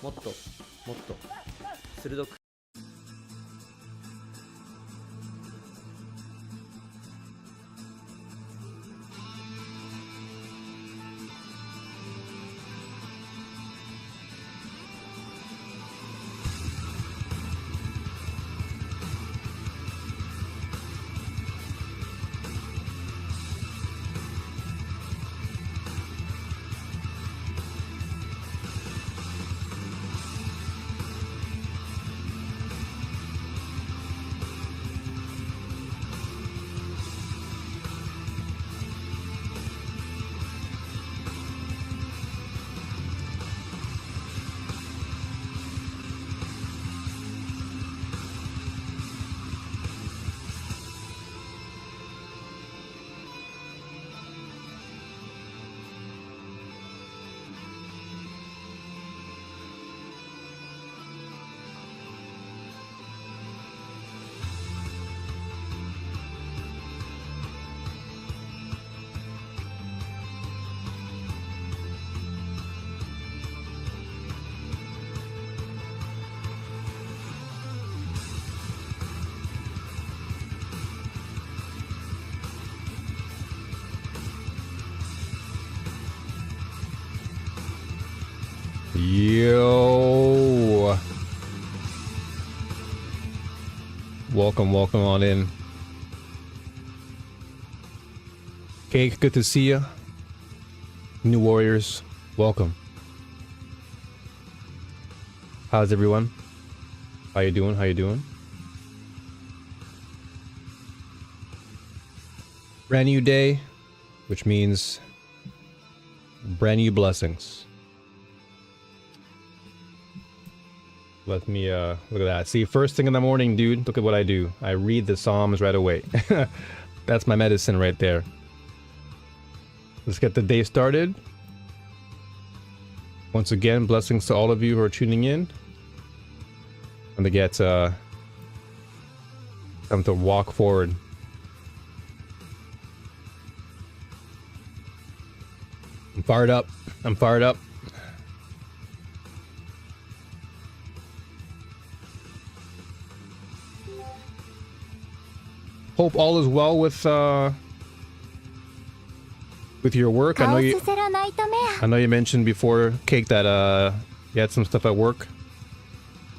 もっともっと鋭く。Yo, welcome on in. Cake, good to see you. New warriors, welcome. How's everyone? How you doing? Brand new day, which means brand new blessings. Let me look at that. See, first thing in the morning, dude, look at what I do. I read the Psalms right away. That's my medicine right there. Let's get the day started. Once again, blessings to all of you who are tuning in. And to get time to walk forward. I'm fired up. Hope all is well with your work. I know you mentioned before, Cake, that you had some stuff at work.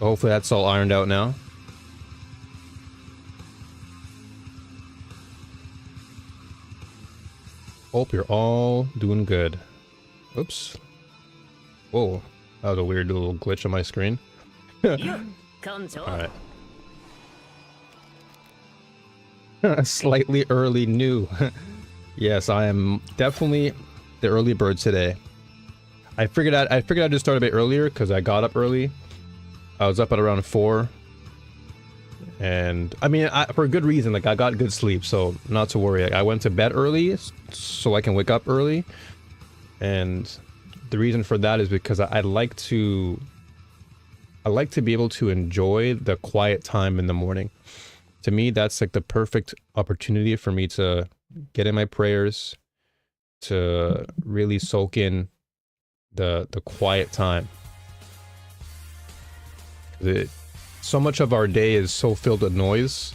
Hopefully that's all ironed out now. Hope you're all doing good. Oops. Whoa, that was a weird little glitch on my screen. Alright. Slightly early new. Yes, I am definitely the early bird today. I figured I'd just start a bit earlier because I got up early. I was up at around 4. And I mean, for a good reason, like I got good sleep, so not to worry. Like, I went to bed early so I can wake up early. And the reason for that is because I like to be able to enjoy the quiet time in the morning. To me, that's like the perfect opportunity for me to get in my prayers, to really soak in the quiet time. So much of our day is so filled with noise,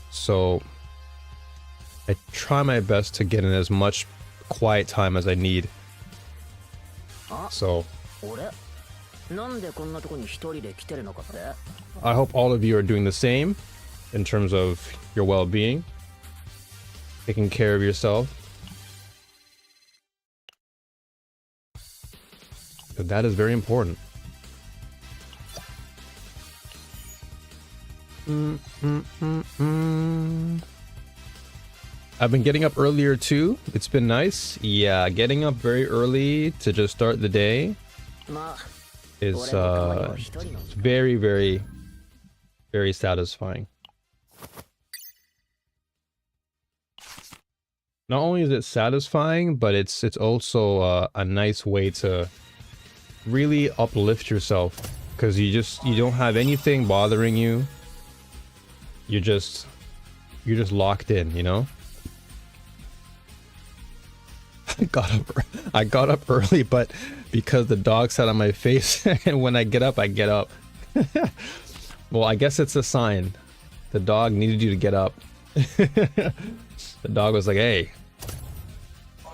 so I try my best to get in as much quiet time as I need. So I hope all of you are doing the same in terms of your well-being, taking care of yourself. But that is very important. I've been getting up earlier too. It's been nice. Yeah, getting up very early to just start the day is very, very, very satisfying. Not only is it satisfying, but it's also a nice way to really uplift yourself, because you don't have anything bothering you. You're just locked in, you know? I got up early, but because the dog sat on my face, and when I get up, I get up. Well, I guess it's a sign. The dog needed you to get up. The dog was like, "Hey,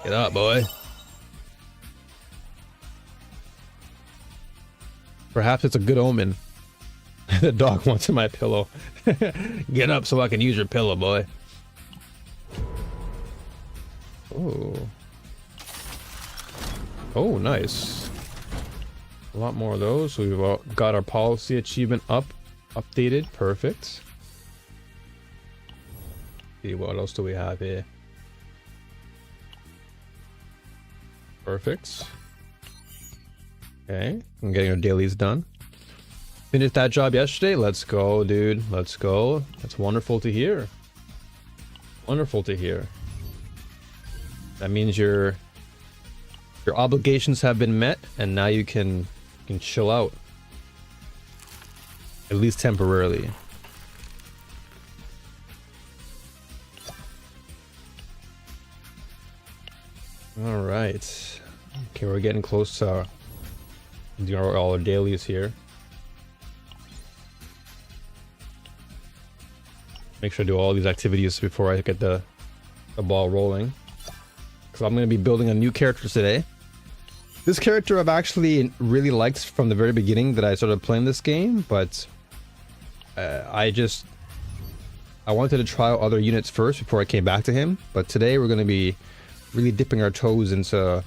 get up, boy." Perhaps it's a good omen. The dog wants my pillow. Get up so I can use your pillow, boy. Oh. Oh, nice. A lot more of those. We've got our policy achievement updated. Perfect. See, what else do we have here? Perfect. Okay, I'm getting our dailies done. Finished that job yesterday. Let's go, dude. Let's go. That's wonderful to hear. Wonderful to hear. That means your obligations have been met, and now you can chill out. At least temporarily. All right. Okay, we're getting close to all our dailies here. Make sure I do all these activities before I get the ball rolling. Because I'm going to be building a new character today. This character I've actually really liked from the very beginning that I started playing this game, but I wanted to try out other units first before I came back to him. But today we're going to be really dipping our toes into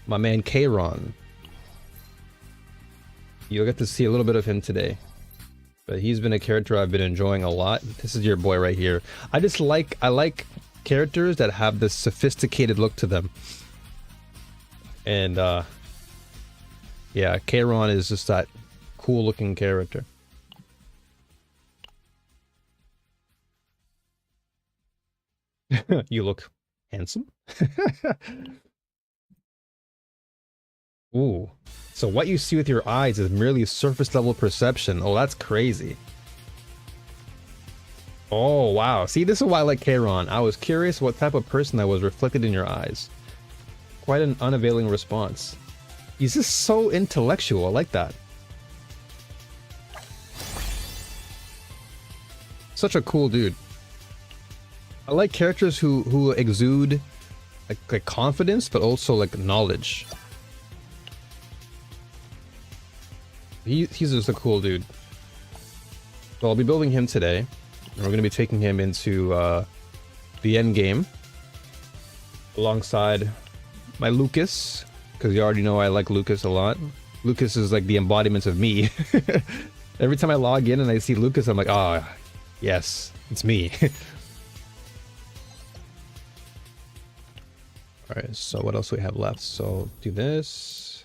my man Kayron. You'll get to see a little bit of him today, but he's been a character I've been enjoying a lot. This is your boy right here. I like characters that have this sophisticated look to them, and yeah, Kayron is just that cool looking character. You look handsome. Ooh. So what you see with your eyes is merely surface level perception. Oh, that's crazy. Oh, wow. See, this is why I like Kayron. I was curious what type of person that was reflected in your eyes. Quite an unavailing response. He's just so intellectual. I like that. Such a cool dude. I like characters who exude like confidence, but also like knowledge. He's just a cool dude. So I'll be building him today, and we're going to be taking him into the end game alongside my Lucas, because you already know I like Lucas a lot. Lucas is like the embodiment of me. Every time I log in and I see Lucas, I'm like, ah, yes, it's me. Alright, so what else do we have left? So do this.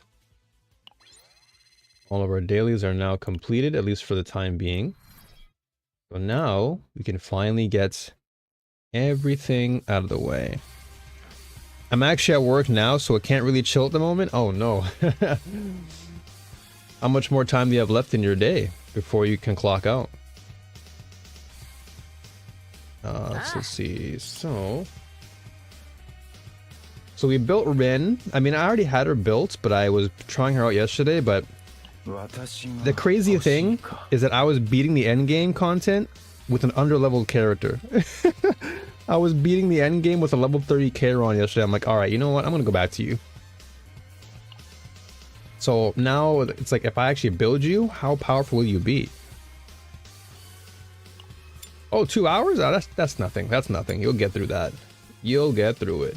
All of our dailies are now completed, at least for the time being. So now we can finally get everything out of the way. I'm actually at work now, so I can't really chill at the moment. Oh no. How much more time do you have left in your day before you can clock out? Let's see. So we built Ren. I mean, I already had her built, but I was trying her out yesterday, but the crazy thing is that I was beating the endgame content with an underleveled character. I was beating the endgame with a level 30 Kayron yesterday. I'm like, alright, you know what? I'm gonna go back to you. So now it's like, if I actually build you, how powerful will you be? Oh, 2 hours? Oh, that's nothing. That's nothing. You'll get through that. You'll get through it.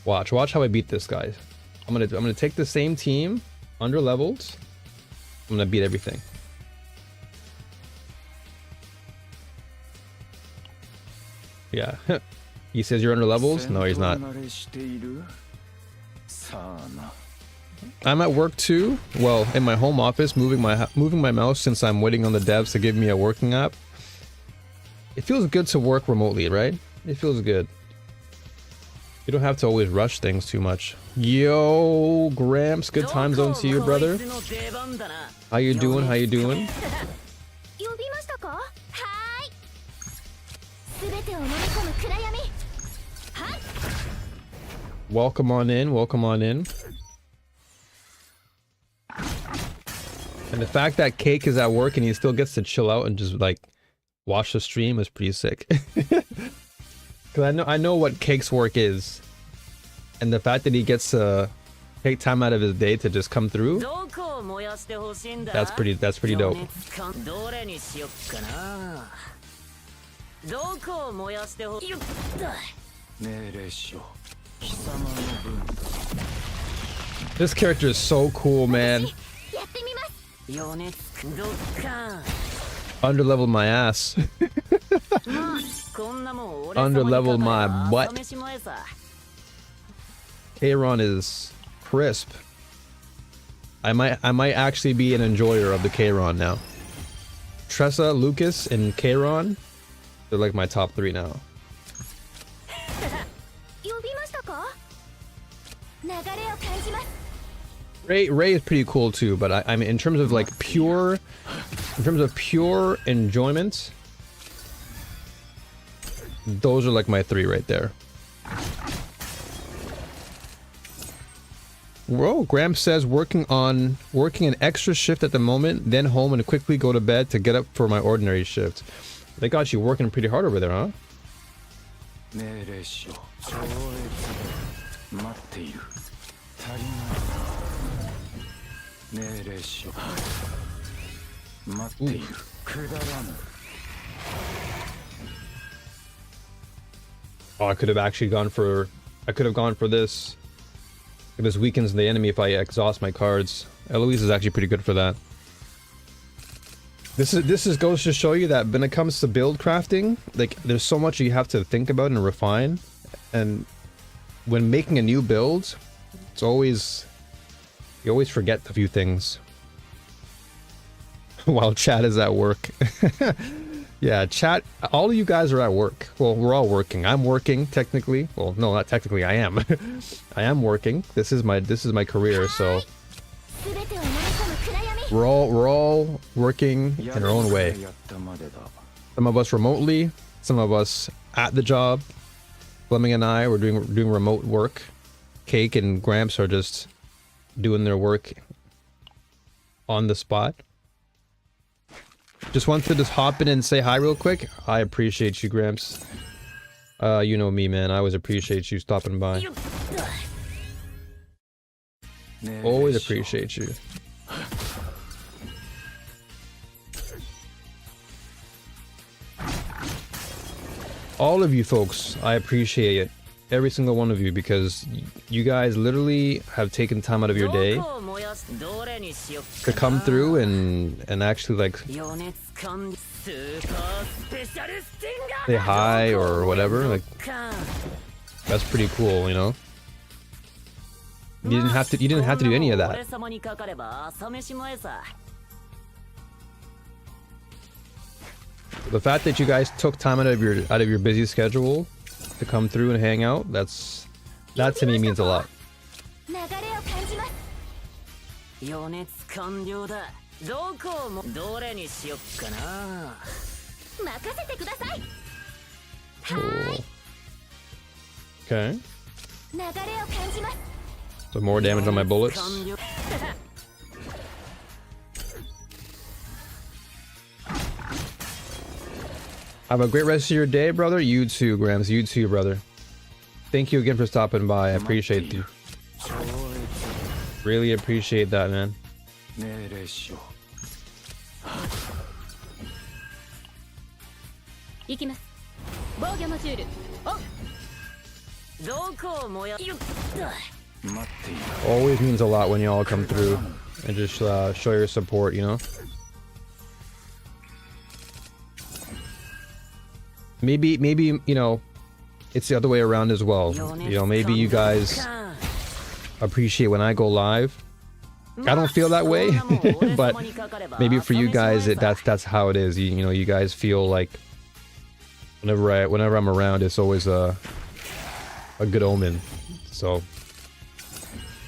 Watch how I beat this guy. I'm gonna take the same team, underleveled. I'm gonna beat everything. Yeah. He says you're underleveled? No, he's not. I'm at work too. Well, in my home office, moving my mouse since I'm waiting on the devs to give me a working app. It feels good to work remotely, right? It feels good. You don't have to always rush things too much. Yo, Gramps, good time zone to you, brother. How you doing? How you doing? Welcome on in, welcome on in. And the fact that Cake is at work and he still gets to chill out and just like watch the stream is pretty sick. Cause I know what Cake's work is. And the fact that he gets to take time out of his day to just come through, that's pretty dope. This character is so cool, man. Underleveled my ass. Underleveled my butt. Kayron is crisp. I might actually be an enjoyer of the Kayron now. Tressa, Lucas, and Kayron, they're like my top 3 now. Ray is pretty cool too, but I mean in terms of like pure enjoyment, those are like my 3 right there. Whoa, Gramps says working an extra shift at the moment, then home and quickly go to bed to get up for my ordinary shift. They got you working pretty hard over there, huh? Ooh. Oh, I could have gone for this. This weakens the enemy if I exhaust my cards. Eloise is actually pretty good for that. This goes to show you that when it comes to build crafting, like there's so much you have to think about and refine, and when making a new build, you always forget a few things. While chat is at work. Yeah, chat, all of you guys are at work. Well, we're all working. I'm working technically. Well, no, not technically. I am. I am working. This is my career, so we're all working in our own way. Some of us remotely, some of us at the job. Fleming and I, we're doing remote work. Cake and Gramps are just doing their work on the spot. Just wanted to just hop in and say hi real quick. I appreciate you, Gramps. You know me, man. I always appreciate you stopping by. Always appreciate you. All of you folks, I appreciate it. Every single one of you, because you guys literally have taken time out of your day to come through and actually like say hi or whatever. Like, that's pretty cool, you know. You didn't have to do any of that. The fact that you guys took time out of your busy schedule to come through and hang out, that to me means a lot. Cool. Okay. So more damage on my bullets. Have a great rest of your day, brother. You too, Grams. You too, brother. Thank you again for stopping by. I appreciate you. Really appreciate that, man. Always means a lot when y'all come through and just show your support, you know? Maybe, you know, it's the other way around as well. You know, maybe you guys appreciate when I go live. I don't feel that way, but maybe for you guys, that's how it is. You know, you guys feel like whenever I'm around, it's always a good omen. So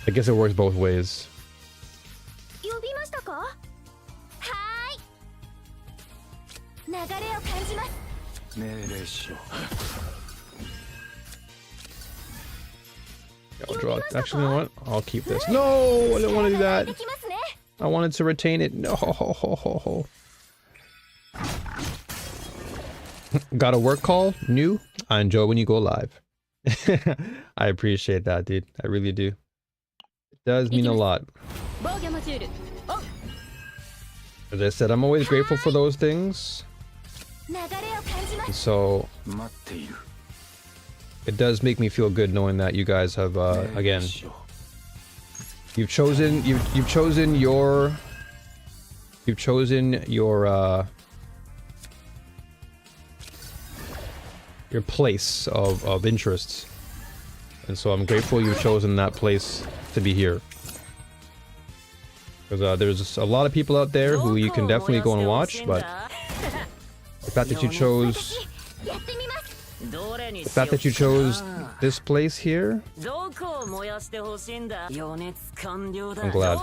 I guess it works both ways. I'll draw. Actually, you know what? I'll keep this. No, I didn't want to do that. I wanted to retain it. No. Got a work call? New? I enjoy when you go live. I appreciate that, dude. I really do. It does mean a lot. As I said, I'm always grateful for those things. And so it does make me feel good knowing that you guys have again, you've chosen your place of interests, and so I'm grateful you've chosen that place to be here. Because there's a lot of people out there who you can definitely go and watch, but the fact that you chose this place here, I'm glad.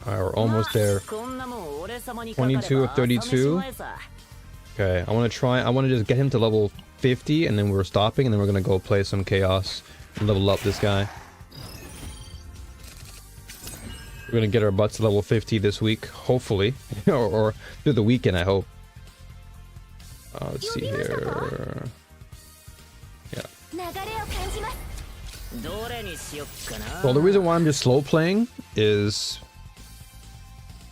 Alright, we're almost there. 22 of 32. Okay, I want to just get him to level 50, and then we're stopping, and then we're gonna go play some chaos and level up this guy. We're gonna get our butts to level 50 this week, hopefully, or through the weekend, I hope. Let's see here. Yeah. Well, the reason why I'm just slow playing is,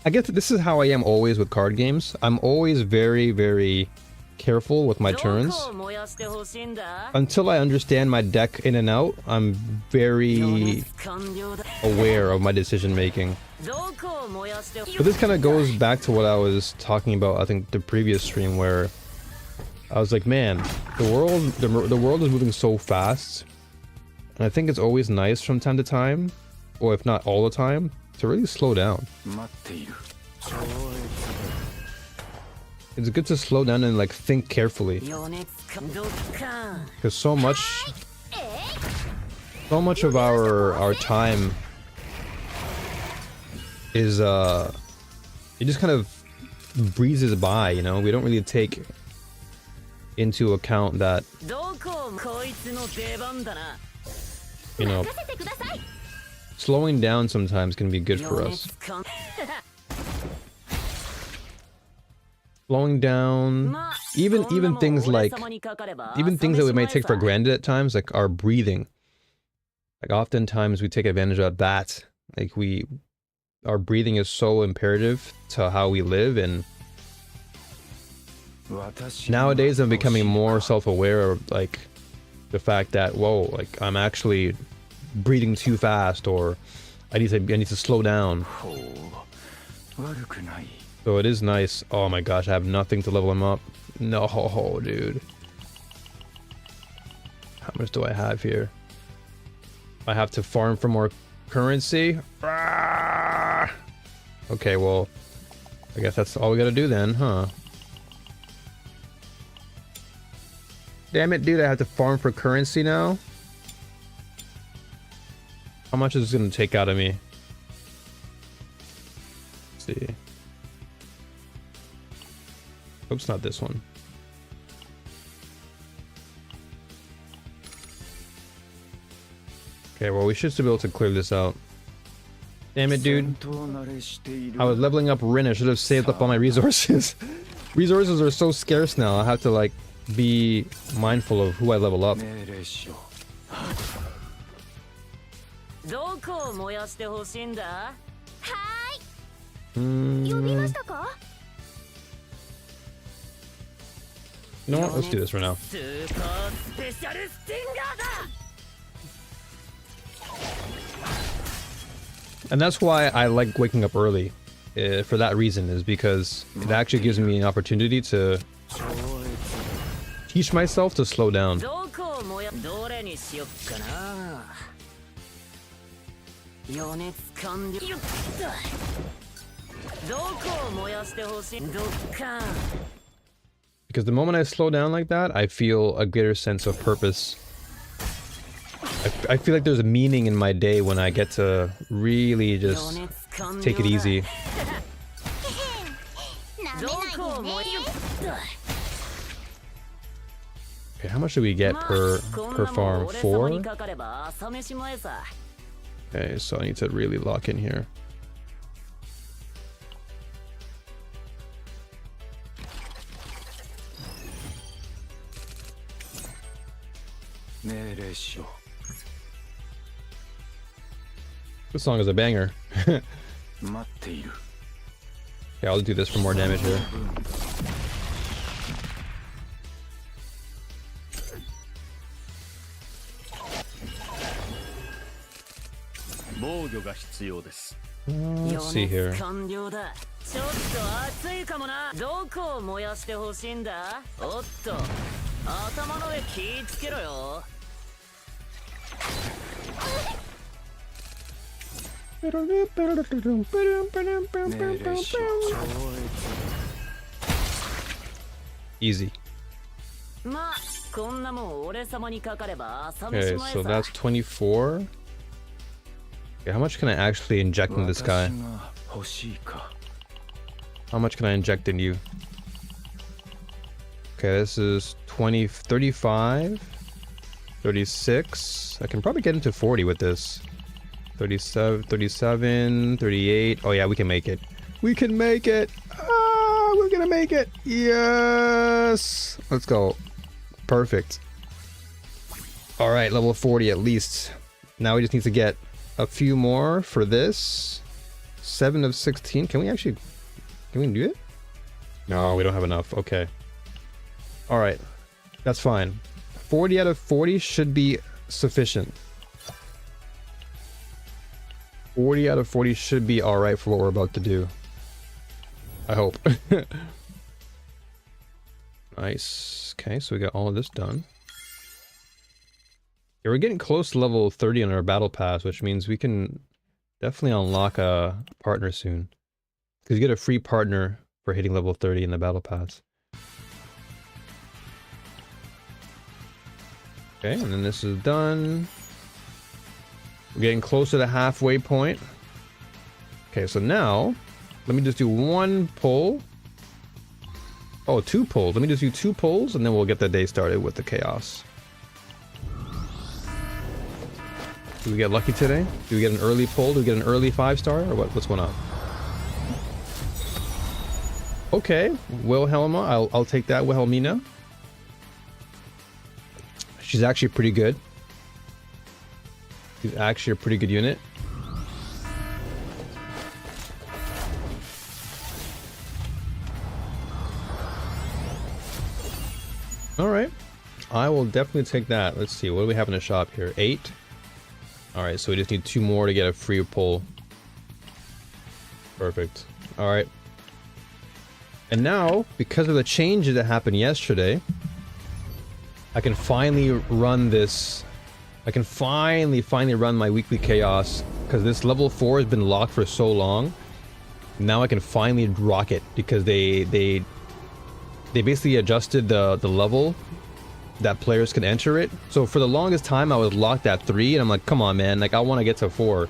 I guess this is how I am always with card games. I'm always very, very careful with my turns. Until I understand my deck in and out, I'm very aware of my decision making. But this kind of goes back to what I was talking about, I think, the previous stream, where I was like, man, the world is moving so fast, and I think it's always nice from time to time, or if not all the time, to really slow down. It's good to slow down and like think carefully, because so much of our time is it just kind of breezes by, you know. We don't really take into account that, you know, slowing down sometimes can be good for us. Slowing down, even things like, things that we might take for granted at times, like our breathing. Like oftentimes we take advantage of that. Like our breathing is so imperative to how we live, and nowadays I'm becoming more self-aware of like the fact that, whoa, like I'm actually breathing too fast, or I need to slow down. So it is nice. Oh my gosh, I have nothing to level him up. No, dude. How much do I have here? I have to farm for more currency. Okay, well, I guess that's all we gotta do then, huh? Damn it, dude, I have to farm for currency now? How much is this gonna take out of me? Let's see. Oops, not this one. Okay, well, we should still be able to clear this out. Damn it, dude. I was leveling up Rin. I should have saved up all my resources. Resources are so scarce now. I have to, like, be mindful of who I level up. You know what? Let's do this right now. And that's why I like waking up early. For that reason, is because it actually gives me an opportunity to teach myself to slow down. Because the moment I slow down like that, I feel a greater sense of purpose. I feel like there's a meaning in my day when I get to really just take it easy. Okay, how much do we get per farm? 4? Okay, so I need to really lock in here. This song is a banger. Okay, I'll do this for more damage here. Let's see here. Easy. Okay, so that's 24. Okay, how much can I actually inject in this guy? How much can I inject in you? Okay, this is 20, 35, 36. I can probably get into 40 with this. 37, 37, 38. Oh yeah, we can make it. We can make it! Ah, we're gonna make it! Yes! Let's go. Perfect. Alright, level 40 at least. Now we just need to get a few more for this. 7 of 16. Can we do it? No, we don't have enough. Okay. Alright. That's fine. 40 out of 40 should be sufficient. 40 out of 40 should be alright for what we're about to do. I hope. Nice. Okay, so we got all of this done. Yeah, we're getting close to level 30 on our battle pass, which means we can definitely unlock a partner soon. Because you get a free partner for hitting level 30 in the battle pass. Okay, and then this is done. We're getting close to the halfway point. Okay, so now, let me just do one pull. Oh, 2 pulls. Let me just do 2 pulls, and then we'll get the day started with the chaos. Do we get lucky today? Do we get an early pull? Do we get an early 5-star? Or what's going on? Okay, Wilhelma. I'll take that, Wilhelmina. She's actually pretty good. She's actually a pretty good unit. Alright. I will definitely take that. Let's see, what do we have in the shop here? 8. Alright, so we just need 2 more to get a free pull. Perfect. Alright. And now, because of the changes that happened yesterday, I can finally run this. I can finally run my weekly chaos, because this level 4 has been locked for so long. Now I can finally rock it, because they basically adjusted the level that players can enter it. So for the longest time I was locked at 3, and I'm like, come on man, like I want to get to 4.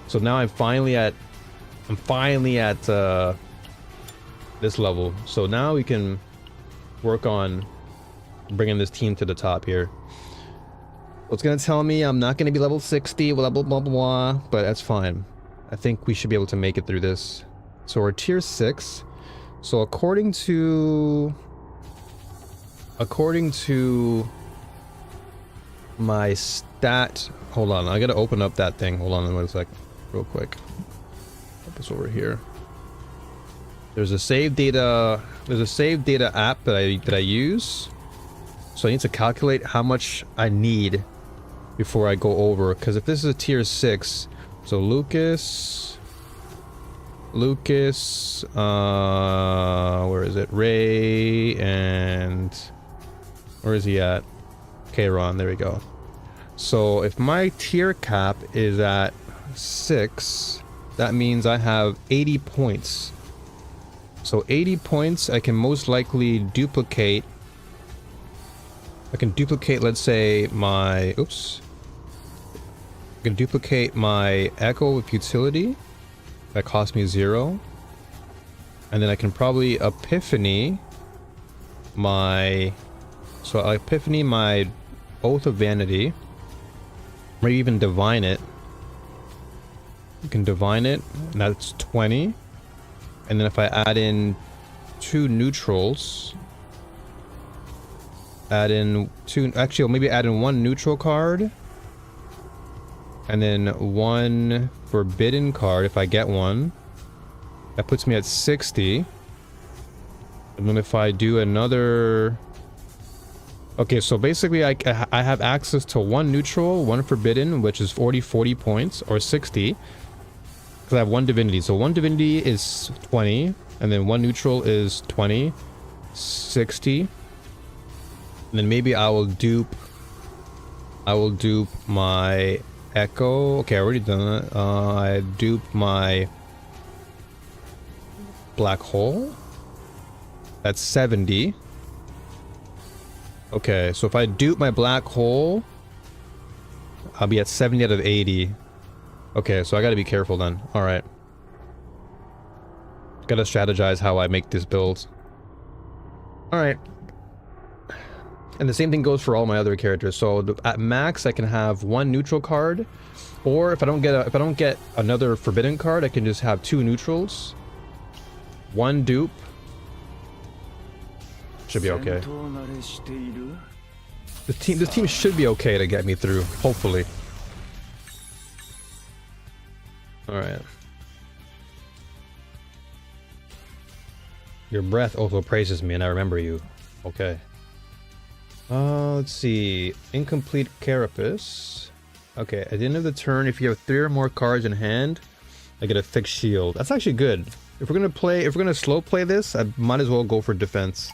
So now I'm finally at this level. So now we can work on bringing this team to the top here. It's gonna tell me I'm not gonna be level 60, blah blah blah blah, but that's fine. I think we should be able to make it through this. So we're tier 6. So according to my stat, hold on, I gotta open up that thing. Hold on one sec, real quick. Put this over here. There's a save data app that I use. So I need to calculate how much I need before I go over, because if this is a tier 6, so Lucas, where is it? Ray, and where is he at? Kayron, there we go. So if my tier cap is at 6, that means I have 80 points. So 80 points I can most likely duplicate. I can duplicate, let's say, my... Oops. I can duplicate my Echo with Utility. That cost me 0. And then I can probably Epiphany my... So I Epiphany my Oath of Vanity. Maybe even Divine it. You can Divine it, and that's 20. And then if I add in 2 neutrals... Add in 2... Actually, I'll maybe add in 1 neutral card. And then 1 forbidden card if I get one. That puts me at 60. And then if I do another... Okay, so basically I have access to 1 neutral, 1 forbidden, which is 40 points, or 60. Because I have 1 divinity. So 1 divinity is 20, and then 1 neutral is 20, 60. And then maybe I will dupe my Echo. Okay, I already done that. I dupe my Black Hole. That's 70. Okay, so if I dupe my Black Hole, I'll be at 70 out of 80. Okay, so I gotta be careful then. Alright. Gotta strategize how I make this build. Alright. And the same thing goes for all my other characters. So at max, I can have 1 neutral card, or if I don't get another forbidden card, I can just have 2 neutrals, 1 dupe. Should be okay. This team should be okay to get me through, hopefully. All right. Your breath also praises me, and I remember you. Okay. Let's see. Incomplete Carapace. Okay, at the end of the turn, if you have 3 or more cards in hand, I get a fixed shield. That's actually good. If we're gonna slow play this, I might as well go for defense.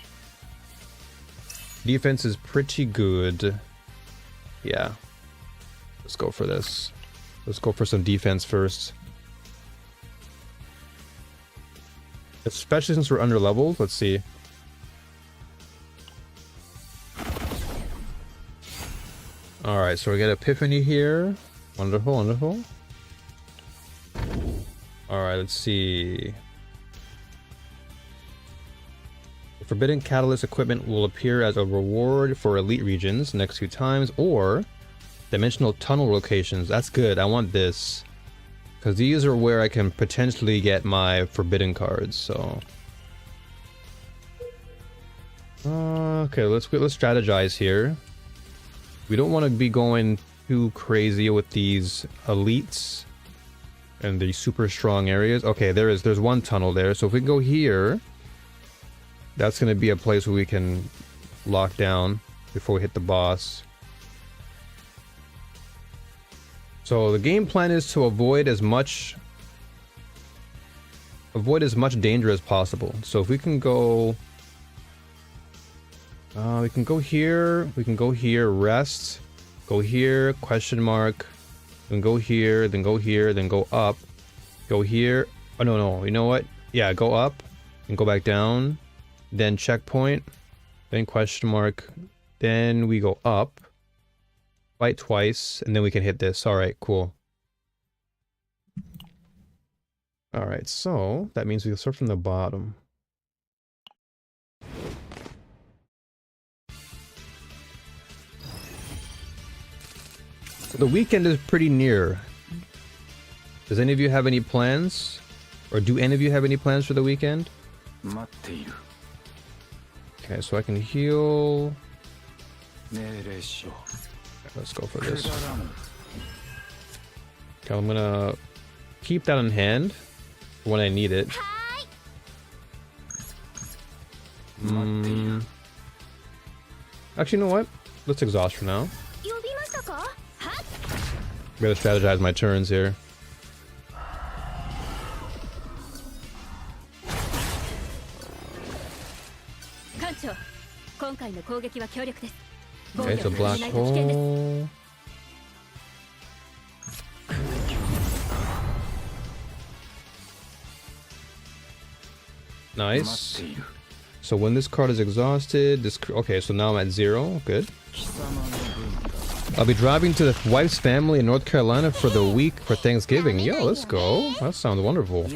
Defense is pretty good. Yeah. Let's go for this. Let's go for some defense first. Especially since we're under leveled. Let's see. Alright, so we get Epiphany here. Wonderful, wonderful. Alright, let's see. The Forbidden Catalyst equipment will appear as a reward for elite regions next few times, or dimensional tunnel locations. That's good. I want this. Because these are where I can potentially get my forbidden cards, so... okay, let's strategize here. We don't want to be going too crazy with these elites and the super strong areas. Okay, there's 1 tunnel there, so if we go here, that's going to be a place where we can lock down before we hit the boss. So the game plan is to avoid as much danger as possible. So if we can go... we can go here, rest, go here, question mark, then go here, then go here, then go up, go here. Oh, no, you know what? Yeah, go up and go back down, then checkpoint, then question mark, then we go up, fight twice, and then we can hit this. All right, cool. All right, so that means we'll start from the bottom. The weekend is pretty near. Does any of you have any plans? Or do any of you have any plans for the weekend? Okay, so I can heal. Okay, let's go for this. Okay, I'm gonna keep that in hand for when I need it. Actually, you know what? Let's exhaust for now. I'm gonna strategize my turns here. Okay, it's a black hole. Nice. So when this card is exhausted, okay, so now I'm at 0. Good. I'll be driving to the wife's family in North Carolina for the week for Thanksgiving. Yo, let's go. That sounds wonderful.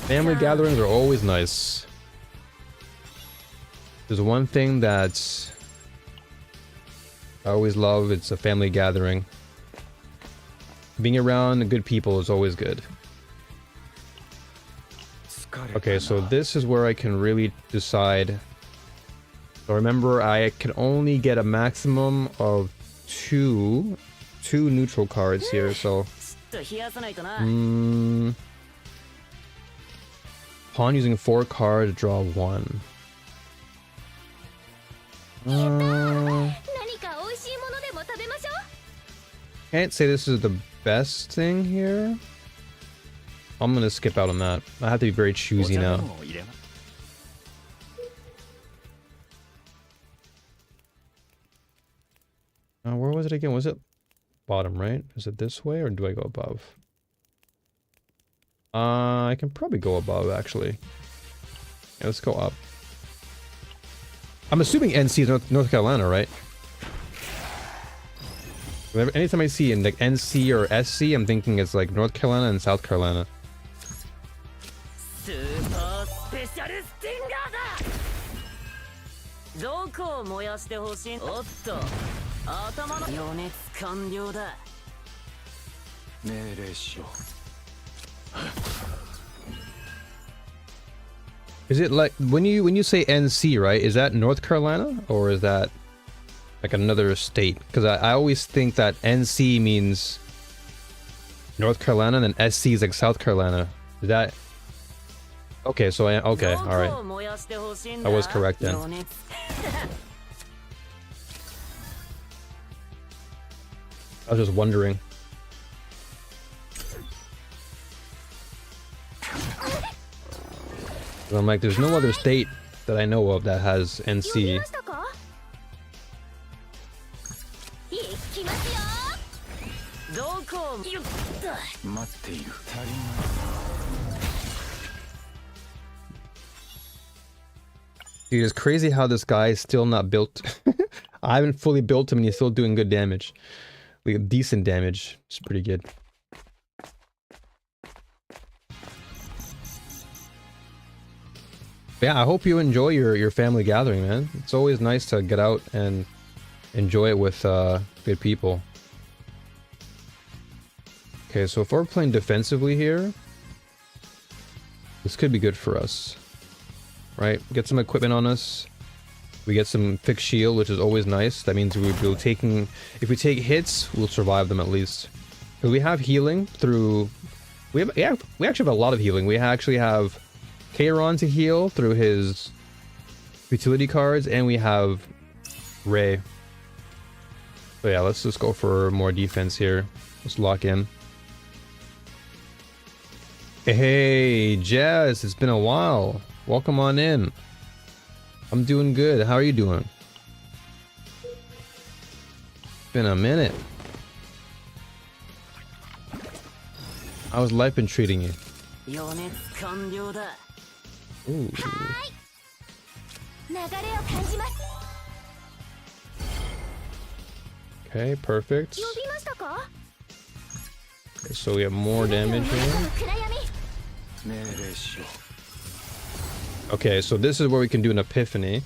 Family gatherings are always nice. There's one thing that I always love, it's a family gathering. Being around good people is always good. Okay, so this is where I can really decide. So remember, I can only get a maximum of two neutral cards here, so... Pawn using 4 cards, draw 1. Can't say this is the best thing here. I'm gonna skip out on that. I have to be very choosy now. Where was it again? Was it bottom, right? Is it this way or do I go above? I can probably go above, actually. Yeah, let's go up. I'm assuming NC is North Carolina, right? Whenever, anytime I see in like NC or SC, I'm thinking it's like North Carolina and South Carolina. Is it like when you say NC, right? Is that North Carolina or is that like another state? Because I always think that NC means North Carolina and then SC is like South Carolina. Is that okay? So okay, all right. I was correct then. I was just wondering. I'm like, there's no other state that I know of that has NC. Dude, it's crazy how this guy is still not built. I haven't fully built him and he's still doing good damage. Like decent damage. It's pretty good. Yeah, I hope you enjoy your family gathering, man. It's always nice to get out and enjoy it with good people. Okay, so if we're playing defensively here, this could be good for us. Right? Get some equipment on us. We get some fixed shield, which is always nice. That means we'll taking... If we take hits, we'll survive them at least. Because we have healing through... we actually have a lot of healing. We actually have Kairon to heal through his utility cards, and we have Ray. So yeah, let's just go for more defense here. Let's lock in. Hey, Jazz, it's been a while. Welcome on in. I'm doing good. How are you doing? Been a minute. How's life been treating you? Ooh. Okay, perfect. Okay, so we have more damage here. Okay, so this is where we can do an Epiphany.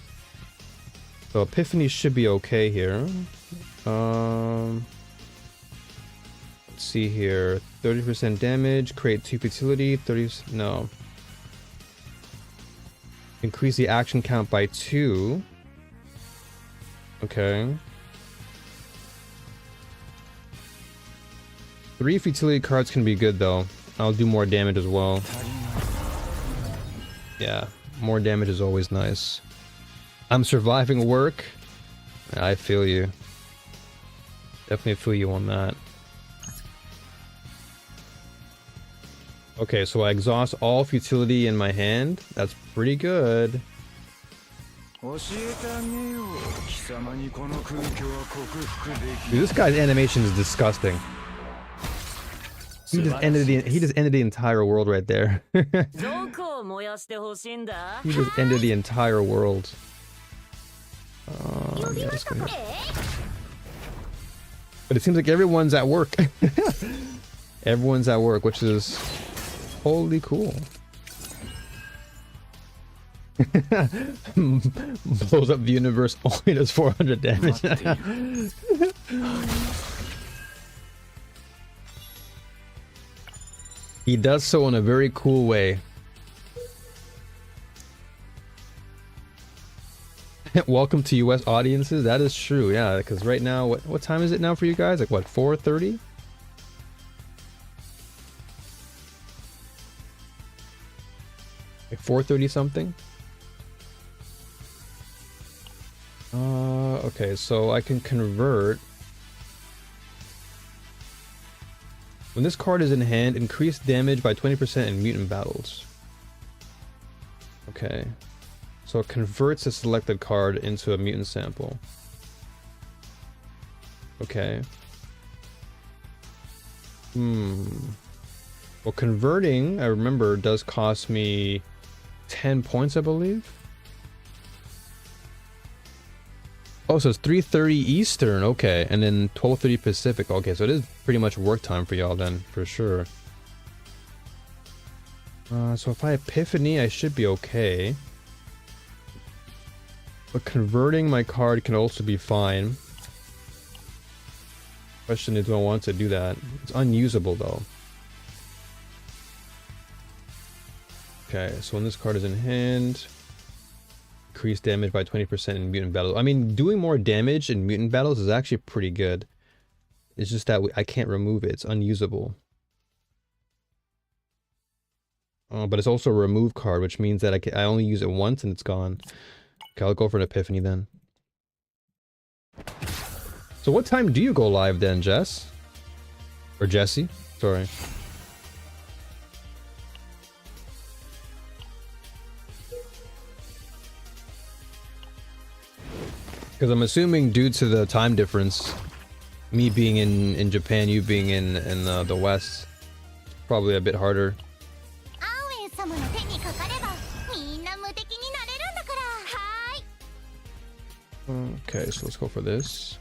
So Epiphany should be okay here. Let's see here. 30% damage, create 2 futility, 30... no. Increase the action count by 2. Okay. 3 futility cards can be good though. I'll do more damage as well. Yeah, more damage is always nice. I'm surviving work. I feel you. Definitely feel you on that. Okay, so I exhaust all futility in my hand. That's pretty good. Dude, this guy's animation is disgusting. He just ended the entire world right there. He just ended the entire world. Yeah, But it seems like everyone's at work. Everyone's at work, which is wholly cool. Blows up the universe, only does 400 damage. He does so in a very cool way. Welcome to US audiences. That is true, yeah, because right now, what time is it now for you guys? Like what, 4:30? Like 4:30 something? Okay, so I can convert. When this card is in hand, increase damage by 20% in mutant battles. Okay. So it converts a selected card into a mutant sample. Okay. Well, converting, I remember, does cost me 10 points, I believe. Oh, so it's 3:30 Eastern, okay, and then 12:30 Pacific. Okay, so it is pretty much work time for y'all then, for sure. So if I Epiphany, I should be okay. But converting my card can also be fine. Question is, do I want to do that? It's unusable though. Okay, so when this card is in hand, increase damage by 20% in mutant battles. I mean, doing more damage in mutant battles is actually pretty good. It's just that I can't remove it. It's unusable. But it's also a remove card, which means that I only use it once and it's gone. Okay, I'll go for an Epiphany then. So what time do you go live then, Jess? Or Jesse? Sorry. Because I'm assuming due to the time difference, me being in Japan, you being in the West, probably a bit harder. Okay, so let's go for this.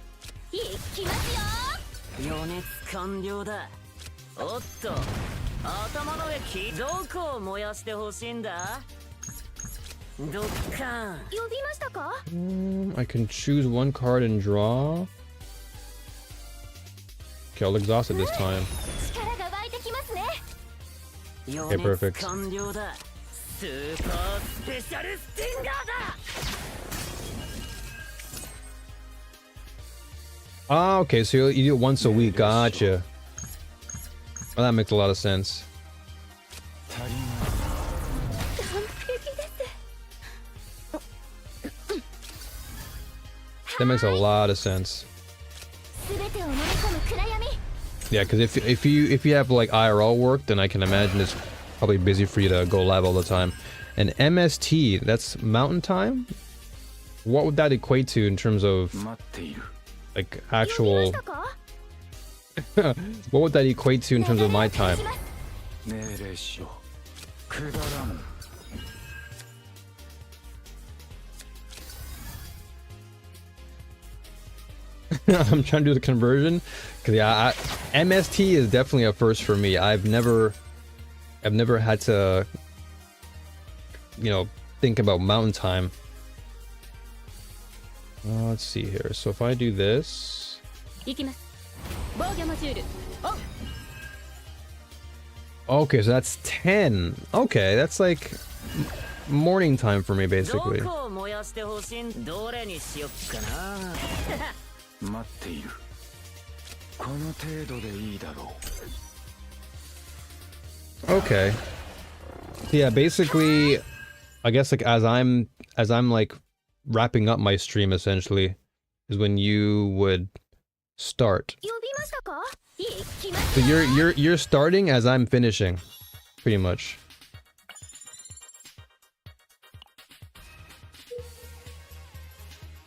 I can choose one card and draw. Okay, I'll exhaust it this time. Okay, perfect. Ah, okay, so you do it once a week. Gotcha. Well, that makes a lot of sense. That makes a lot of sense. Yeah, because if you have like IRL work, then I can imagine it's probably busy for you to go live all the time. And MST, that's mountain time? What would that equate to in terms of like actual what would that equate to in terms of my time? I'm trying to do the conversion because yeah, MST is definitely a first for me. I've never had to, you know, think about mountain time. Let's see here. So if I do this, okay, so that's 10. Okay, that's like morning time for me basically. Okay. Yeah, basically, I guess like as I'm like wrapping up my stream essentially is when you would start. So you're starting as I'm finishing, pretty much.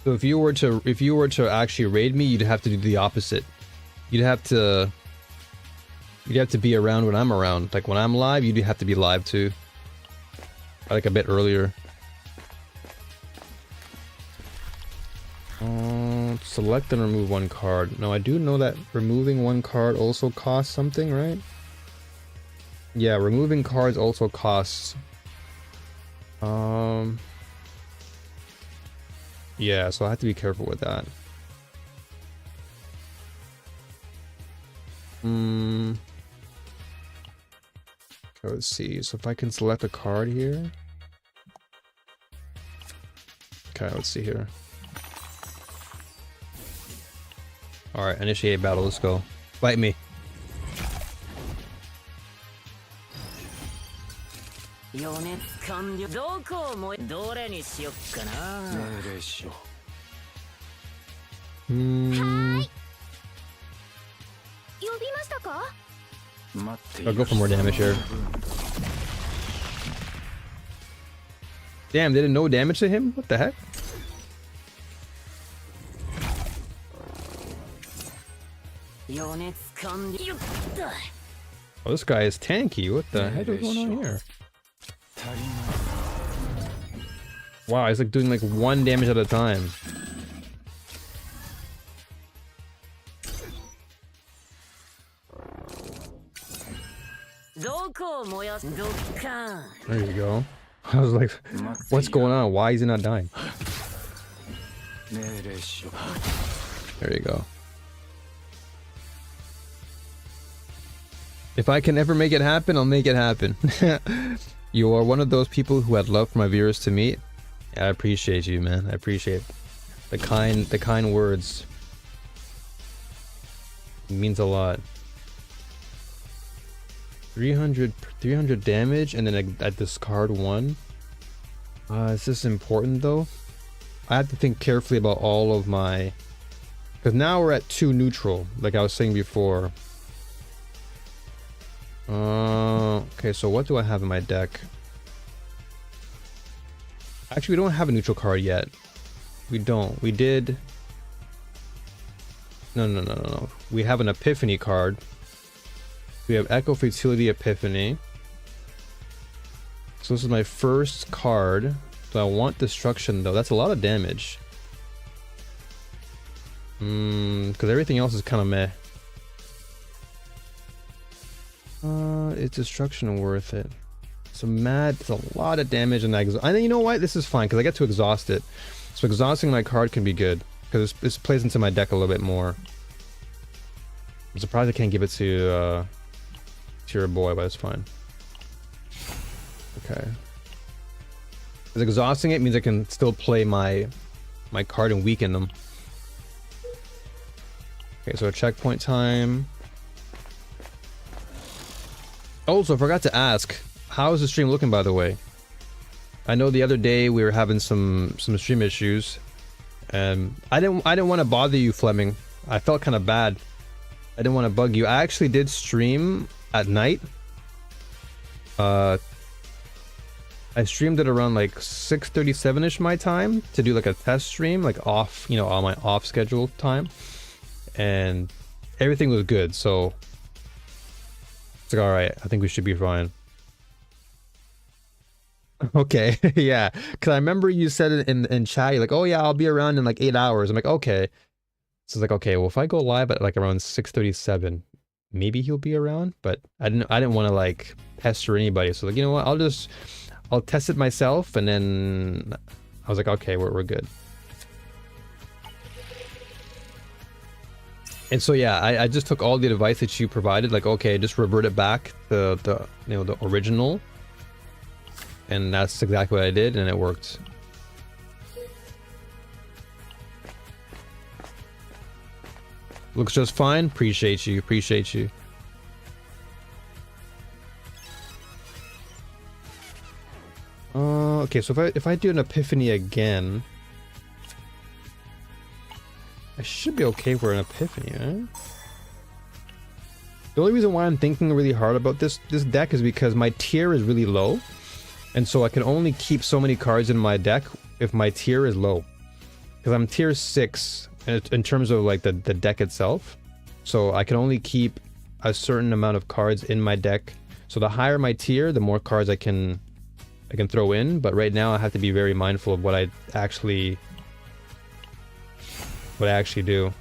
So if you were to actually raid me, you'd have to do the opposite. You'd have to be around when I'm around. Like when I'm live, you'd have to be live too. Like a bit earlier. Select and remove one card. Now I do know that removing one card also costs something, right? Yeah, removing cards also costs. Yeah, so I have to be careful with that. Okay, let's see. So if I can select a card here. Okay, let's see here. Alright, initiate battle, let's go. Fight me. I'll go for more damage here. Damn, they did no damage to him? What the heck? Oh, this guy is tanky. What the heck is going on here? Wow, he's like doing like 1 damage at a time. There you go. I was like, what's going on? Why is he not dying? There you go. If I can ever make it happen, I'll make it happen. You are one of those people who I'd love for my viewers to meet. I appreciate you, man. I appreciate the kind words. It means a lot. 300 damage and then I discard 1. Is this important though? I have to think carefully about all of my, because now we're at 2 neutral, like I was saying before. Okay, so what do I have in my deck? Actually, we don't have a neutral card yet. We don't. We did. No. We have an Epiphany card. We have Echo Futility Epiphany. So this is my first card. So I want Destruction though. That's a lot of damage. Because everything else is kind of meh. Is Destruction worth it? It's a lot of damage and I think you know what? This is fine because I get to exhaust it. So exhausting my card can be good because this plays into my deck a little bit more. I'm surprised I can't give it to your boy, but it's fine. Okay. Because exhausting it means I can still play my card and weaken them. Okay, so a checkpoint time. Also, I forgot to ask, how is the stream looking, by the way? I know the other day we were having some stream issues, and I didn't want to bother you, Fleming. I felt kind of bad. I didn't want to bug you. I actually did stream at night. I streamed it around like 6:37ish my time to do like a test stream, like off, you know, on my off schedule time, and everything was good. So it's like, all right, I think we should be fine. Okay, yeah, because I remember you said it in chat, you're like, oh yeah, I'll be around in like 8 hours. I'm like, okay. So it's like, okay, well, if I go live at like around 6:37, maybe he'll be around. But I didn't want to like pester anybody. So like, you know what? I'll test it myself, and then I was like, okay, we're good. And so yeah, I just took all the advice that you provided, like, okay, just revert it back to the original. And that's exactly what I did, and it worked. Looks just fine. Appreciate you. Appreciate you. Okay, so if I do an Epiphany again, I should be okay for an Epiphany, right? The only reason why I'm thinking really hard about this deck is because my tier is really low. And so I can only keep so many cards in my deck if my tier is low. Because I'm tier 6 in terms of like the deck itself. So I can only keep a certain amount of cards in my deck. So the higher my tier, the more cards I can throw in. But right now I have to be very mindful of what I actually what I actually do.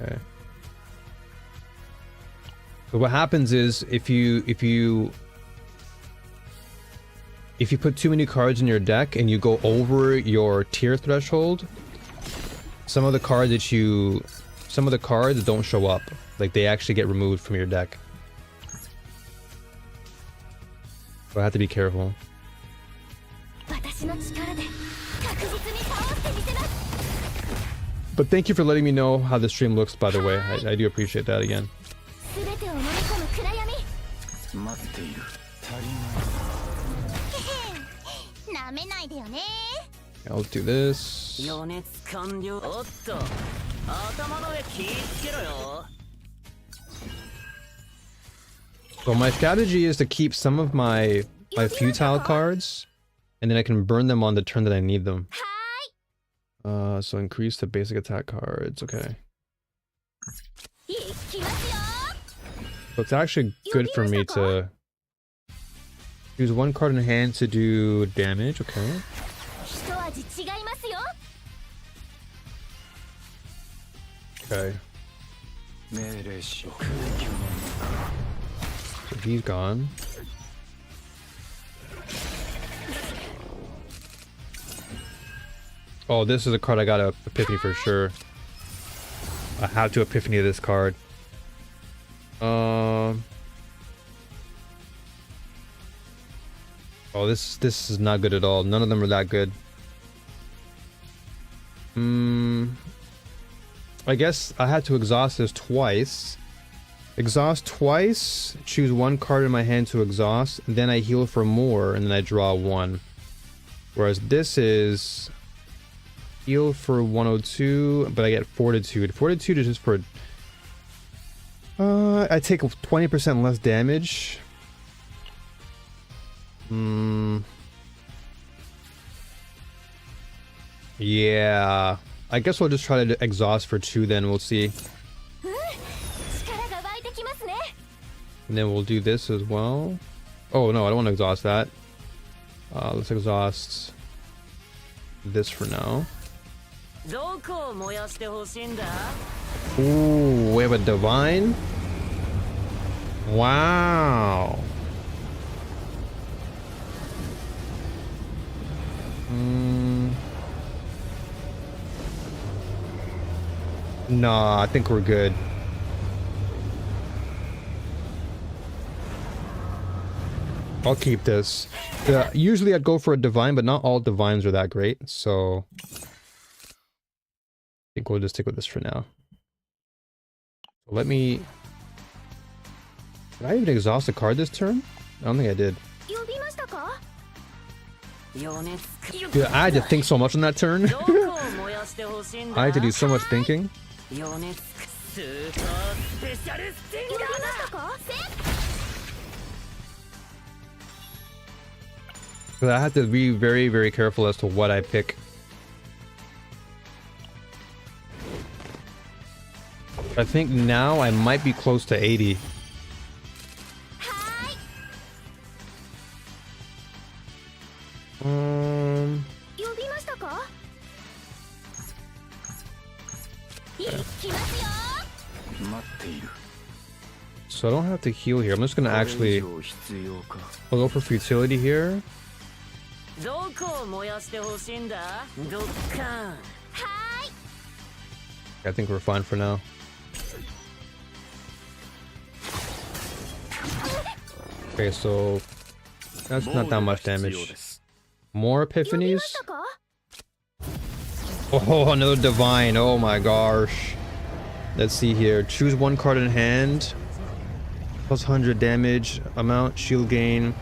Okay. So what happens is if you put too many cards in your deck and you go over your tier threshold, some of the cards don't show up. Like they actually get removed from your deck. So I have to be careful. But thank you for letting me know how the stream looks, by the way. I do appreciate that again. I'll do this. So my strategy is to keep some of my futile cards, and then I can burn them on the turn that I need them. So increase the basic attack cards. Okay. So it's actually good for me to use one card in hand to do damage. Okay. Okay. So he's gone. Oh, this is a card I got a epiphany for sure. I have to epiphany this card. Oh, this is not good at all. None of them are that good. I guess I had to exhaust this twice. Exhaust twice, choose one card in my hand to exhaust, then I heal for more, and then I draw one. Whereas this is heal for 102, but I get fortitude. Fortitude is just for I take 20% less damage. Yeah, I guess we'll just try to exhaust for 2 then, we'll see. And then we'll do this as well. Oh no, I don't want to exhaust that. Let's exhaust this for now. Ooh, we have a divine. Wow. Nah, I think we're good. I'll keep this. Usually I'd go for a divine, but not all divines are that great, so I think we'll just stick with this for now. Let me... Did I even exhaust a card this turn? I don't think I did. Dude, I had to think so much on that turn. I had to do so much thinking. So I have to be very, very careful as to what I pick. I think now I might be close to 80. So I don't have to heal here. I'm just gonna actually... I'll go for futility here. I think we're fine for now. Okay, so that's not that much damage. More epiphanies? Oh, another divine. Oh my gosh. Let's see here. Choose one card in hand. Plus 100 damage amount. Shield gain.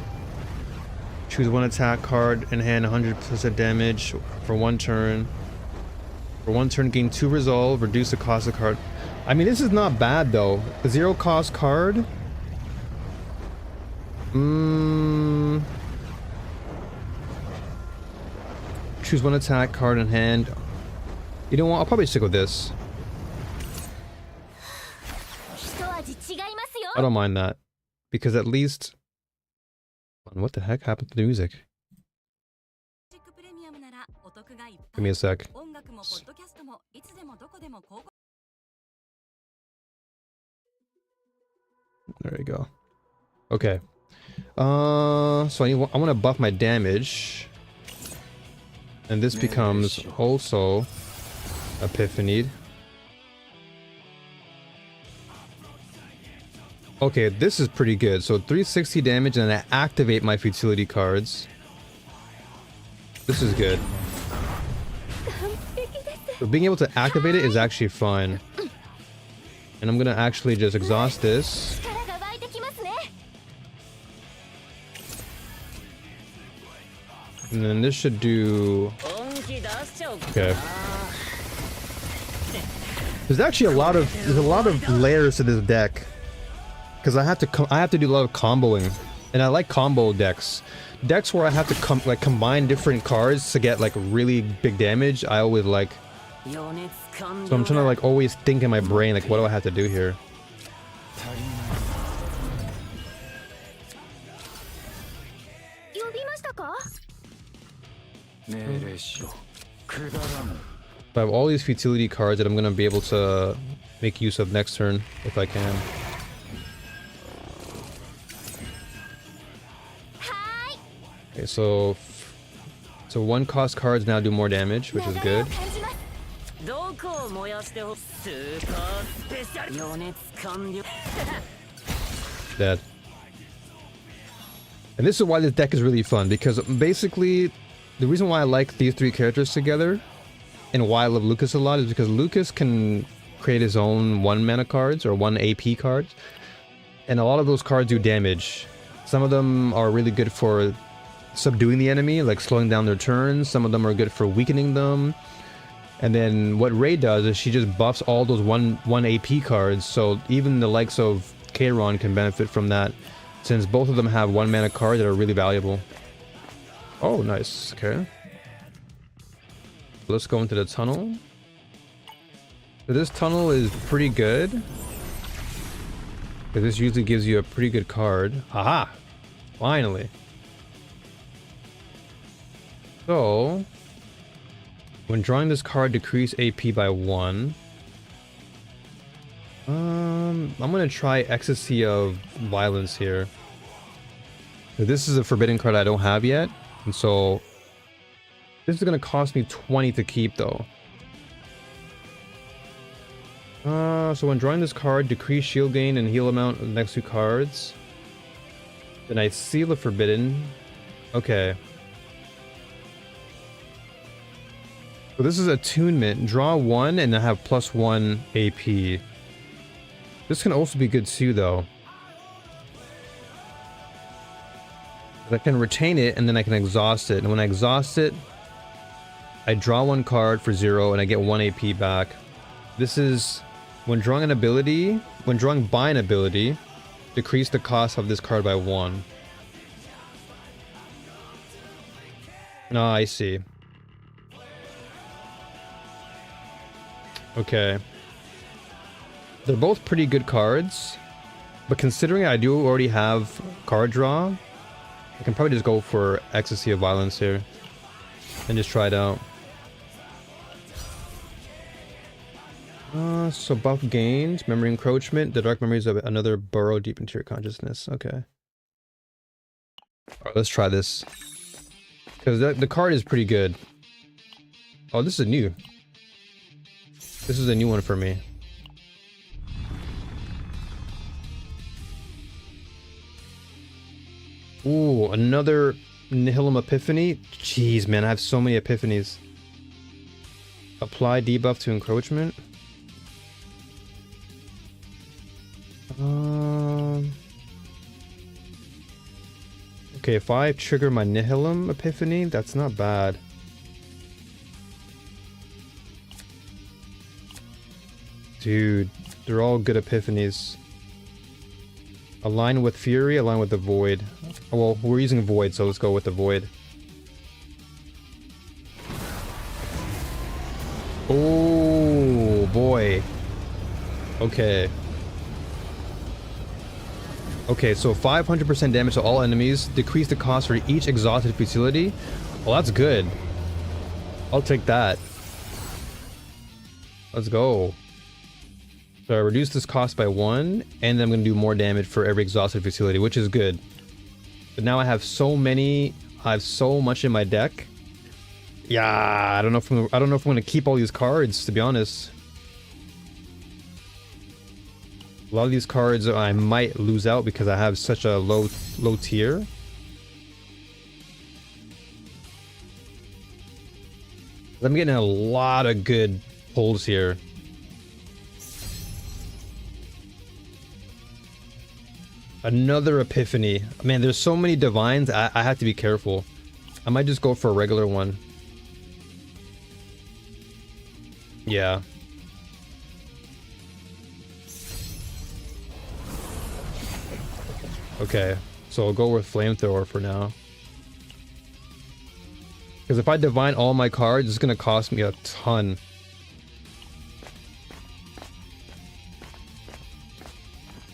Choose one attack card in hand. 100% damage for 1 turn. For 1 turn, gain 2 resolve. Reduce the cost of the card. I mean, this is not bad though. A 0 cost card. Choose one attack card in hand. You know what? I'll probably stick with this. I don't mind that. Because at least... What the heck happened to the music? Give me a sec. There you go. Okay. So I want to buff my damage. And this becomes also Epiphany. Okay, this is pretty good. So 360 damage and I activate my futility cards. This is good. So being able to activate it is actually fine. And I'm gonna actually just exhaust this. And then this should do... Okay. There's actually a lot of layers to this deck. Because I have to do a lot of comboing. And I like combo decks. Decks where I have to combine different cards to get like really big damage, I always like. So I'm trying to like always think in my brain like what do I have to do here? I have all these futility cards that I'm gonna be able to make use of next turn if I can. Okay, so one cost cards now do more damage, which is good. Dead. And this is why this deck is really fun, because basically the reason why I like these three characters together and why I love Lucas a lot is because Lucas can create his own 1 mana cards or 1 AP cards, and a lot of those cards do damage. Some of them are really good for subduing the enemy, like slowing down their turns. Some of them are good for weakening them. And then what Ray does is she just buffs all those one AP cards, so even the likes of Kayron can benefit from that, since both of them have 1 mana cards that are really valuable. Oh, nice. Okay. Let's go into the tunnel. So this tunnel is pretty good, because this usually gives you a pretty good card. Aha! Finally. So, when drawing this card, decrease AP by 1. I'm gonna try Ecstasy of Violence here. This is a forbidden card I don't have yet, and so this is gonna cost me 20 to keep though. So when drawing this card, decrease shield gain and heal amount of the next 2 cards. Then I seal the forbidden. Okay. So this is attunement. Draw 1 and I have +1 AP. This can also be good too though. I can retain it and then I can exhaust it. And when I exhaust it, I draw 1 card for 0 and I get 1 AP back. This is when drawing an ability, when drawing by an ability, decrease the cost of this card by 1. No, I see. Okay. They're both pretty good cards, but considering I do already have card draw, I can probably just go for Ecstasy of Violence here and just try it out. So buff gains, memory encroachment, the dark memories of another burrow deep into your consciousness. Okay. Alright, let's try this. Because the card is pretty good. Oh, this is new. This is a new one for me. Ooh, another Nihilum Epiphany. Jeez, man, I have so many epiphanies. Apply debuff to encroachment. Okay, if I trigger my Nihilum Epiphany, that's not bad. Dude, they're all good epiphanies. Align with Fury, align with the Void. Oh, well, we're using Void, so let's go with the Void. Oh, boy. Okay. Okay, so 500% damage to all enemies. Decrease the cost for each exhausted futility. Well, that's good. I'll take that. Let's go. So I reduce this cost by 1, and then I'm gonna do more damage for every exhausted facility, which is good. But now I have so many, I have so much in my deck. Yeah, I don't know if I'm gonna keep all these cards, to be honest. A lot of these cards I might lose out because I have such a low tier. I'm getting a lot of good pulls here. Another epiphany. Man, there's so many divines. I have to be careful. I might just go for a regular one. Yeah. Okay, so I'll go with flamethrower for now. Because if I divine all my cards, it's gonna cost me a ton.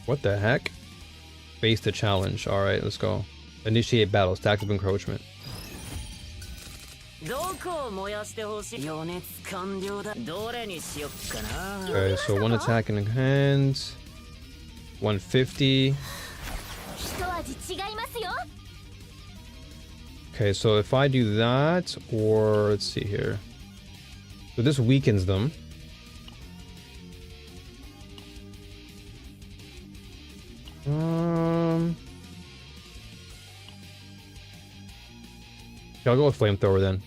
What the heck? Face the challenge. Alright, let's go. Initiate battle. Stacks of encroachment. Okay, so one attack in hand. 150. Okay, so if I do that, or let's see here. So this weakens them. I'll go with flamethrower then.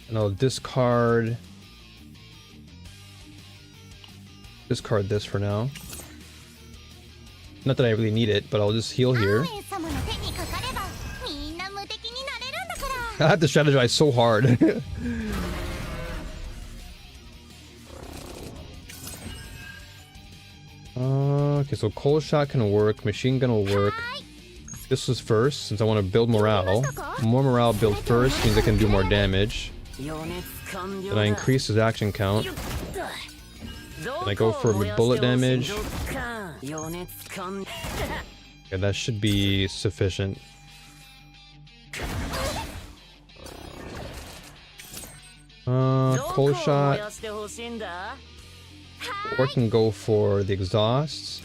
And I'll discard this for now. Not that I really need it, but I'll just heal here. I have to strategize so hard. Okay, so cold shot can work, machine gun will work. This was first, since I want to build morale. More morale built first means I can do more damage. Then I increase his action count. And I go for bullet damage. Okay, that should be sufficient. Cold shot. Or can go for the exhausts.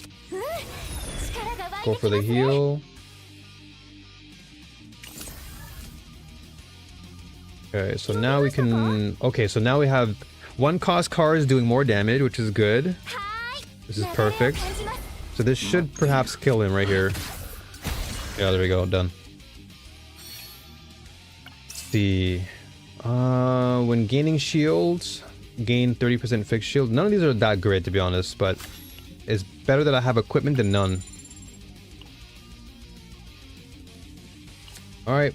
Go for the heal. Okay, so now we can... Okay, so now we have one cost cards doing more damage, which is good. This is perfect. So this should perhaps kill him right here. Yeah, there we go, done. Let's see. When gaining shields, gain 30% fixed shield. None of these are that great, to be honest, but it's better that I have equipment than none. Alright.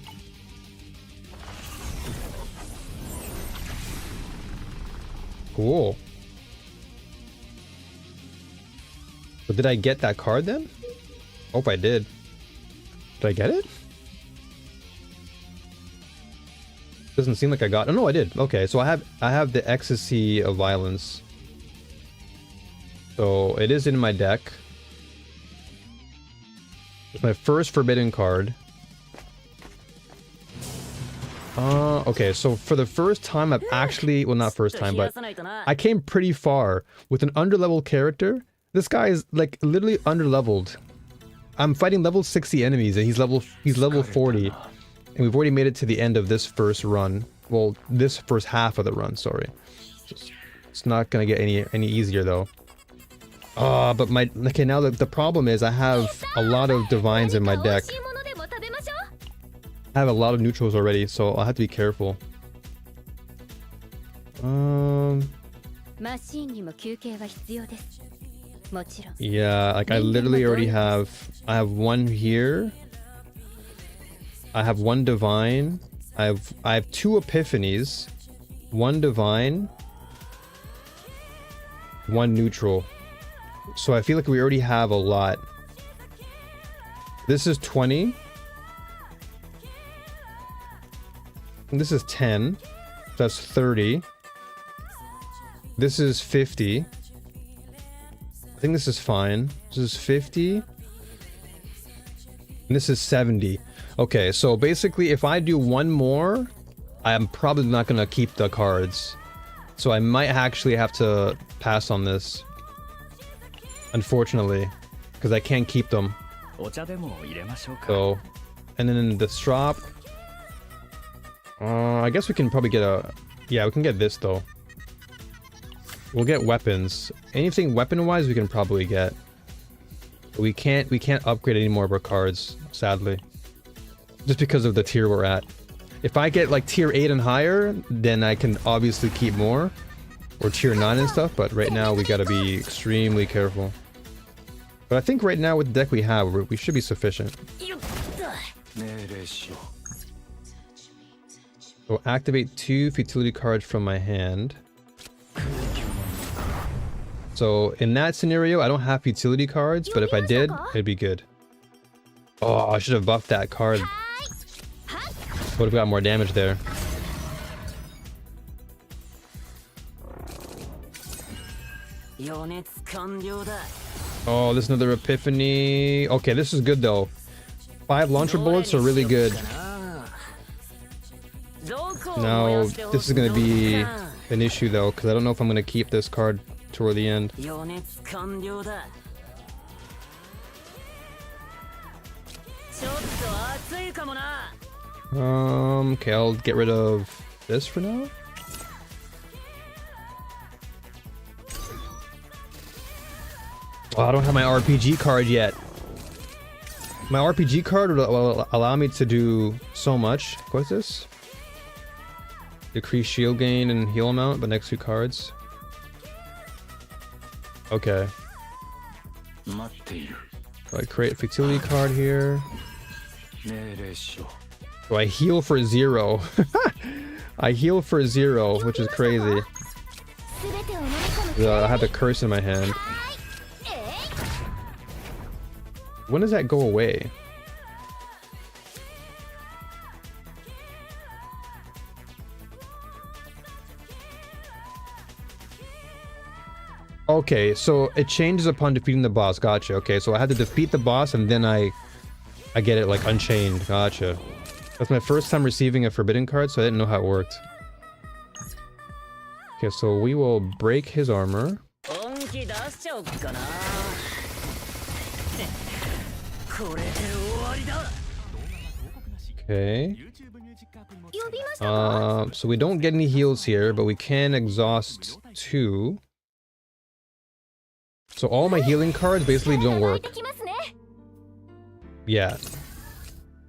Cool. But did I get that card then? Hope I did. Did I get it? Doesn't seem like I got... Oh, no, I did. Okay, so I have the Ecstasy of Violence. So it is in my deck. It's my first forbidden card. Okay, so for the first time I've actually... Well, not first time, but I came pretty far with an underleveled character. This guy is, like, literally underleveled. I'm fighting level 60 enemies, and he's level 40. And we've already made it to the end of this first run. Well, this first half of the run, sorry. It's not gonna get any easier, though. But my... Okay, now the problem is I have a lot of divines in my deck. I have a lot of neutrals already, so I'll have to be careful. Yeah, like I literally already have... I have one here. I have one divine. I have two epiphanies. One divine. One neutral. So I feel like we already have a lot. This is 20. And this is 10. That's 30. This is 50. I think this is fine. This is 50. And this is 70. Okay, so basically if I do one more, I'm probably not gonna keep the cards. So I might actually have to pass on this. Unfortunately. Because I can't keep them. So, and then in the shop, I guess we can probably get a... Yeah, we can get this though. We'll get weapons. Anything weapon-wise we can probably get. But we can't upgrade any more of our cards, sadly. Just because of the tier we're at. If I get like tier 8 and higher, then I can obviously keep more. Or tier 9 and stuff, but right now we gotta be extremely careful. But I think right now with the deck we have, we should be sufficient. So activate 2 futility cards from my hand. So in that scenario, I don't have futility cards, but if I did, it'd be good. Oh, I should have buffed that card. Would have got more damage there. Oh, there's another epiphany. Okay, this is good though. 5 launcher bullets are really good. Now, this is going to be an issue though, because I don't know if I'm going to keep this card toward the end. Okay, I'll get rid of this for now. Oh, I don't have my RPG card yet. My RPG card will allow me to do so much. What's this? Decrease shield gain and heal amount, but next 2 cards. Okay. So I create a futility card here. So I heal for 0. I heal for 0, which is crazy. I have the curse in my hand. When does that go away? Okay, so it changes upon defeating the boss. Gotcha. Okay, so I had to defeat the boss and then I get it like unchained. Gotcha. That's my first time receiving a forbidden card, so I didn't know how it worked. Okay, so we will break his armor. Okay. So we don't get any heals here, but we can exhaust 2. So all my healing cards basically don't work. Yeah.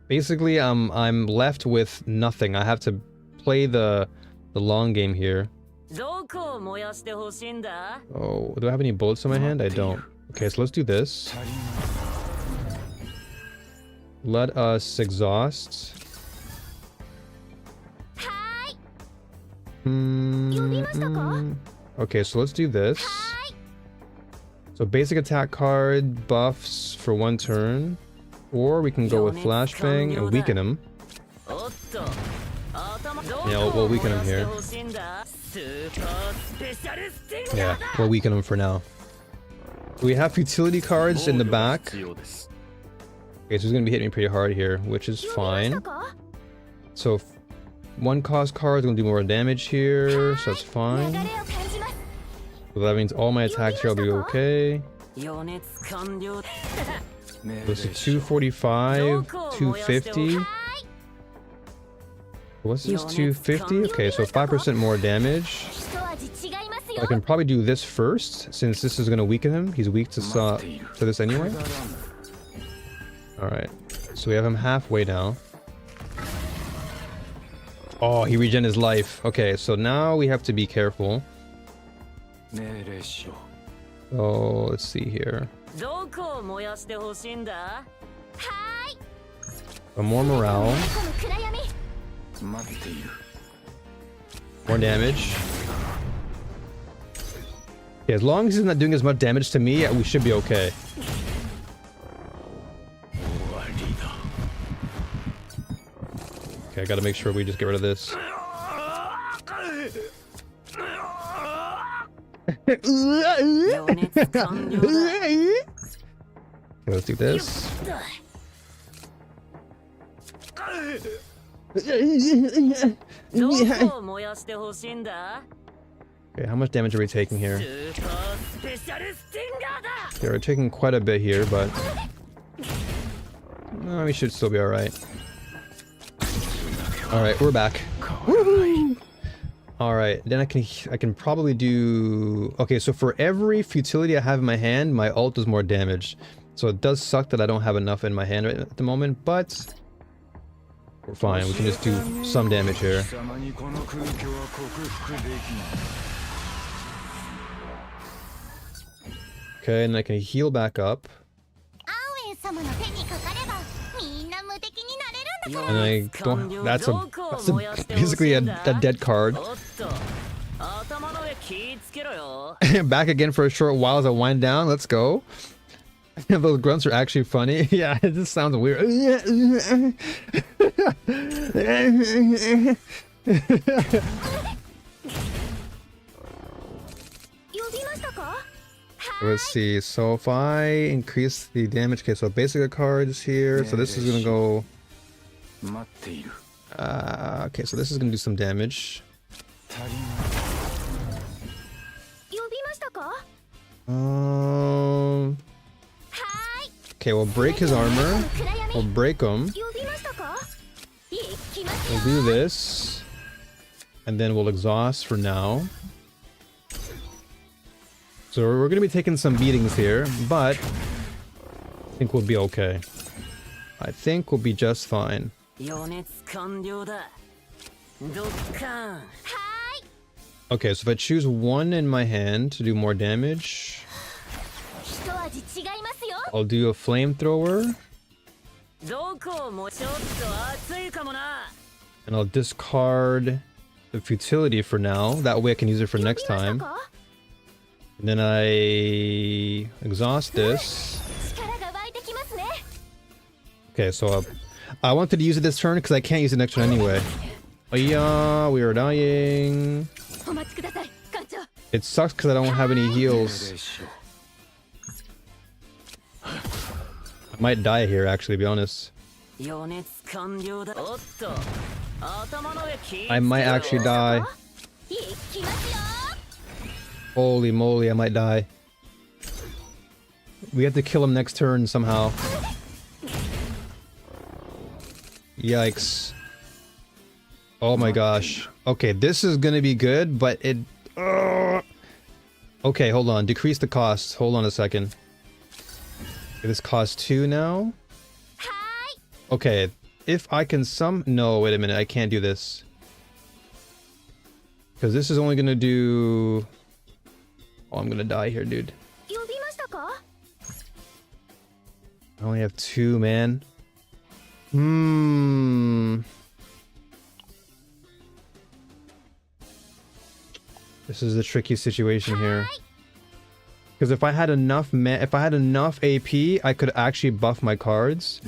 Basically, I'm left with nothing. I have to play the long game here. Oh, do I have any bullets in my hand? I don't. Okay, so let's do this. Let us exhaust. Okay, so let's do this. So basic attack card buffs for 1 turn. Or we can go with flashbang and weaken him. Yeah, we'll weaken him here. Yeah, we'll weaken him for now. We have futility cards in the back. Okay, so he's gonna be hitting me pretty hard here, which is fine. So 1 cost card is gonna do more damage here, so that's fine. So that means all my attacks here will be okay. This is 245, 250. What's this? 250? Okay, so 5% more damage. I can probably do this first, since this is gonna weaken him. He's weak to this anyway. Alright, so we have him halfway now. Oh, he regen his life. Okay, so now we have to be careful. Oh, let's see here. More morale. More damage. Okay, as long as he's not doing as much damage to me, we should be okay. Okay, I gotta make sure we just get rid of this. Okay, let's do this. Okay, how much damage are we taking here? Okay, we're taking quite a bit here, but we should still be alright. Alright, we're back. Alright, then I can probably do... Okay, so for every futility I have in my hand, my ult does more damage. So it does suck that I don't have enough in my hand right at the moment, but we're fine. We can just do some damage here. Okay, and I can heal back up. And I don't... That's basically a dead card. Back again for a short while as I wind down. Let's go. Those grunts are actually funny. Yeah, it just sounds weird. Let's see. So if I increase the damage, okay, so basic cards here. So this is gonna go. Okay, so this is gonna do some damage. Okay, we'll break his armor. We'll break him. We'll do this. And then we'll exhaust for now. So we're gonna be taking some beatings here, but I think we'll be okay. I think we'll be just fine. Okay, so if I choose one in my hand to do more damage, I'll do a flamethrower. And I'll discard the futility for now. That way I can use it for next time. And then I exhaust this. Okay, so I wanted to use it this turn because I can't use it next turn anyway. Oh yeah, we are dying. It sucks because I don't have any heals. I might die here, actually, to be honest. I might actually die. Holy moly, I might die. We have to kill him next turn somehow. Yikes. Oh my gosh. Okay, this is gonna be good, but it... Okay, hold on. Decrease the cost. Hold on a second. Okay, this costs 2 now. Okay, if I can No, wait a minute. I can't do this. Because this is only gonna do... Oh, I'm gonna die here, dude. I only have 2, man. This is a tricky situation here. Because if I had enough AP, I could actually buff my cards.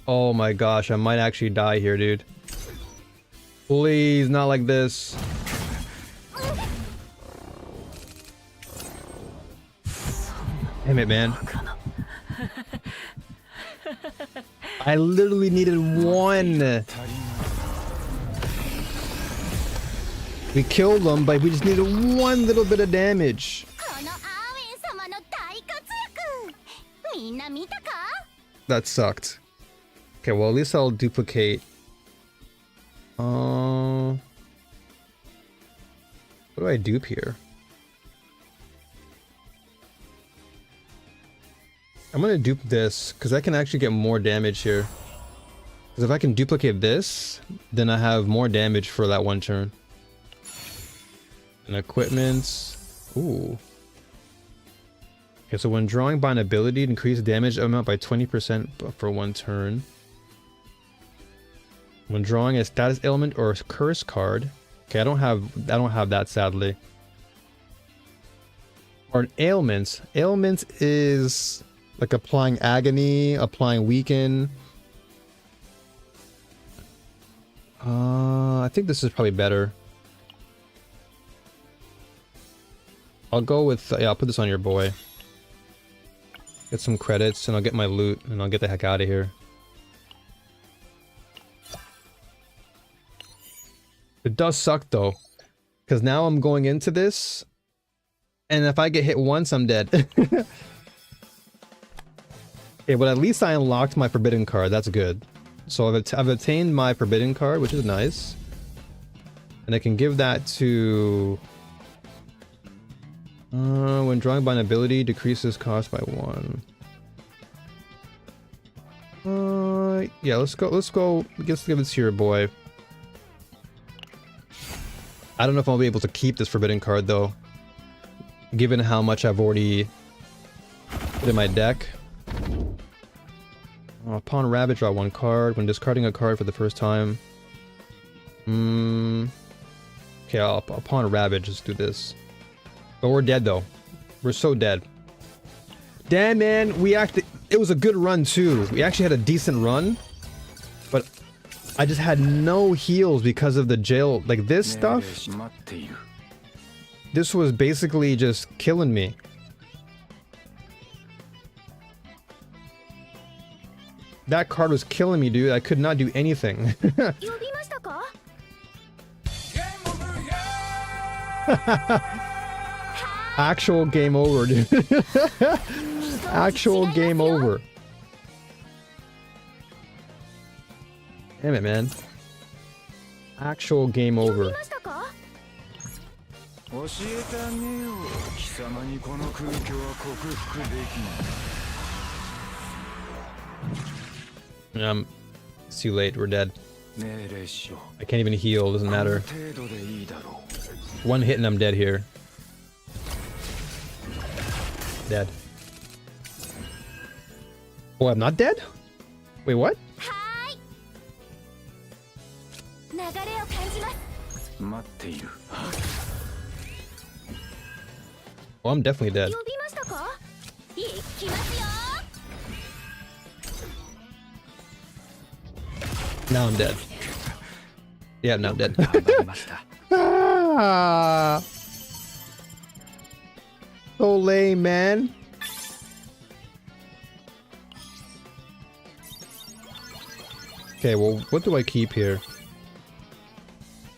Oh my gosh, I might actually die here, dude. Please, not like this. Damn it, man. I literally needed 1. We killed them, but we just needed 1 little bit of damage. That sucked. Okay, well at least I'll duplicate. What do I dupe here? I'm gonna dupe this, because I can actually get more damage here. Because if I can duplicate this, then I have more damage for that 1 turn. And equipments. Ooh. Okay, so when drawing by an ability, increase damage amount by 20% for 1 turn. When drawing a status element or a curse card. Okay, I don't have that, sadly. Or an ailments. Ailments is like applying agony, applying weaken. I think this is probably better. I'll go with, yeah, I'll put this on your boy. Get some credits, and I'll get my loot, and I'll get the heck out of here. It does suck, though. Because now I'm going into this, and if I get hit once, I'm dead. Okay, but at least I unlocked my forbidden card. That's good. So I've attained my forbidden card, which is nice. And I can give that to... when drawing by an ability, decreases cost by 1. Yeah, let's go, let's give it to your boy. I don't know if I'll be able to keep this forbidden card, though. Given how much I've already put in my deck. Upon Ravage, draw 1 card. When discarding a card for the first time. Okay, upon Ravage, let's do this. But we're dead, though. We're so dead. Damn, man, it was a good run, too. We actually had a decent run. But I just had no heals because of the jail. Like, this stuff... This was basically just killing me. That card was killing me, dude. I could not do anything. Actual game over, dude. Actual game over. Damn it, man. Actual game over. It's too late. We're dead. I can't even heal. Doesn't matter. 1 hit and I'm dead here. Dead. Oh, I'm not dead? Wait, what? Oh, I'm definitely dead. Now I'm dead. Yeah, now I'm dead. Ah, so lame, man. Okay, well, what do I keep here?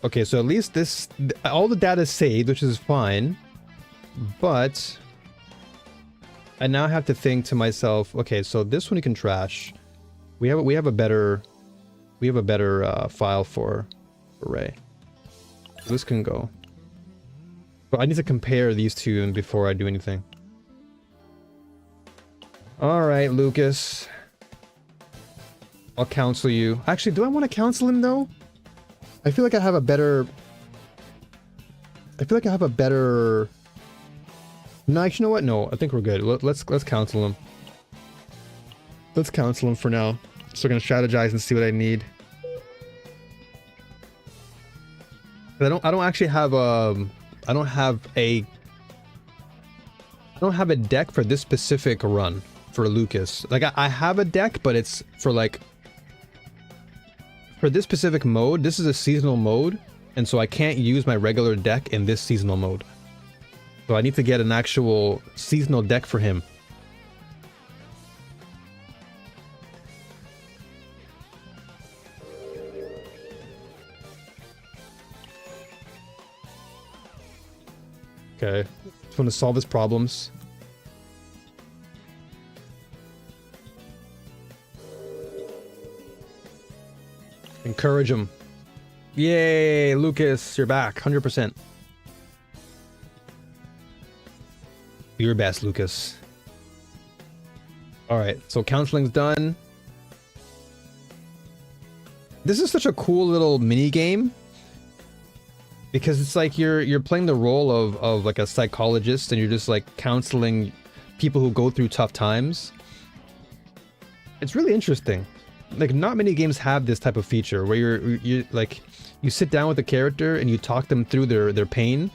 Okay, so at least all the data is saved, which is fine. But I now have to think to myself, okay, so this one you can trash. We have a better file for Ray. This can go. But I need to compare these two before I do anything. Alright, Lucas. I'll counsel you. Actually, do I want to counsel him, though? I feel like I have a better... No, actually, you know what? No, I think we're good. Let's counsel him. Let's counsel him for now. So we're gonna strategize and see what I need. I don't actually have I don't have a deck for this specific run for Lucas. Like I have a deck, but it's for like for this specific mode. This is a seasonal mode, and so I can't use my regular deck in this seasonal mode. So I need to get an actual seasonal deck for him. Okay, just want to solve his problems. Encourage him. Yay, Lucas, you're back, 100%. Do your best, Lucas. Alright, so counseling's done. This is such a cool little mini game. Because it's like you're playing the role of like a psychologist, and you're just like counseling people who go through tough times. It's really interesting. Like not many games have this type of feature where you like you sit down with the character and you talk them through their pain.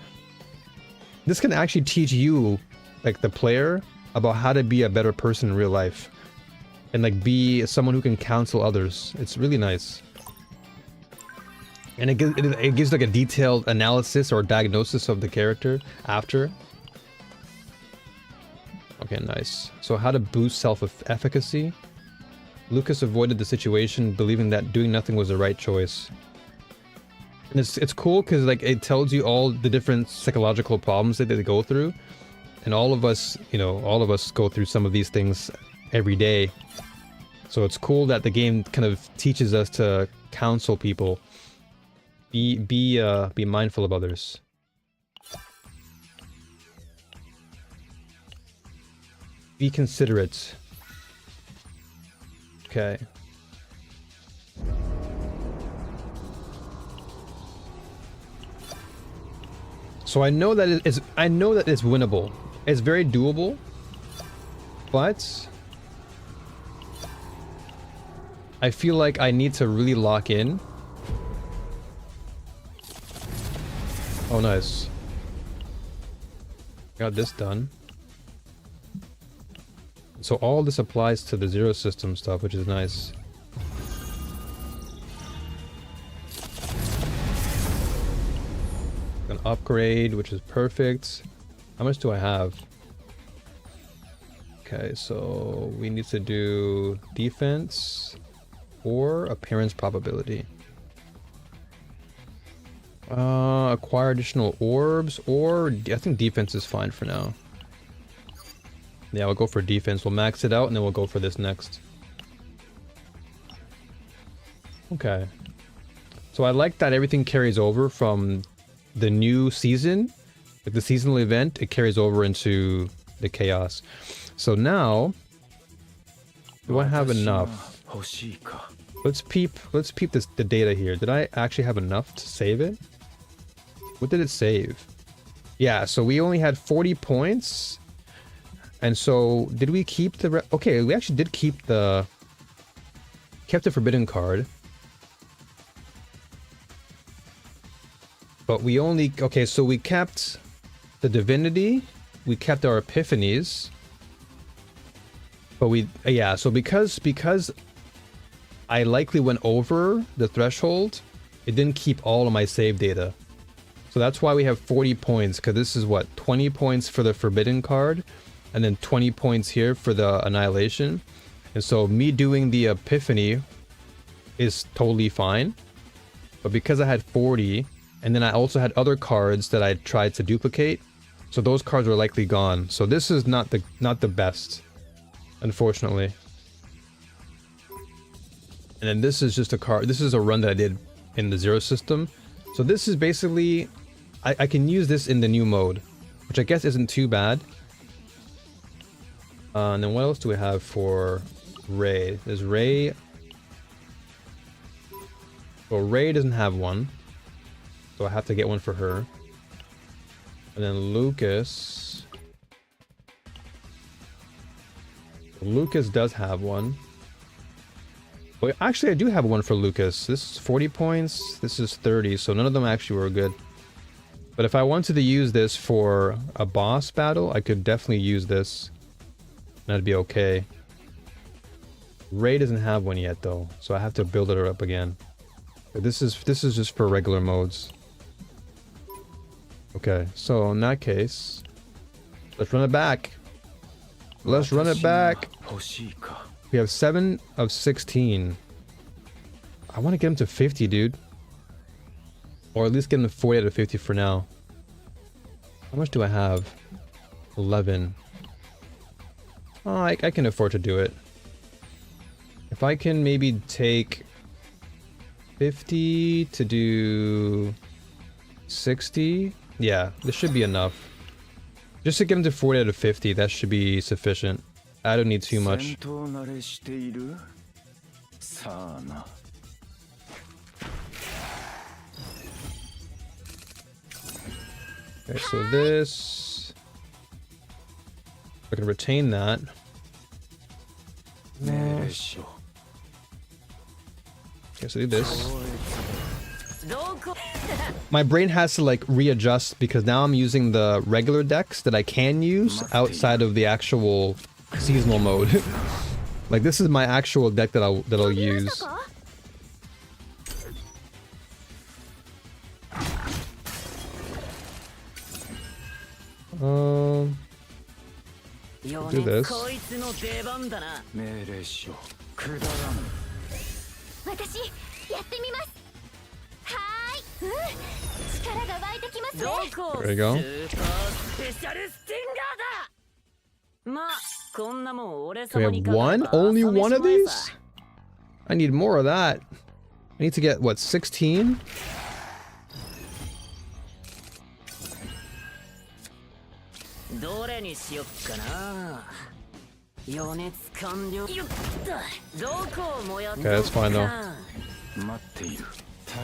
This can actually teach you, like the player, about how to be a better person in real life, and like be someone who can counsel others. It's really nice. And it gives like a detailed analysis or diagnosis of the character after. Okay, nice. So how to boost self-efficacy. Lucas avoided the situation, believing that doing nothing was the right choice. And it's cool because like it tells you all the different psychological problems that they go through. And all of us, you know, all of us go through some of these things every day. So it's cool that the game kind of teaches us to counsel people. Be mindful of others. Be considerate. Okay. So I know that it's winnable. It's very doable. But I feel like I need to really lock in. Oh, nice. Got this done. So all this applies to the zero system stuff, which is nice. An upgrade, which is perfect. How much do I have? Okay, so we need to do defense or appearance probability. Acquire additional orbs, or I think defense is fine for now. Yeah, we'll go for defense. We'll max it out and then we'll go for this next. Okay. So I like that everything carries over from the new season. Like the seasonal event, it carries over into the chaos. So now, do I have enough? Let's peep the data here. Did I actually have enough to save it? What did it save? Yeah, so we only had 40 points. And so, did we keep the... Okay, we actually did keep the... Kept the forbidden card. But we only... Okay, so we kept the divinity. We kept our epiphanies. But we... Yeah, so because I likely went over the threshold, it didn't keep all of my save data. So that's why we have 40 points, because this is what, 20 points for the forbidden card, and then 20 points here for the annihilation. And so me doing the epiphany is totally fine. But because I had 40, and then I also had other cards that I tried to duplicate, so those cards were likely gone. So this is not the best, unfortunately. And then this is just a card. This is a run that I did in the zero system. So this is basically, I can use this in the new mode, which I guess isn't too bad. And then what else do we have for Ray? There's Ray. Well, Ray doesn't have one, so I have to get one for her. And then Lucas. Lucas does have one. Well, actually, I do have one for Lucas. This is 40 points. This is 30, so none of them actually were good. But if I wanted to use this for a boss battle, I could definitely use this. That'd be okay. Ray doesn't have one yet, though, so I have to build it up again. But this is just for regular modes. Okay, so in that case, let's run it back. Let's run it back. We have 7 of 16. I want to get him to 50, dude. Or at least get him to 40 out of 50 for now. How much do I have? 11. Oh, I can afford to do it. If I can maybe take 50 to do 60. Yeah, this should be enough. Just to get him to 40 out of 50, that should be sufficient. I don't need too much. Okay, so this... I can retain that. Okay, so do this. My brain has to like readjust because now I'm using the regular decks that I can use outside of the actual seasonal mode. Like this is my actual deck that I'll use. Do this. こいつの出番だな。命令しよう。くだらん。私やってみます。はーい。力が湧いてきますね。どこ There you go. スーパースペシャルスティンガーだ。まあこんなもん俺 Do we 様 have にかかれ one? ば Only 朝飯 one of 前 these? さ。 I need more of that. I need to get, what, 16? どれにしよっかな。余熱完了。よっと。どこを燃やっ Okay, that's fine though. 待っている。足り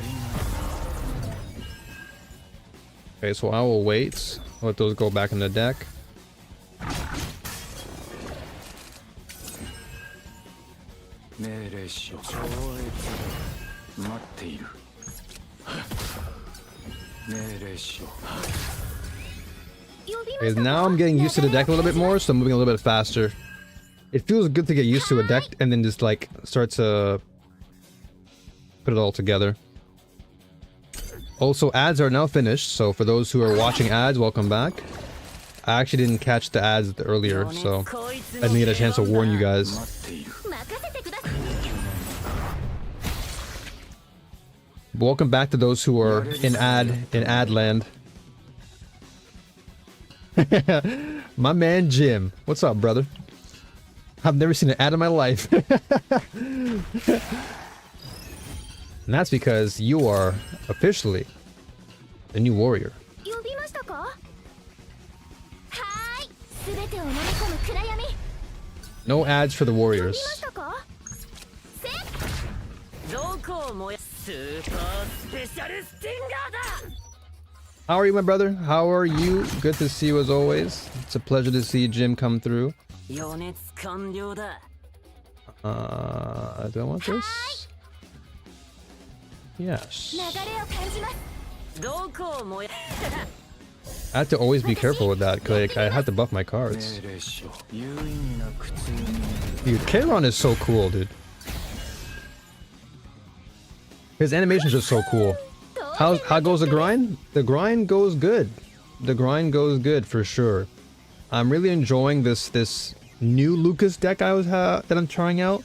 ない。 Okay, so I will wait. Let those go back in the deck. 命令しよう。超越だ。待っている。命令しよう。 Okay, now I'm getting used to the deck a little bit more, so I'm moving a little bit faster. It feels good to get used to a deck and then just like start to put it all together. Also, ads are now finished, so for those who are watching ads, welcome back. I actually didn't catch the ads earlier, so I didn't get a chance to warn you guys. Welcome back to those who are in ad land. My man Jim, what's up, brother? I've never seen an ad in my life. And that's because you are officially the new warrior. No ads for the warriors. How are you, my brother? How are you? Good to see you as always. It's a pleasure to see Jim come through. Do I want this? Yes. I have to always be careful with that, because like, I have to buff my cards. Dude, Kairon is so cool, dude. His animations are so cool. How goes the grind? The grind goes good. The grind goes good for sure. I'm really enjoying this new Lucas deck that I'm trying out.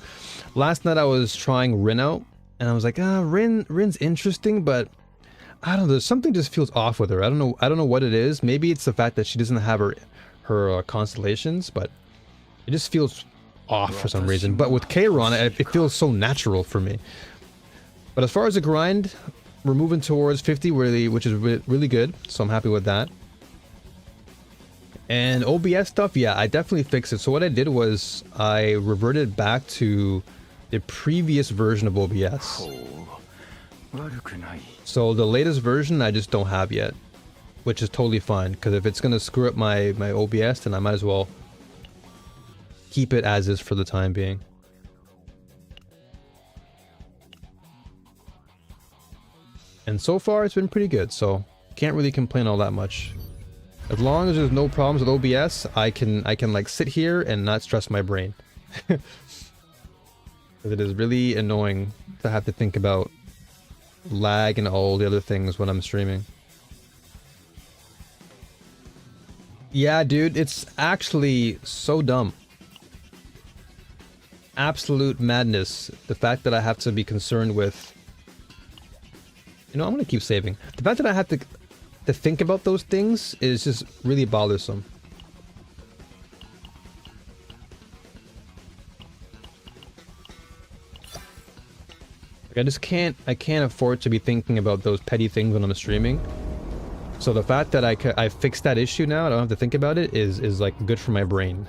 Last night I was trying Rin out, and I was like, Rin's interesting, but I don't know. There's something just feels off with her. I don't know what it is. Maybe it's the fact that she doesn't have her constellations, but it just feels off for some reason. But with Kairon, it feels so natural for me. But as far as the grind, we're moving towards 50, which is really good. So I'm happy with that. And OBS stuff, yeah, I definitely fixed it. So what I did was I reverted back to the previous version of OBS. So the latest version I just don't have yet, which is totally fine, because if it's gonna screw up my OBS, then I might as well keep it as is for the time being. And so far it's been pretty good, so can't really complain all that much. As long as there's no problems with OBS, I can like sit here and not stress my brain. Because it is really annoying to have to think about lag and all the other things when I'm streaming. Yeah, dude, it's actually so dumb. Absolute madness. The fact that I have to be concerned with... You know, I'm gonna keep saving. The fact that I have to think about those things is just really bothersome. Like, I can't afford to be thinking about those petty things when I'm streaming. So the fact that I fixed that issue now, I don't have to think about it, is like good for my brain.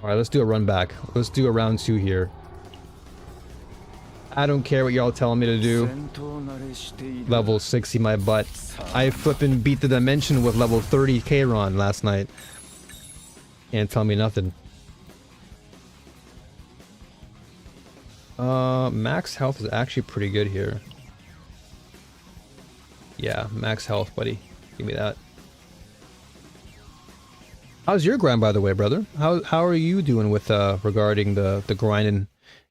Alright, let's do a run back. Let's do a round 2 here. I don't care what y'all telling me to do. Level 60 my butt. I flippin' beat the dimension with level 30 Kairon last night. Can't tell me nothing. Max health is actually pretty good here. Yeah, max health, buddy. Give me that. How's your grind, by the way, brother? How are you doing with regarding the grind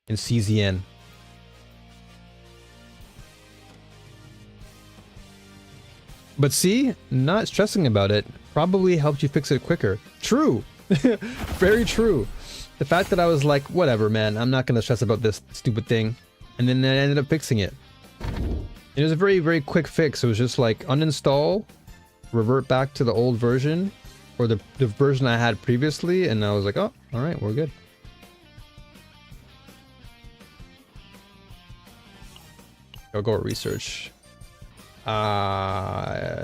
in CZN? But see, not stressing about it probably helped you fix it quicker. True. Very true. The fact that I was like, whatever, man, I'm not going to stress about this stupid thing. And then I ended up fixing it. It was a very, very quick fix. It was just like uninstall, revert back to the old version, or the version I had previously, and I was like, oh, alright, we're good. I'll go research.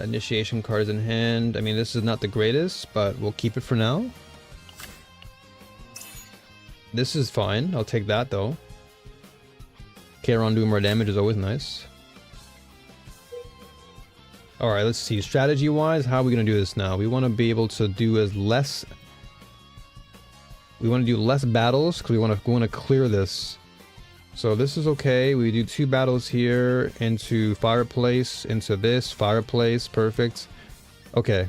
Initiation cards in hand. I mean, this is not the greatest, but we'll keep it for now. This is fine. I'll take that, though. Charon doing more damage is always nice. Alright, let's see. Strategy-wise, how are we going to do this now? We want to be able to do less... We want to do less battles, because we want to clear this. So this is okay. We do 2 battles here, into fireplace, into this, fireplace, perfect. Okay,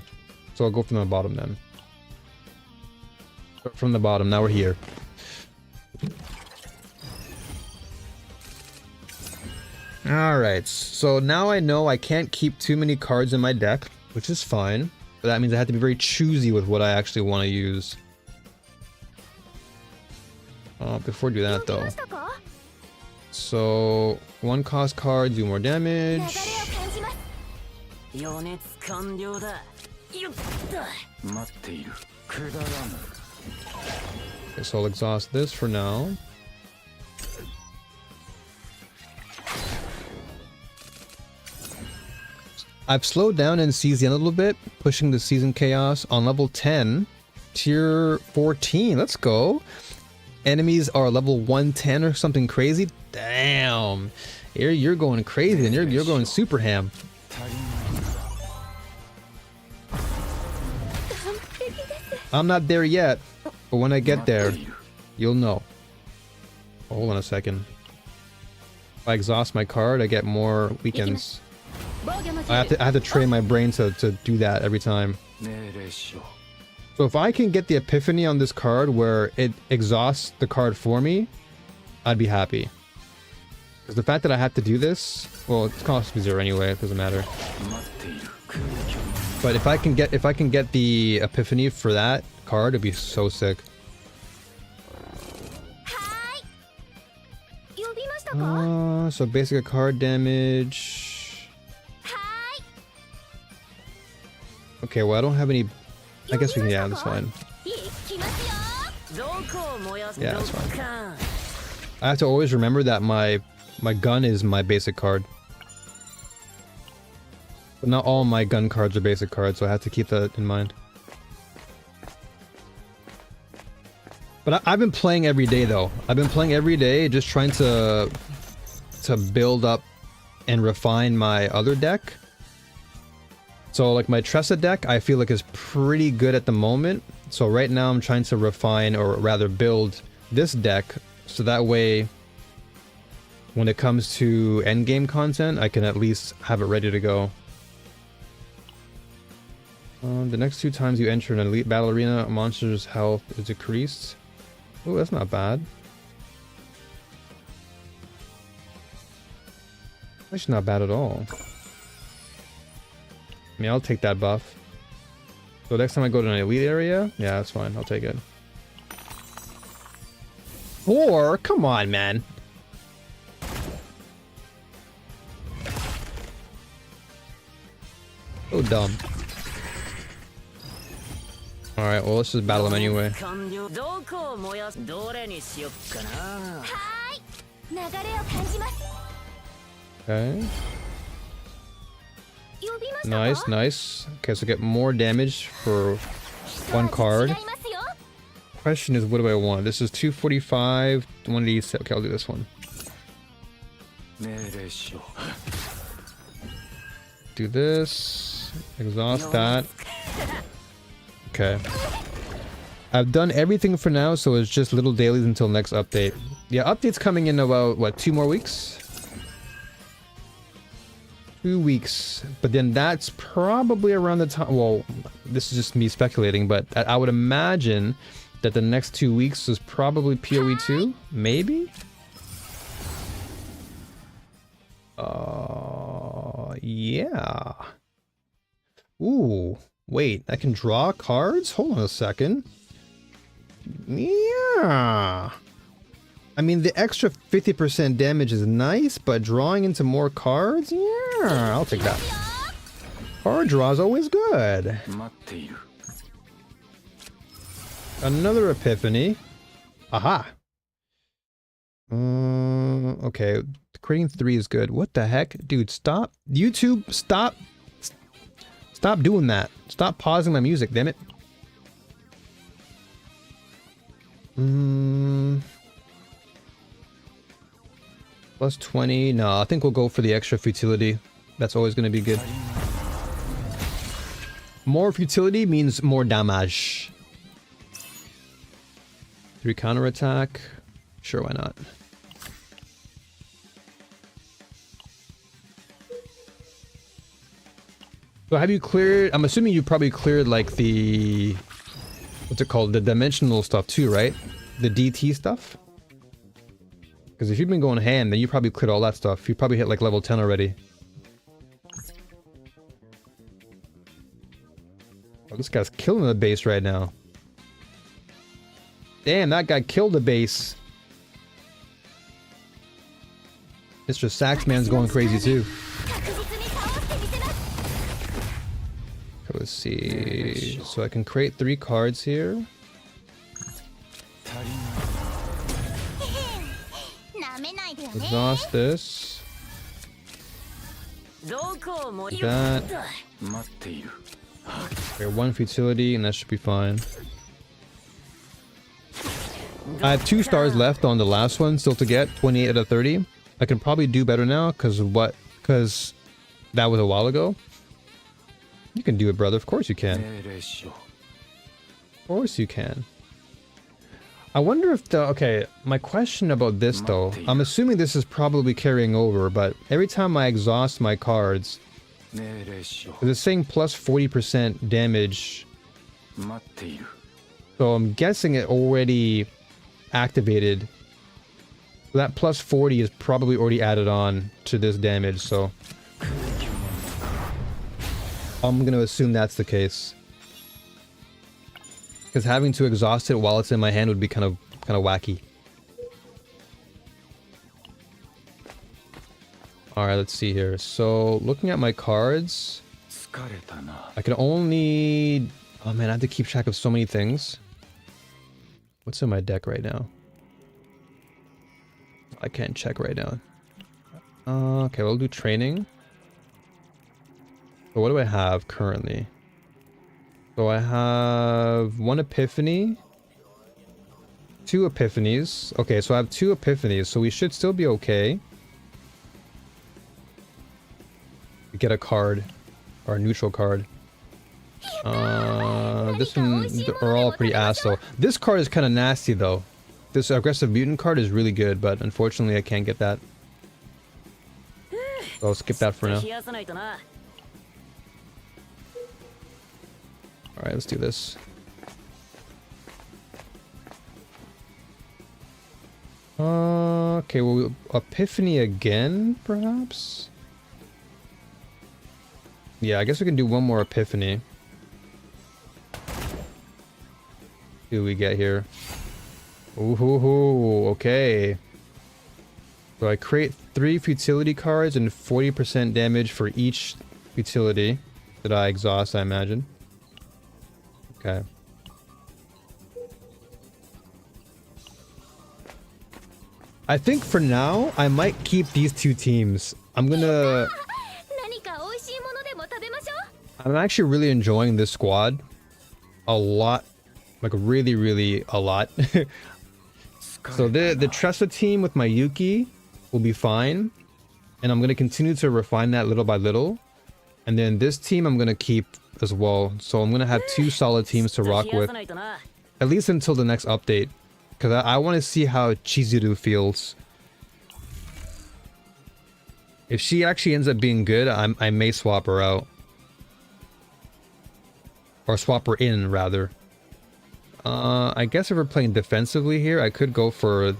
so I'll go from the bottom then. From the bottom, now we're here. Alright, so now I know I can't keep too many cards in my deck, which is fine. But that means I have to be very choosy with what I actually want to use. Before I do that though. So, 1 cost card, do more damage. Okay, so I'll exhaust this for now. I've slowed down in CZN a little bit, pushing the Season Chaos on level 10, tier 14. Let's go. Enemies are level 110 or something crazy. Damn, you're going crazy, and you're going super ham. I'm not there yet, but when I get there, you'll know. Hold on a second. If I exhaust my card, I get more weekends. I have to train my brain to do that every time. So if I can get the epiphany on this card where it exhausts the card for me, I'd be happy. Because the fact that I have to do this, well, it costs me 0 anyway, it doesn't matter. But if I can get the epiphany for that card, it'd be so sick. So basic card damage. Okay, well I don't have any. I guess we can. Yeah, that's fine. Yeah, that's fine. I have to always remember that my gun is my basic card. But not all my gun cards are basic cards, so I have to keep that in mind. But I've been playing every day though. I've been playing every day, just trying to build up and refine my other deck. So like my Tressa deck, I feel like is pretty good at the moment. So right now I'm trying to refine, or rather build this deck, so that way when it comes to endgame content, I can at least have it ready to go. The next 2 times you enter an elite battle arena, a monster's health is decreased. Oh, that's not bad. Actually not bad at all. I mean, I'll take that buff. So next time I go to an elite area, yeah, that's fine. I'll take it. Or, come on, man. So dumb. Alright, well, let's just battle him anyway. Okay. Nice, nice. Okay, so get more damage for 1 card. Question is, what do I want? This is 245, 187. Okay, I'll do this one. Do this. Exhaust that. Okay. I've done everything for now, so it's just little dailies until next update. Yeah, update's coming in about, what, 2 more weeks? 2 weeks, but then that's probably around the time. Well, this is just me speculating, but I would imagine that the next 2 weeks is probably PoE 2, maybe. Yeah. Ooh, wait, I can draw cards? Hold on a second. Yeah. I mean, the extra 50% damage is nice, but drawing into more cards? Yeah, I'll take that. Card draw is always good. Another epiphany. Aha. Okay, creating 3 is good. What the heck? Dude, stop. YouTube, stop. Stop doing that. Stop pausing my music, damn it. Plus 20. No, I think we'll go for the extra futility. That's always going to be good. More futility means more damage. 3 counterattack. Sure, why not? So have you cleared... I'm assuming you probably cleared like the... What's it called? The dimensional stuff too, right? The DT stuff? Because if you've been going ham, then you probably cleared all that stuff. You probably hit like level 10 already. Oh, this guy's killing the base right now. Damn, that guy killed the base. Mr. Saxman's going crazy too. Let's see. So I can create 3 cards here. Exhaust this. That. Okay, 1 futility and that should be fine. I have 2 stars left on the last one still to get, 28 out of 30. I can probably do better now because that was a while ago. You can do it, brother. Of course you can. Of course you can. I wonder if the... Okay, my question about this though, I'm assuming this is probably carrying over, but every time I exhaust my cards, it's saying plus 40% damage. So I'm guessing it already activated. That plus 40 is probably already added on to this damage, so... I'm gonna assume that's the case. Because having to exhaust it while it's in my hand would be kind of wacky. Alright, let's see here. So, looking at my cards... I can only... Oh man, I have to keep track of so many things. What's in my deck right now? I can't check right now. Okay, we'll do training. So what do I have currently? So I have 1 epiphany. 2 epiphanies. Okay, so I have 2 epiphanies, so we should still be okay. We get a card. Or a neutral card. This one are all pretty ass though. This card is kind of nasty though. This aggressive mutant card is really good, but unfortunately I can't get that. So I'll skip that for now. Alright, let's do this. Okay, well, Epiphany again, perhaps? Yeah, I guess we can do 1 more Epiphany. See what we get here. Ooh, okay. So I create 3 futility cards and 40% damage for each futility that I exhaust, I imagine. Okay. I think for now, I might keep these 2 teams. I'm actually really enjoying this squad. A lot. Like really a lot. So the Tressa team with my Yuki will be fine. And I'm going to continue to refine that little by little. And then this team I'm going to keep as well. So I'm going to have 2 solid teams to rock with. At least until the next update. Because I want to see how Chizuru feels. If she actually ends up being good, I may swap her out. Or swap her in, rather. I guess if we're playing defensively here, I could go for...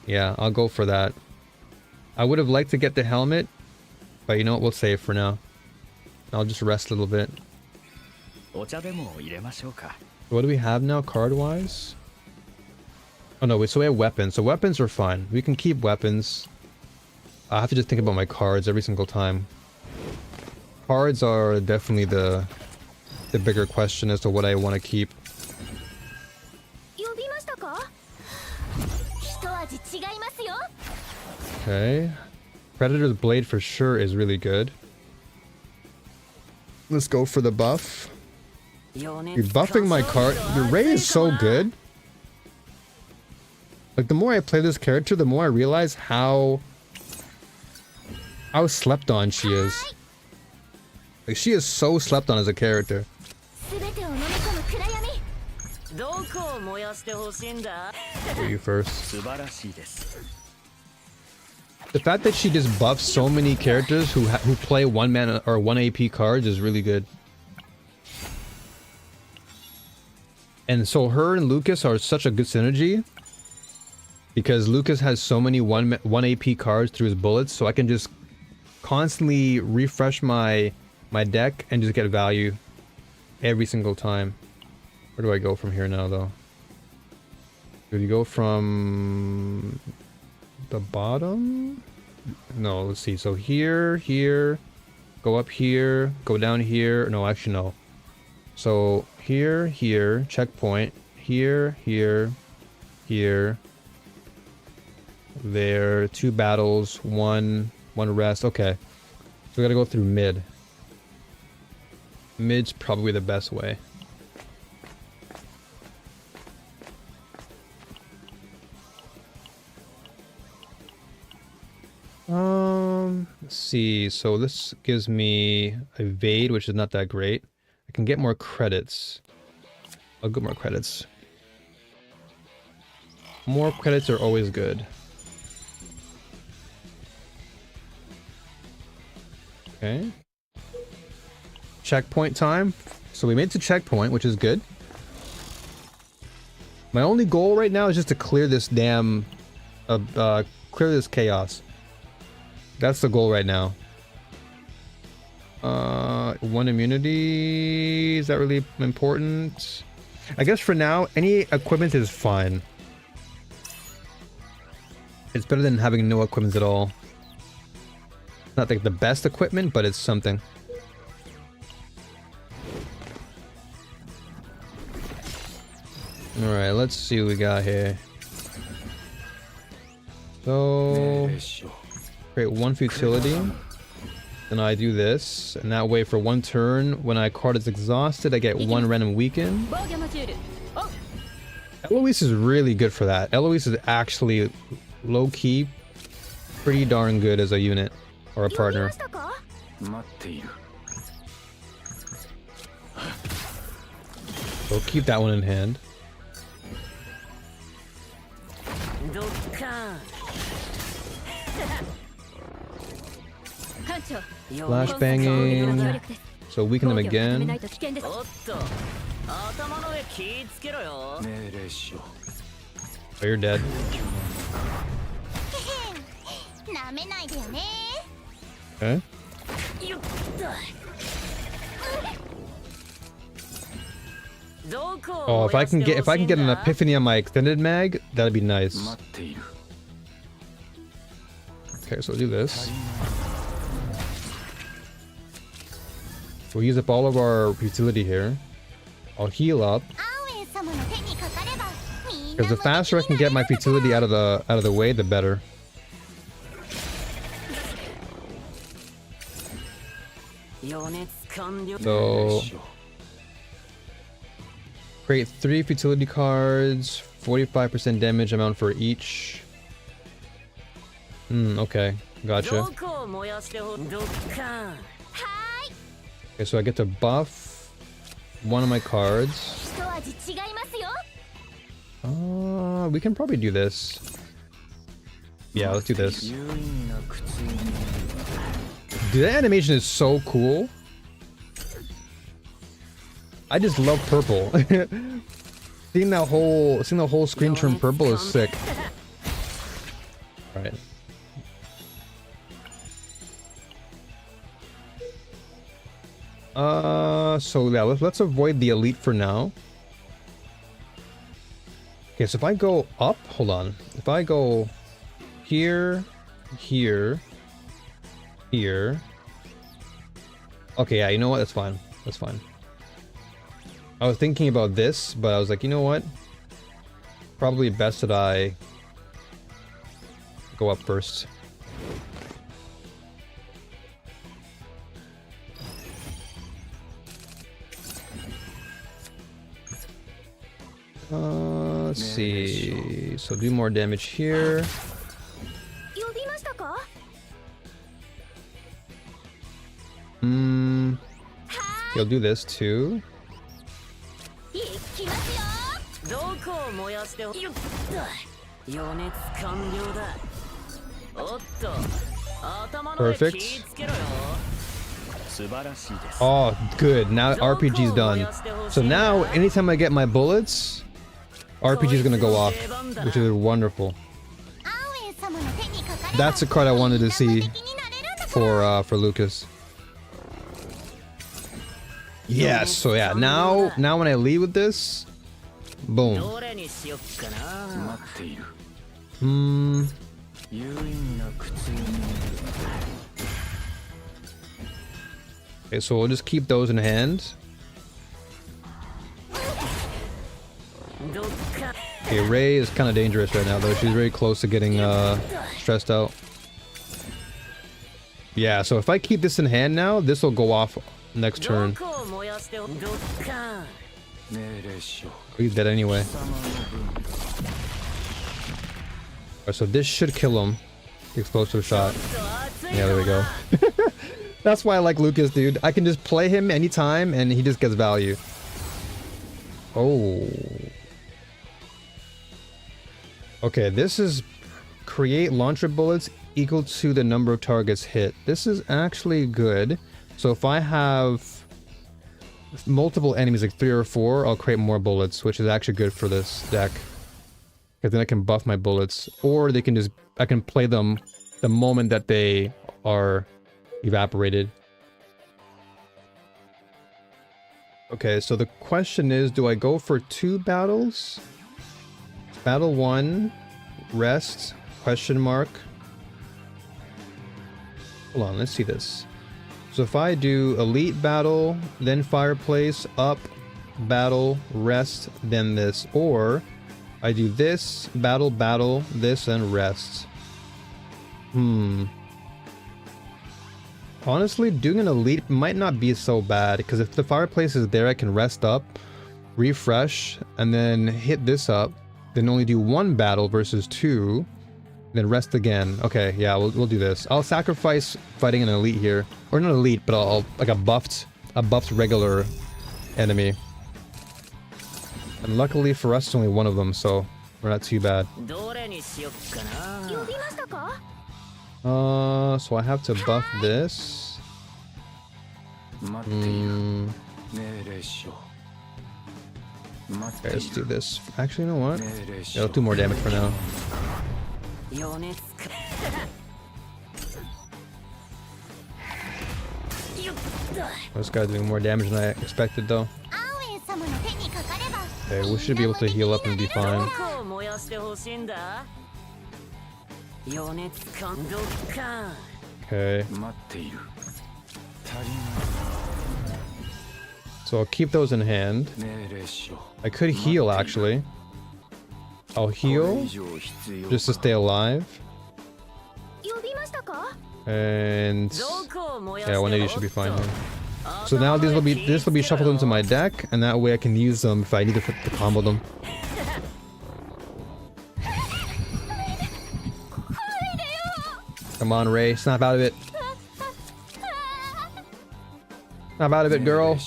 Yeah, I'll go for that. I would have liked to get the helmet. But you know what, we'll save for now. I'll just rest a little bit. お茶でも入れましょうか。 What do we have now card-wise? Oh no, so we have weapons. So weapons are fine. We can keep weapons. I have to just think about my cards every single time. Cards are definitely the bigger question as to what I want to keep. 呼びましたか？一味違いますよ。 Okay. Predator's Blade for sure is really good. Let's go for the buff. You're buffing my card. The Ray is so good. Like, the more I play this character, the more I realize how slept on she is. Like, she is so slept on as a character. 全てを飲み込む暗闇。 どこを燃やしてほしいんだ For you first. 素晴らしいです。 The fact that she just buffs so many characters who play 1 mana or 1 AP cards is really good. And so her and Lucas are such a good synergy because Lucas has so many 1 AP cards through his bullets, so I can just constantly refresh my deck and just get value every single time. Where do I go from here now, though? Do you go from the bottom? No, let's see. So here, go up here, go down here. No, actually no. So here, checkpoint. Here, there. 2 battles, one rest. Okay, so we gotta go through mid. Mid's probably the best way. Let's see. So this gives me evade, which is not that great. I can get more credits. I'll get more credits. More credits are always good. Okay. Checkpoint time. So we made it to checkpoint, which is good. My only goal right now is just to clear this damn... clear this chaos. That's the goal right now. 1 immunity, is that really important? I guess for now, any equipment is fine. It's better than having no equipment at all. Not like the best equipment, but it's something. Alright, let's see what we got here. So... create 1 futility. Then I do this, and that way for 1 turn, when a card is exhausted, I get 1 random weaken. Eloise is really good for that. Eloise is actually low-key pretty darn good as a unit or a partner. So keep that one in hand. Flash banging. So weaken them again. Oh, you're dead. Okay. Oh, if I can get an epiphany on my extended mag, that'd be nice. Okay, so we'll do this. We'll use up all of our utility here. I'll heal up. Because the faster I can get my futility out of the way, the better. So create 3 futility cards, 45% damage amount for each. Okay, gotcha. Okay, so I get to buff 1 of my cards. We can probably do this. Yeah, let's do this. Dude, that animation is so cool. I just love purple. Seeing the whole screen turn purple is sick. All right. So yeah, let's avoid the elite for now. Okay, so if I go up, hold on. If I go here, here, here. Okay, yeah, you know what? That's fine. That's fine. I was thinking about this, but I was like, you know what? Probably best that I go up first. Let's see. So do more damage here. He'll do this too. Perfect. Oh, good. Now RPG's done. So now, anytime I get my bullets, RPG is gonna go off, which is wonderful. That's the card I wanted to see for Lucas. Yes. So yeah, now when I leave with this, boom. Okay, so we'll just keep those in hand. Okay, Ray is kind of dangerous right now, though. She's very close to getting stressed out. Yeah, so if I keep this in hand now, this will go off next turn. He's dead anyway. Alright, so this should kill him. Explosive shot. Yeah, there we go. That's why I like Lucas, dude. I can just play him anytime and he just gets value. Oh. Okay, this is create launcher bullets equal to the number of targets hit. This is actually good. So if I have multiple enemies, like 3 or 4, I'll create more bullets, which is actually good for this deck. Because then I can buff my bullets, or they can just, I can play them the moment that they are evaporated. Okay, so the question is, do I go for 2 battles? Battle 1, rest, question mark. Hold on, let's see this. So if I do elite battle, then fireplace, up, battle, rest, then this, or I do this, battle, battle, this, and rest. Honestly, doing an elite might not be so bad, because if the fireplace is there, I can rest up, refresh, and then hit this up, then only do 1 battle versus 2, then rest again. Okay, yeah, we'll do this. I'll sacrifice fighting an elite here, or not elite, but I'll like a buffed regular enemy. And luckily for us, it's only 1 of them, so we're not too bad. So I have to buff this. Okay, let's do this. Actually, you know what? Yeah, I'll do more damage for now. This guy's doing more damage than I expected, though. Okay, we should be able to heal up and be fine. Okay. So I'll keep those in hand. I could heal, actually. I'll heal just to stay alive. And yeah, 180 should be fine here. So now this will be shuffled into my deck, and that way I can use them if I need to combo them. Come on, Ray, snap out of it. Snap out of it, girl.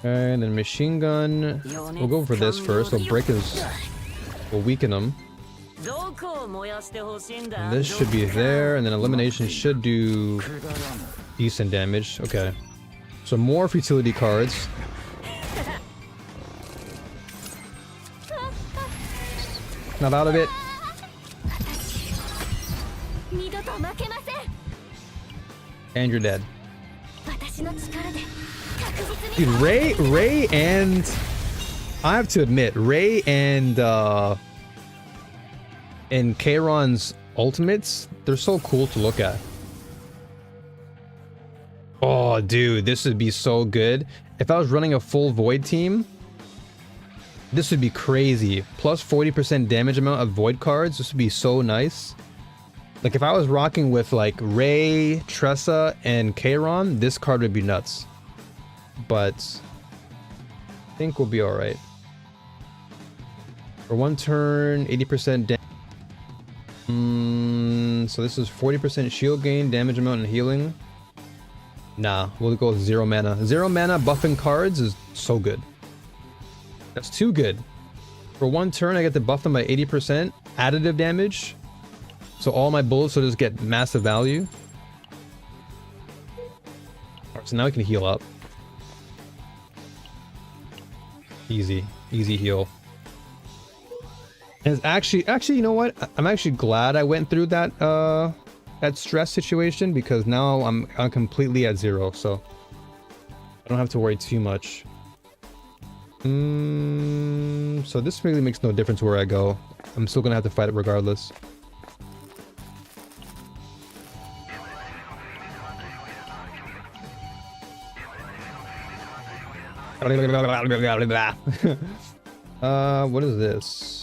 And then machine gun. We'll go for this first. We'll break his. We'll weaken him. And this should be there, and then elimination should do decent damage. Okay. So more futility cards. Not out of it. 二度と負けません。 And you're dead. 私の力で確実に Dude, Ray and I have to admit, Ray and Kayron's ultimates, they're so cool to look at. Oh, dude, this would be so good. If I was running a full Void team, this would be crazy. Plus 40% damage amount of Void cards. This would be so nice. Like, if I was rocking with, like, Ray, Tressa, and Kayron, this card would be nuts. But I think we'll be alright. For one turn, 80% damage. So this is 40% shield gain, damage amount, and healing. Nah, we'll go with 0 mana. 0 mana buffing cards is so good. That's too good. For one turn, I get to buff them by 80%. Additive damage. So all my bullets will just get massive value. Alright, so now we can heal up. Easy. Easy heal. And it's actually, you know what? I'm actually glad I went through that, that stress situation, because now I'm completely at 0, so I don't have to worry too much. So this really makes no difference where I go. I'm still gonna have to fight it regardless. What is this?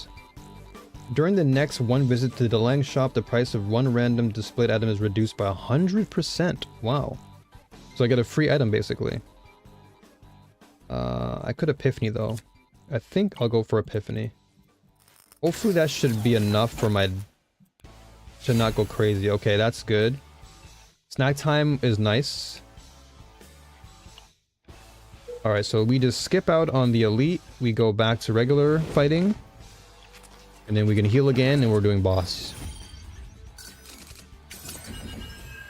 During the next one visit to the Lang shop, the price of one random displayed item is reduced by 100%. Wow. So I get a free item basically. I could Epiphany though. I think I'll go for Epiphany. Hopefully that should be enough for my to not go crazy. Okay, that's good. Snack time is nice. Alright, so we just skip out on the elite. We go back to regular fighting. And then we can heal again and we're doing boss.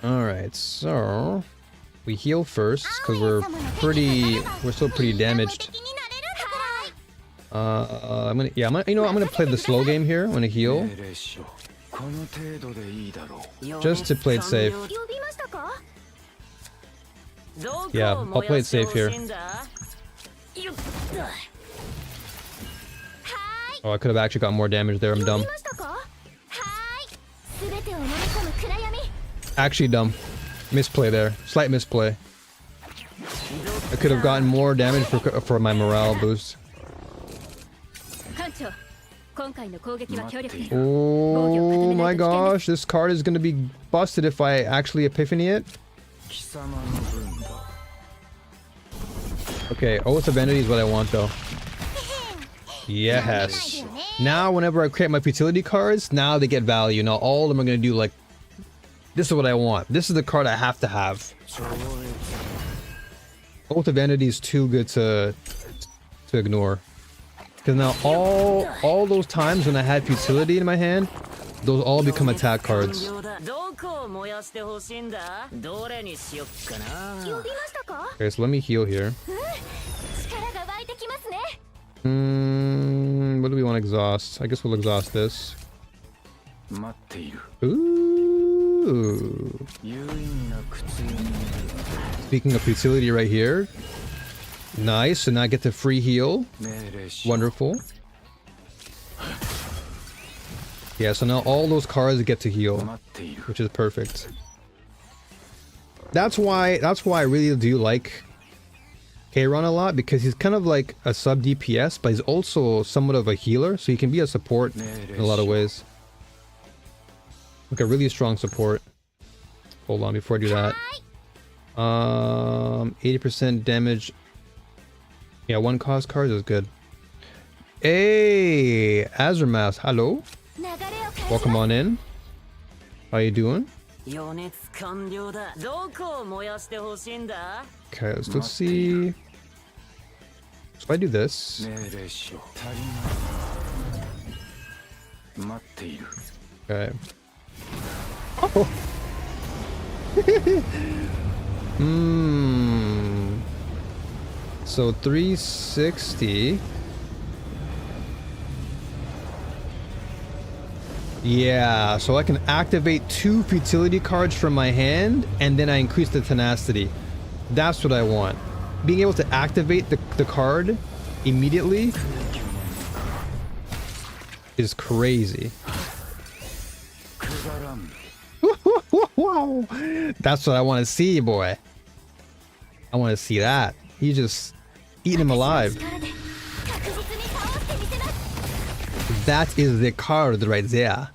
Alright, so we heal first because we're still pretty damaged. I'm gonna play the slow game here. I'm gonna heal. Just to play it safe. Yeah, I'll play it safe here. Oh, I could have actually got more damage there. I'm dumb. Actually dumb. Misplay there. Slight misplay. I could have gotten more damage for my morale boost. Oh my gosh, this card is gonna be busted if I actually Epiphany it. Okay, Oath of Entity is what I want though. Yes. Now whenever I create my futility cards, now they get value. Now all of them are gonna do like, this is what I want. This is the card I have to have. Oath of Entity is too good to ignore. Because now all those times when I had futility in my hand, those all become attack cards. Okay, so let me heal here. What do we want to exhaust? I guess we'll exhaust this. Ooh. Speaking of futility right here. Nice, so now I get the free heal. Wonderful. Yeah, so now all those cards get to heal, which is perfect. That's why I really do like Kayron a lot, because he's kind of like a sub DPS, but he's also somewhat of a healer, so he can be a support in a lot of ways. Like a really strong support. Hold on before I do that. 80% damage. Yeah, one cost cards is good. Hey, Azurmath, hello. Welcome on in. How you doing? Okay, let's see. So if I do this. Okay. Oh. So 360. Yeah, so I can activate 2 futility cards from my hand, and then I increase the tenacity. That's what I want. Being able to activate the card immediately is crazy. Wow. That's what I want to see, boy. I want to see that. He's just eating him alive. That is the card right there.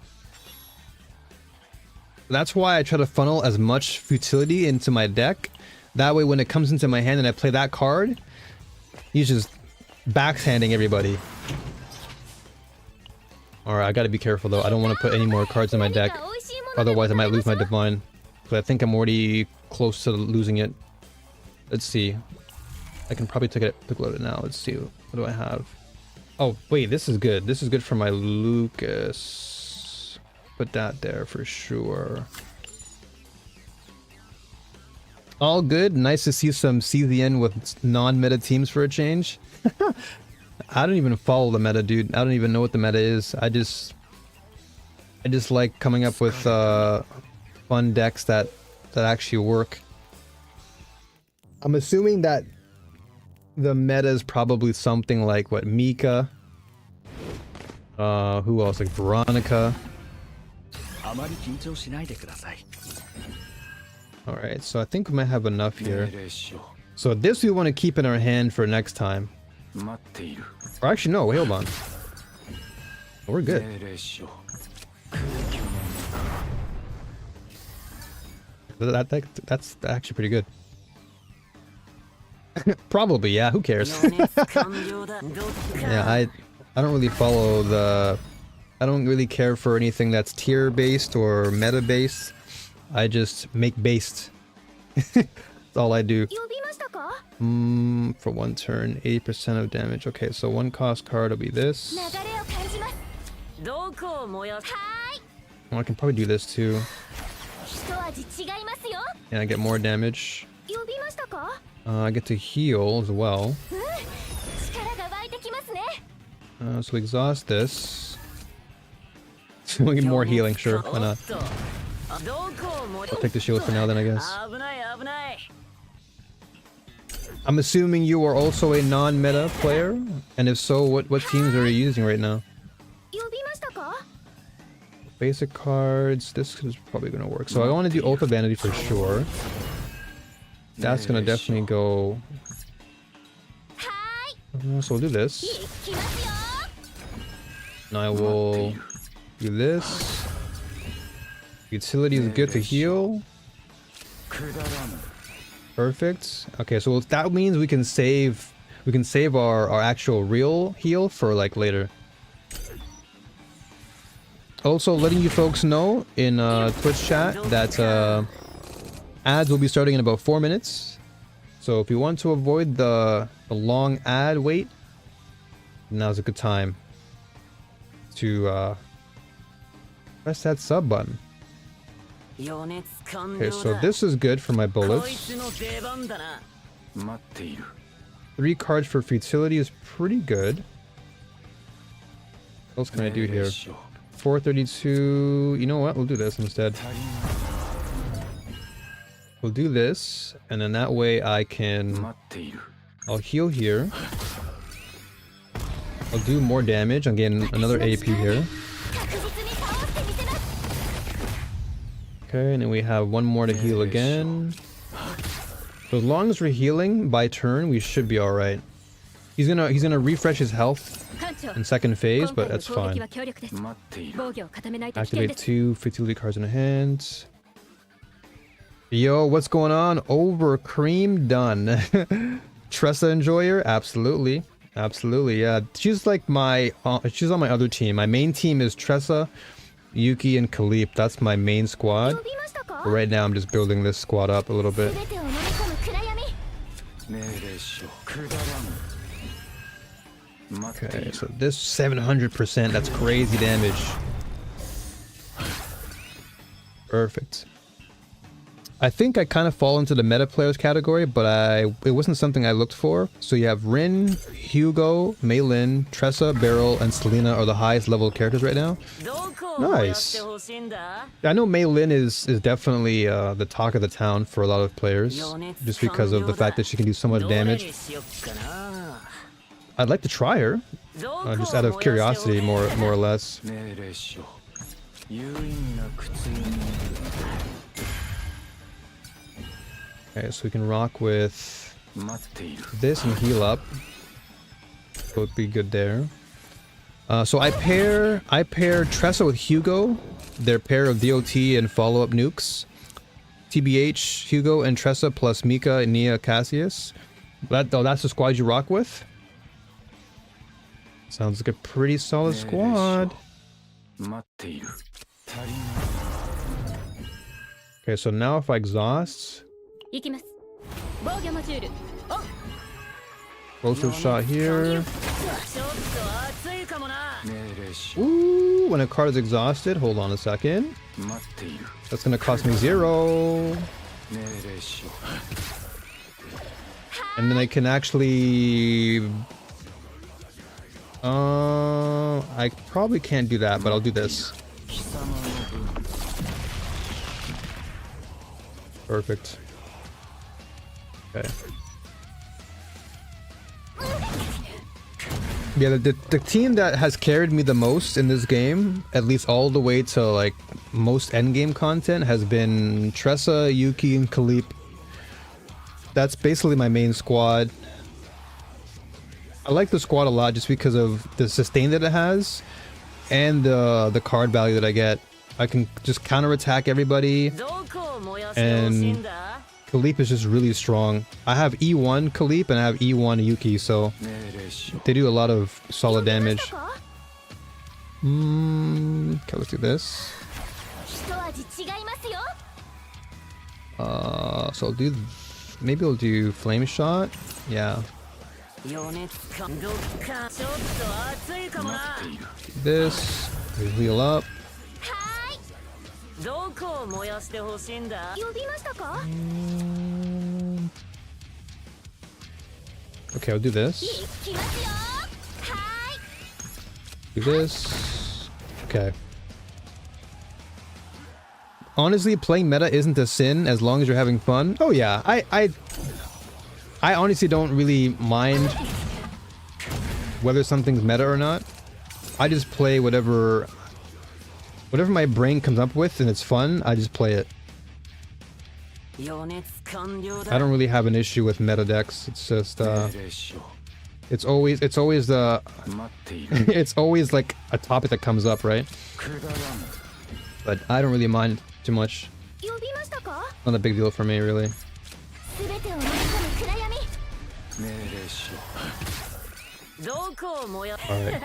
That's why I try to funnel as much futility into my deck. That way when it comes into my hand and I play that card, he's just backhanding everybody. Alright, I gotta be careful though. I don't want to put any more cards in my deck. Otherwise I might lose my divine. But I think I'm already close to losing it. Let's see. I can probably take a look at it now. Let's see. What do I have? Oh, wait, this is good. This is good for my Lucas. Put that there for sure. All good. Nice to see some CZN with non-meta teams for a change. I don't even follow the meta, dude. I don't even know what the meta is. I just like coming up with fun decks that actually work. I'm assuming that the meta is probably something like what, Mika? Who else? Like Veronica. Alright, so I think we might have enough here. So this we want to keep in our hand for next time. Or actually no, wait, hold on. We're good. That's actually pretty good. Probably, yeah, who cares? Yeah, I don't really follow the... I don't really care for anything that's tier based or meta based. I just make based. That's all I do. For one turn, 80% of damage. Okay, so one cost card will be this. Oh, I can probably do this too. And I get more damage. I get to heal as well. So exhaust this. We'll get more healing, sure, why not? I'll take the shield for now then, I guess. I'm assuming you are also a non-meta player? And if so, what teams are you using right now? Basic cards, this is probably gonna work. So I want to do Ultra Vanity for sure. That's gonna definitely go... so we'll do this. And I will do this. Utility is good to heal. Perfect. Okay, so that means we can save our actual real heal for like later. Also letting you folks know in Twitch chat that ads will be starting in about 4 minutes. So if you want to avoid the long ad wait, now's a good time to press that sub button. Okay, so this is good for my bullets. 3 cards for futility is pretty good. What else can I do here? 432. You know what? We'll do this instead. We'll do this, and then that way I can... I'll heal here. I'll do more damage. I'm getting another AP here. Okay, and then we have one more to heal again. So as long as we're healing by turn, we should be alright. He's gonna refresh his health in second phase, but that's fine. Activate 2 futility cards in the hand. Yo, what's going on? Over cream done. Tressa enjoyer? Absolutely. Absolutely, yeah. She's like my she's on my other team. My main team is Tressa, Yuki, and Kalip. That's my main squad. But right now I'm just building this squad up a little bit. Okay, so this 700%, that's crazy damage. Perfect. I think I kind of fall into the meta players category, but it wasn't something I looked for. So you have Rin, Hugo, Mei Lin, Tressa, Beryl, and Selena are the highest level characters right now. Nice. I know Mei Lin is definitely the talk of the town for a lot of players, just because of the fact that she can do so much damage. I'd like to try her, just out of curiosity, more or less. Okay, so we can rock with this and heal up. Both be good there. So I pair Tressa with Hugo, their pair of DOT and follow-up nukes. TBH, Hugo and Tressa plus Mika, Nia, Cassius. That's the squad you rock with? Sounds like a pretty solid squad. Okay, so now if I exhaust... Closer shot here. Ooh, when a card is exhausted, hold on a second. That's gonna cost me 0. And then I can actually... I probably can't do that, but I'll do this. Perfect. Okay. Yeah, the team that has carried me the most in this game, at least all the way to like most endgame content, has been Tressa, Yuki, and Khalip. That's basically my main squad. I like the squad a lot just because of the sustain that it has and the card value that I get. I can just counterattack everybody, and Khalip is just really strong. I have E1 Khalip and I have E1 Yuki, so they do a lot of solid damage. Okay, let's do this. So I'll do... Maybe I'll do Flame Shot. Yeah. This. We heal up. Okay, I'll do this. Do this. Okay. Honestly, playing meta isn't a sin as long as you're having fun. Oh yeah, I honestly don't really mind whether something's meta or not. I just play whatever my brain comes up with and it's fun, I just play it. I don't really have an issue with meta decks. It's just it's always it's always like a topic that comes up, right? But I don't really mind too much. Not a big deal for me, really. Alright.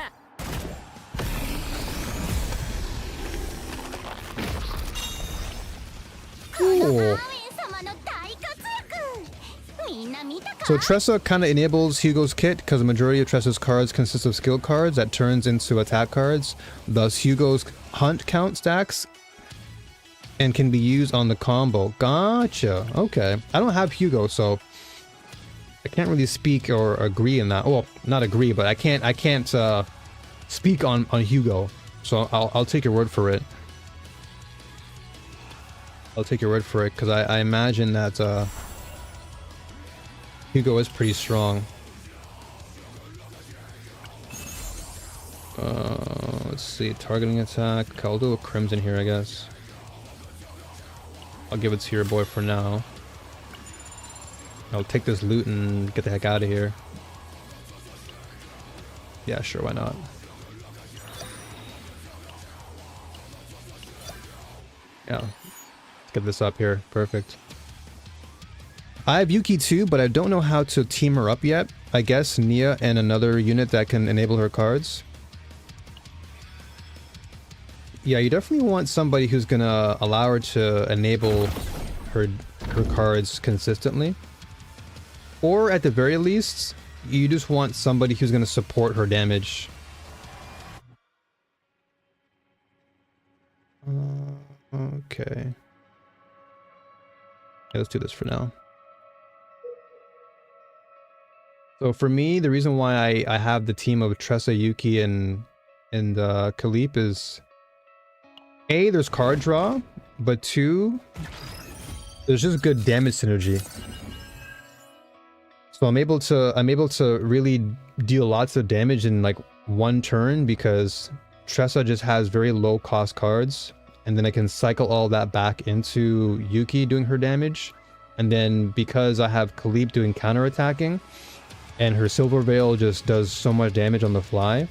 Cool. So Tressa kind of enables Hugo's kit because the majority of Tressa's cards consist of skill cards that turns into attack cards. Thus Hugo's hunt count stacks and can be used on the combo. Gotcha. Okay. I don't have Hugo, so I can't really speak or agree in that. Well, not agree, but I can't speak on Hugo. So I'll take your word for it. I'll take your word for it because I imagine that Hugo is pretty strong. Let's see, targeting attack. Okay, I'll do a Crimson here, I guess. I'll give it to your boy for now. I'll take this loot and get the heck out of here. Yeah, sure, why not? Yeah, let's get this up here. Perfect. I have Yuki too, but I don't know how to team her up yet. I guess Nia and another unit that can enable her cards. Yeah, you definitely want somebody who's gonna allow her to enable her cards consistently. Or at the very least, you just want somebody who's gonna support her damage. Okay. let's do this for now. So for me, the reason why I have the team of Tressa, Yuki, and Kalip is A, there's card draw, but 2, there's just good damage synergy. So I'm able to really deal lots of damage in like one turn because Tressa just has very low cost cards, and then I can cycle all that back into Yuki doing her damage, and then because I have Kalip doing counter attacking, and her Silver Veil just does so much damage on the fly.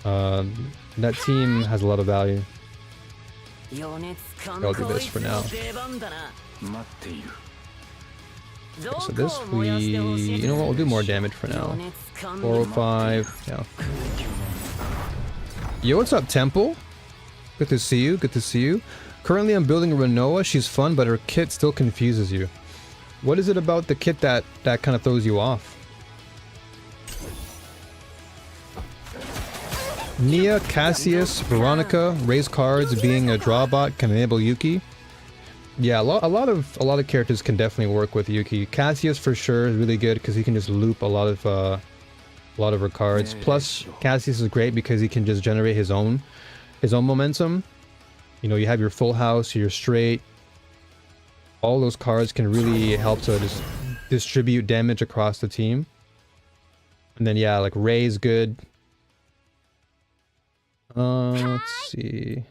That team has a lot of value. I'll do this for now. Okay, so this you know what, we'll do more damage for now. 405, yeah. Yo, what's up, Temple? Good to see you, good to see you. Currently I'm building a Renoa, she's fun, but her kit still confuses you. What is it about the kit that kind of throws you off? Nia, Cassius, Veronica, raise cards, being a drawbot can enable Yuki. Yeah, a lot of characters can definitely work with Yuki. Cassius for sure is really good because he can just loop a lot of her cards. Plus, Cassius is great because he can just generate his own momentum. You know, you have your full house, your straight. All those cards can really help to just distribute damage across the team. And then yeah, like Ray's good. Let's see.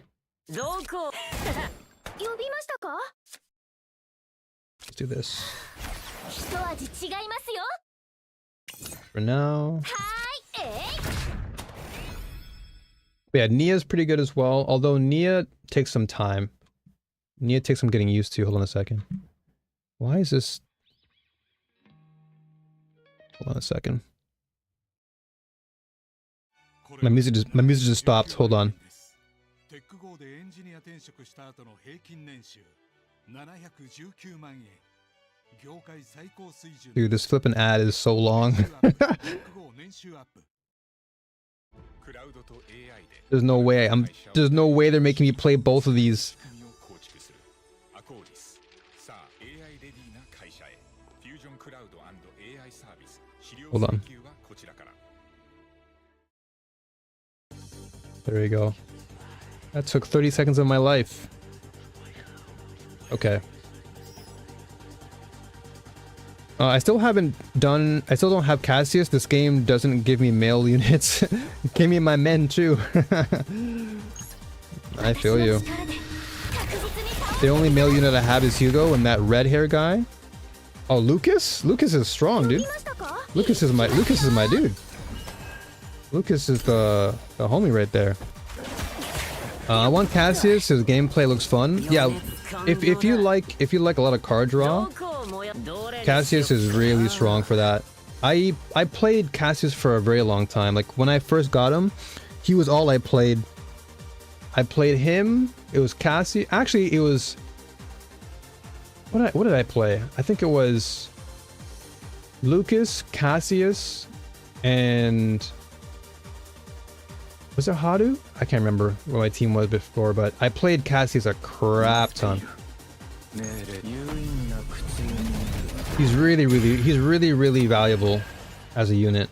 Let's do this. For now. But yeah, Nia's pretty good as well, although Nia takes some time. Nia takes some getting used to. Hold on a second. Why is this? Hold on a second. My music just stopped. Hold on. Dude, this flippin' ad is so long. There's no way. There's no way they're making me play both of these. Hold on. There we go. That took 30 seconds of my life. Okay. I still don't have Cassius. This game doesn't give me male units. It gave me my men too. I feel you. The only male unit I have is Hugo and that red hair guy. Oh, Lucas? Lucas is strong, dude. Lucas is my dude. Lucas is the homie right there. I want Cassius. His gameplay looks fun. Yeah, if you like a lot of card draw, Cassius is really strong for that. I played Cassius for a very long time. Like when I first got him, he was all I played. I played him. It was Cassius. Actually, it was. What did I play? I think it was Lucas, Cassius, and was it Hadu? I can't remember what my team was before, but I played Cassius a crap ton. He's really valuable as a unit.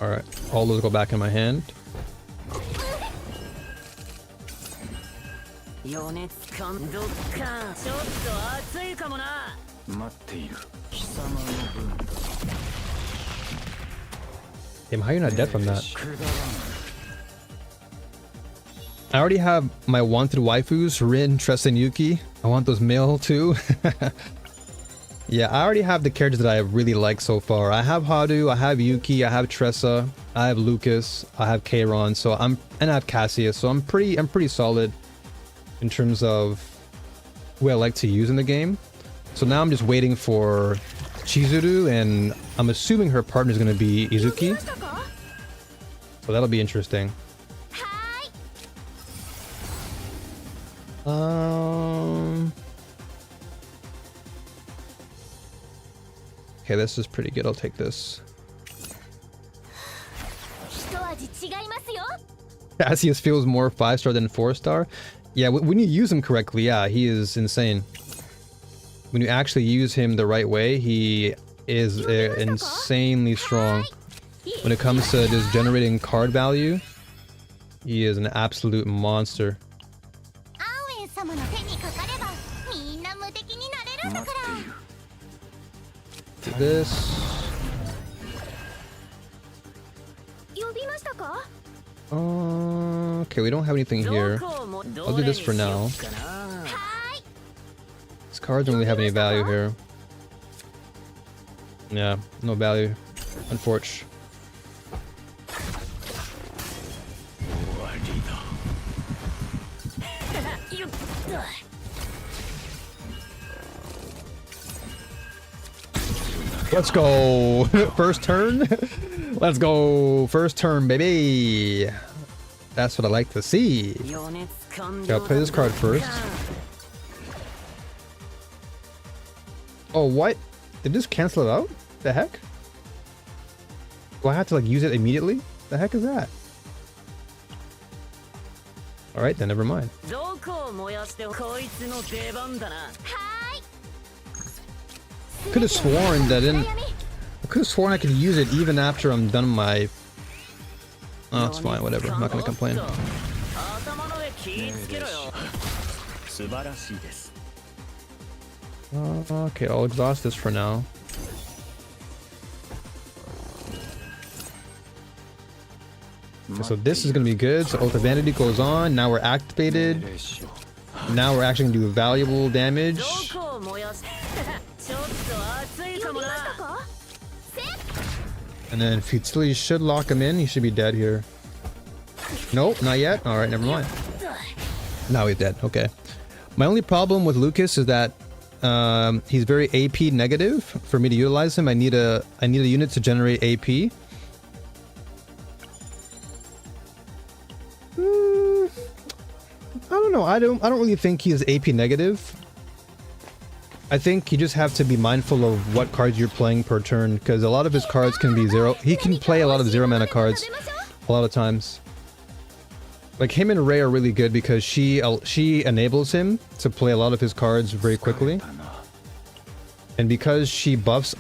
Alright, all those go back in my hand. Damn, how are you not dead from that? I already have my wanted waifus, Rin, Tressa, and Yuki. I want those male too. Yeah, I already have the characters that I really like so far. I have Hadu, I have Yuki, I have Tressa, I have Lucas, I have Kairon, and I have Cassius, so I'm pretty solid in terms of who I like to use in the game. So now I'm just waiting for Chizuru, and I'm assuming her partner is going to be Izuki. So that'll be interesting. Okay, this is pretty good. I'll take this. Cassius feels more 5-star than 4-star. Yeah, when you use him correctly, yeah, he is insane. When you actually use him the right way, he is insanely strong. When it comes to just generating card value, he is an absolute monster. This. Okay, we don't have anything here. I'll do this for now. These cards don't really have any value here. Yeah, no value. Unfortunately. Let's go. First turn. Let's go. First turn, baby. That's what I like to see. Gotta play this card first. Oh, what? Did this cancel it out? The heck? Do I have to like use it immediately? The heck is that? Alright, then never mind. Could have sworn that I could have sworn I could use it even after I'm done my... Oh, it's fine, whatever. I'm not gonna complain. Okay, I'll exhaust this for now. Okay, so this is gonna be good. So Oath of Vanity goes on. Now we're activated. Now we're actually gonna do valuable damage. And then Futility should lock him in. He should be dead here. Nope, not yet. Alright, never mind. Now he's dead. Okay. My only problem with Lucas is that he's very AP negative. For me to utilize him, I need a unit to generate AP. I don't know. I don't really think he is AP negative. I think you just have to be mindful of what cards you're playing per turn, because a lot of his cards can be zero. He can play a lot of 0 mana cards a lot of times. Like him and Ray are really good because she enables him to play a lot of his cards very quickly. And because she buffs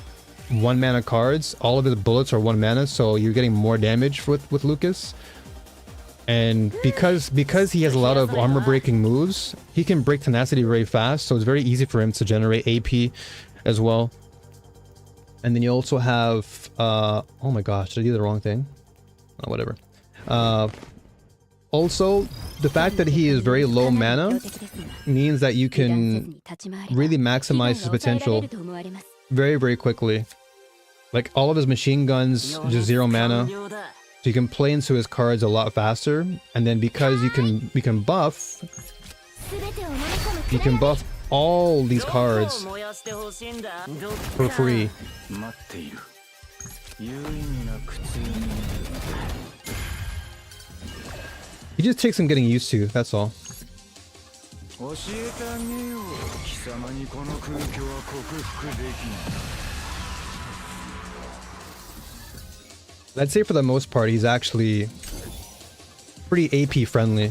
1 mana cards, all of his bullets are 1 mana, so you're getting more damage with Lucas. And because he has a lot of armor breaking moves, he can break tenacity very fast, so it's very easy for him to generate AP as well. And then you also have oh my gosh, did I do the wrong thing? Oh, whatever. Also, the fact that he is very low mana means that you can really maximize his potential very, very quickly. Like all of his machine guns, just 0 mana. So you can play into his cards a lot faster, and then because you can buff all these cards for free. It just takes some getting used to, that's all. I'd say for the most part, he's actually pretty AP friendly.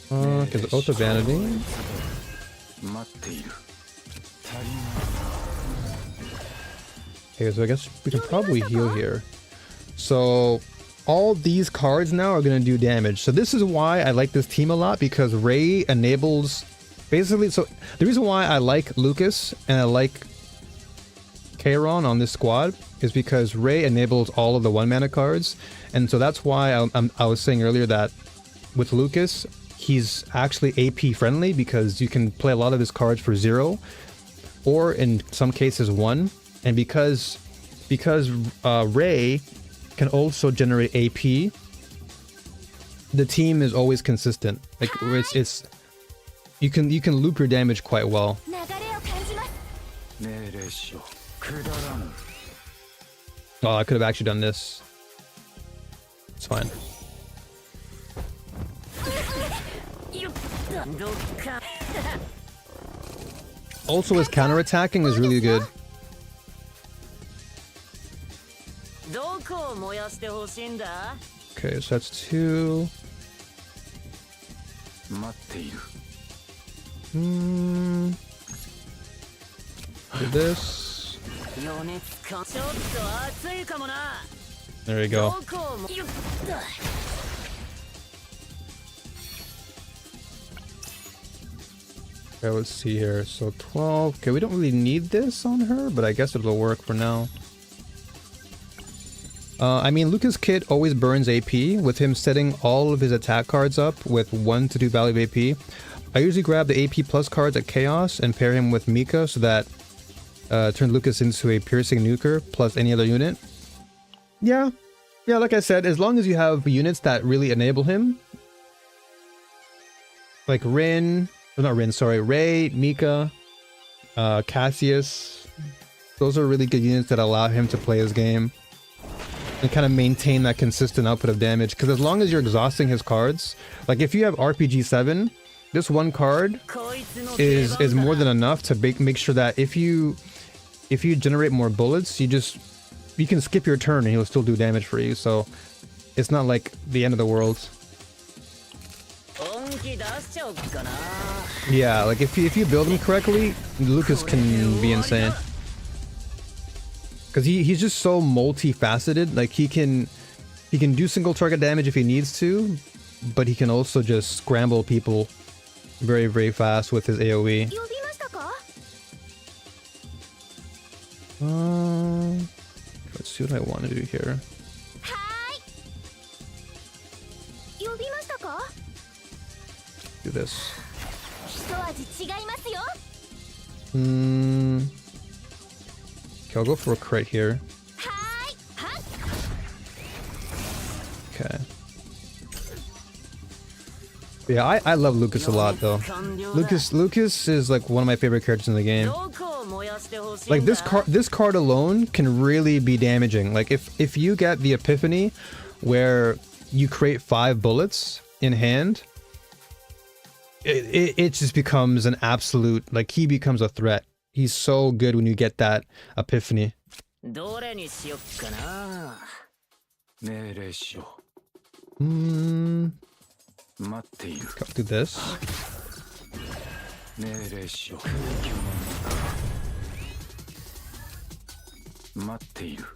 Because Oath of Vanity. Okay, so I guess we can probably heal here. So all these cards now are going to do damage. So this is why I like this team a lot, because Ray enables basically, so the reason why I like Lucas and I like Kairon on this squad is because Ray enables all of the 1 mana cards. And so that's why I was saying earlier that with Lucas, he's actually AP friendly because you can play a lot of his cards for 0 or in some cases 1. And because Ray can also generate AP, the team is always consistent. Like it's you can loop your damage quite well. Oh, I could have actually done this. It's fine. Also, his counterattacking is really good. どこを燃やしてほしいんだ Okay, so that's 2. 待っている。Do this. 余熱かちょっと熱いかもな There you ど go. こをもよっ Okay, let's see here. So 12. Okay, we don't really need this on her, but I guess it'll work for now. I mean, Lucas Kit always burns AP, with him setting all of his attack cards up with 1 to 2 value of AP. I usually grab the AP plus cards at Chaos and pair him with Mika so that turns Lucas into a piercing nuker plus any other unit. Yeah, like I said, as long as you have units that really enable him, like Rin, or not Rin, sorry, Ray, Mika, Cassius, those are really good units that allow him to play his game and kind of maintain that consistent output of damage. Because as long as you're exhausting his cards, like if you have RPG 7, this one card is more than enough to make sure that if you generate more bullets, you can skip your turn and he'll still do damage for you. So it's not like the end of the world. Yeah, like if you build him correctly, Lucas can be insane. Because he's just so multifaceted. Like he can do single target damage if he needs to, but he can also just scramble people very, very fast with his AoE. Let's see what I want to do here. Do this. Okay, I'll go for a crit here. Okay. Yeah, I love Lucas a lot though. Lucas is like one of my favorite characters in the game. Like this card alone can really be damaging. Like if you get the epiphany where you create 5 bullets in hand, it just becomes an absolute, like he becomes a threat. He's so good when you get that epiphany. I'll do this.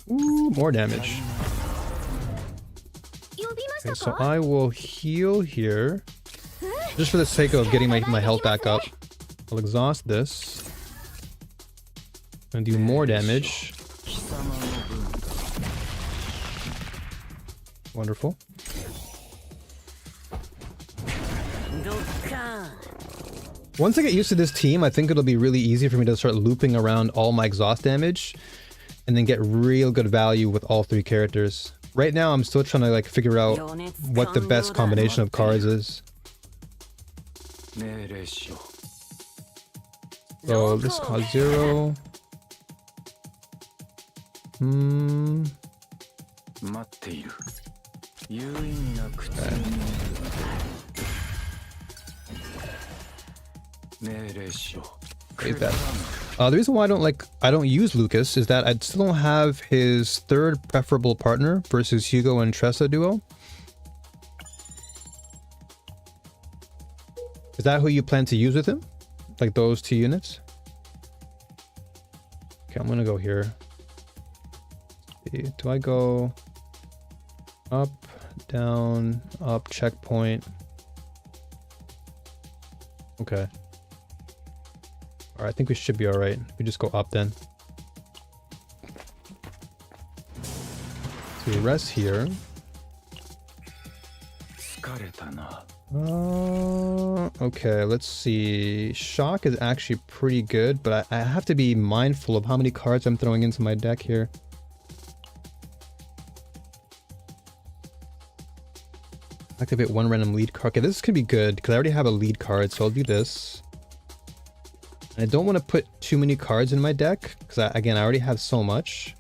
Ooh, more damage. Okay, so I will heal here. Just for the sake of getting my health back up. I'll exhaust this. And do more damage. Wonderful. Once I get used to this team, I think it'll be really easy for me to start looping around all my exhaust damage and then get real good value with all 3 characters. Right now, I'm still trying to like figure out what the best combination of cards is. So this costs 0. That. The reason why I don't use Lucas is that I still don't have his 3rd preferable partner versus Hugo and Tressa duo. Is that who you plan to use with him? Like those 2 units? Okay, I'm gonna go here. Do I go up, down, up, checkpoint? Okay. Alright, I think we should be alright. We just go up then. So we rest here. Okay, let's see. Shock is actually pretty good, but I have to be mindful of how many cards I'm throwing into my deck here. Activate 1 random lead card. Okay, this could be good because I already have a lead card, so I'll do this. And I don't want to put too many cards in my deck because again, I already have so much.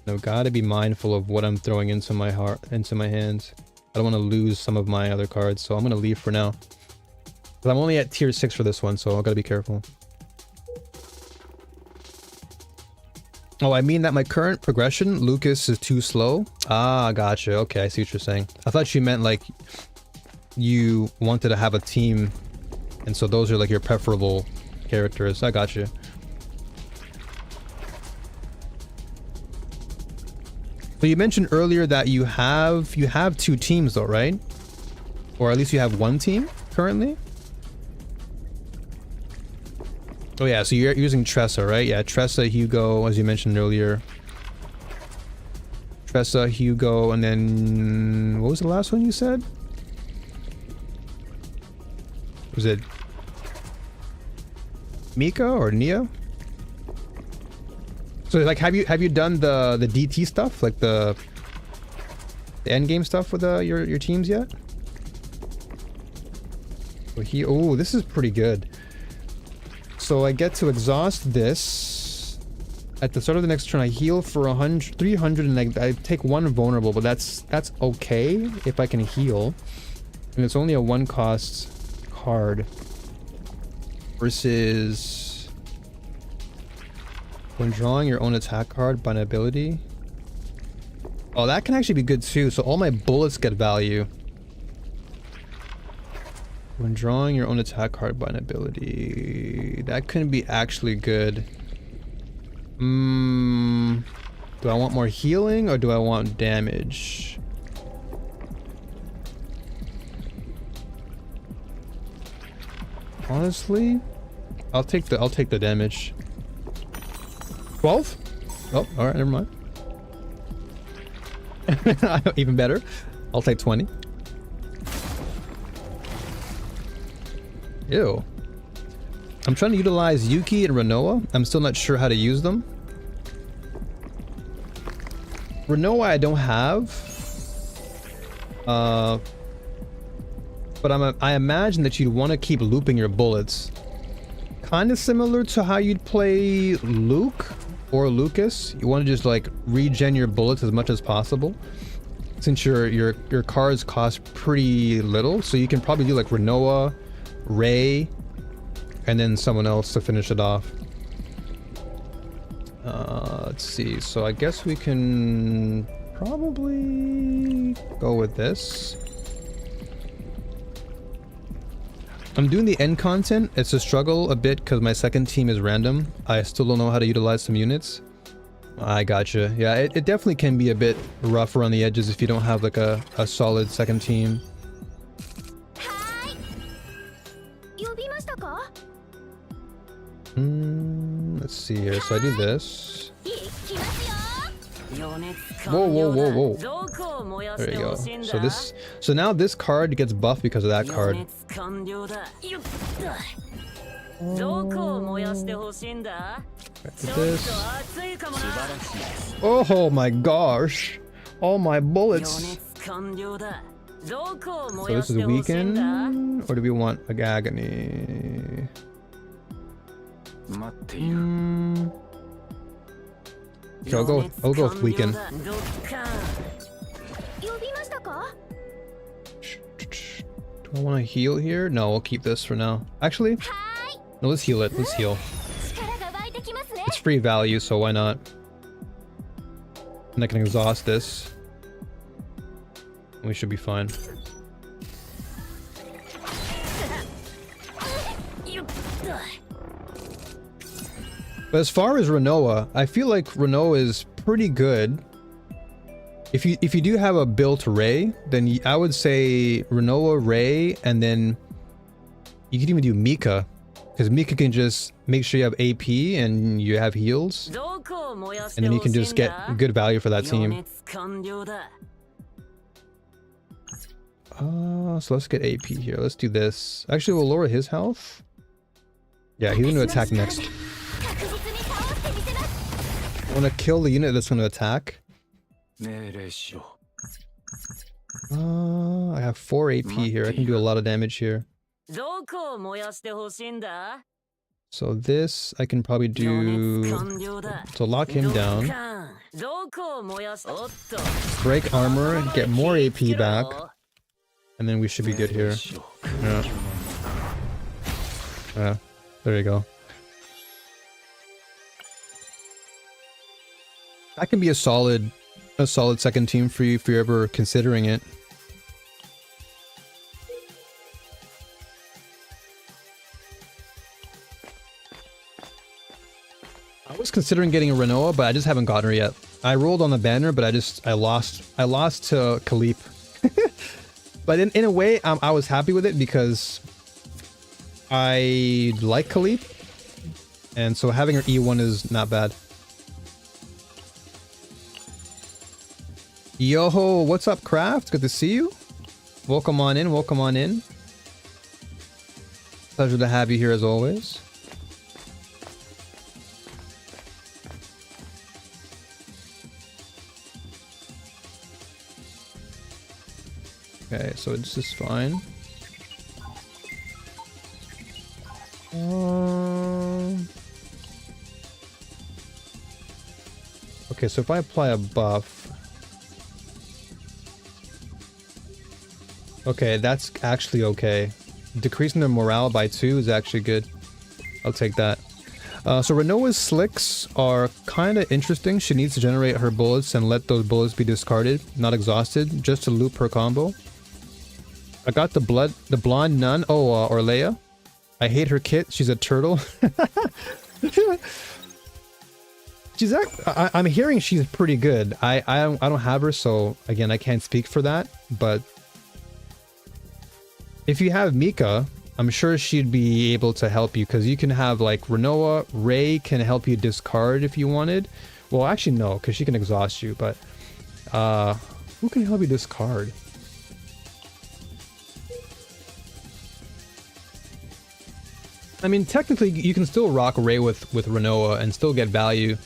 I've got to be mindful of what I'm throwing into my hands. I don't want to lose some of my other cards, so I'm going to leave for now. But I'm only at tier 6 for this one, so I've got to be careful. Oh, I mean that my current progression, Lucas, is too slow. Ah, gotcha. Okay, I see what you're saying. I thought you meant like you wanted to have a team, and so those are like your preferable characters. I got you. So you mentioned earlier that you have two teams though, right? Or at least you have one team currently? Oh yeah, so you're using Tressa, right? Yeah, Tressa, Hugo, as you mentioned earlier. Tressa, Hugo, and then... what was the last one you said? Was it... Mika or Nia? So like, have you done the DT stuff? Like the end game stuff with your teams yet? Oh, this is pretty good. So I get to exhaust this. At the start of the next turn, I heal for 300, and I take one vulnerable, but that's okay if I can heal. And it's only a 1-cost card. Versus when drawing your own attack card by an ability. Oh, that can actually be good too. So all my bullets get value. When drawing your own attack card by an ability, that couldn't be actually good. Do I want more healing or do I want damage? Honestly, I'll take the damage. 12? Oh, all right, never mind. Even better. I'll take 20. Ew. I'm trying to utilize Yuki and Renoa. I'm still not sure how to use them. Renoa I don't have. But I imagine that you'd want to keep looping your bullets. Kind of similar to how you'd play Luke or Lucas. You want to just like regen your bullets as much as possible. Since your cards cost pretty little, so you can probably do like Renoa, Ray, and then someone else to finish it off. Let's see. So I guess we can probably go with this. I'm doing the end content. It's a struggle a bit because my second team is random. I still don't know how to utilize some units. I gotcha. Yeah, it definitely can be a bit rough around the edges if you don't have like a solid second team. Let's see here. So I do this. Whoa, whoa, whoa, whoa. There you go. So now this card gets buffed because of that card. This. Oh my gosh. All my bullets. So this is a weaken, or do we want a agony? Okay, I'll go with weaken. Do I want to heal here? No, we'll keep this for now. Actually, no, let's heal it. Let's heal. It's free value, so why not? And I can exhaust this. We should be fine. But as far as Renoa, I feel like Renoa is pretty good. If you do have a built Ray, then I would say Renoa, Ray, and then you could even do Mika, because Mika can just make sure you have AP and you have heals, and then you can just get good value for that team. So let's get AP here. Let's do this. Actually, we'll lower his health. Yeah, he's going to attack next. I want to kill the unit that's going to attack. I have 4 AP here. I can do a lot of damage here. So this I can probably do to lock him down. Break armor, get more AP back. And then we should be good here. Yeah, there you go. That can be a solid second team for you if you're ever considering it. I was considering getting a Renoa, but I just haven't gotten her yet. I rolled on the banner, but I lost to Khalip. But in a way, I was happy with it because I like Khalip, and so having her E1 is not bad. Yo, what's up, Craft? Good to see you. Welcome on in, welcome on in. Pleasure to have you here as always. Okay, so this is fine. Okay, so if I apply a buff... Okay, that's actually okay. Decreasing their morale by 2 is actually good. I'll take that. So Renoa's slicks are kind of interesting. She needs to generate her bullets and let those bullets be discarded, not exhausted, just to loop her combo. I got the blonde nun. Oh, Orlea. I hate her kit. She's a turtle. She's I'm hearing she's pretty good. I don't have her, so again, I can't speak for that. But if you have Mika, I'm sure she'd be able to help you, because you can have like Renoa. Ray can help you discard if you wanted. Well, actually no, because she can exhaust you. But who can help you discard? I mean, technically, you can still rock Ray with Renoa and still get value.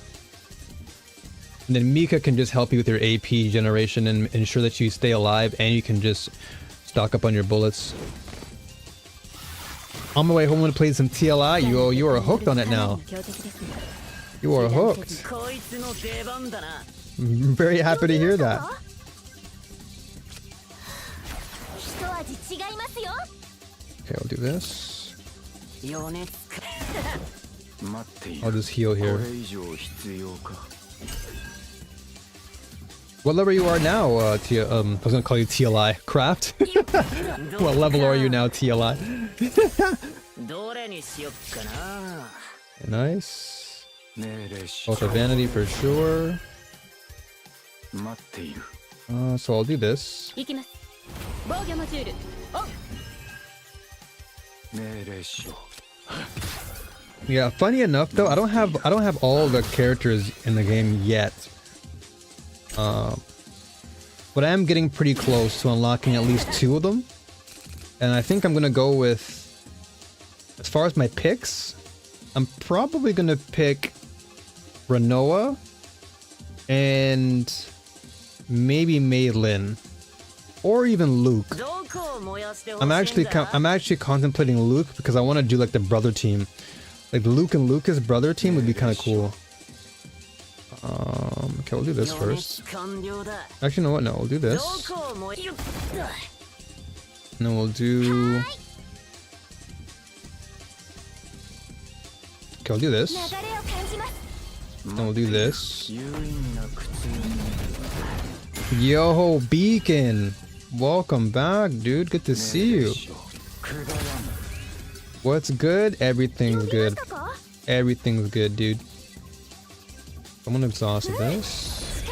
And then Mika can just help you with your AP generation and ensure that you stay alive, and you can just stock up on your bullets. On my way home to play some TLI, you are hooked on it now. You are hooked. I'm very happy to hear that. Okay, I'll do this. I'll just heal here. What level you are now, I was gonna call you TLI. Craft? What level are you now, TLI? Nice. Ultra Vanity for sure. So I'll do this. Yeah, funny enough though, I don't have all the characters in the game yet. But I am getting pretty close to unlocking at least 2 of them. And I think I'm gonna go with, as far as my picks, I'm probably gonna pick Renoa and maybe Mei Lin, or even Luke. I'm actually contemplating Luke because I want to do like the brother team. Like the Luke and Lucas brother team would be kind of cool. Okay, we'll do this first. Actually, no, what? No, we'll do this. And then we'll do... Okay, I'll do this. Then we'll do this. Yo, Beacon! Welcome back, dude. Good to see you. What's good? Everything's good. Everything's good, dude. I'm gonna exhaust this.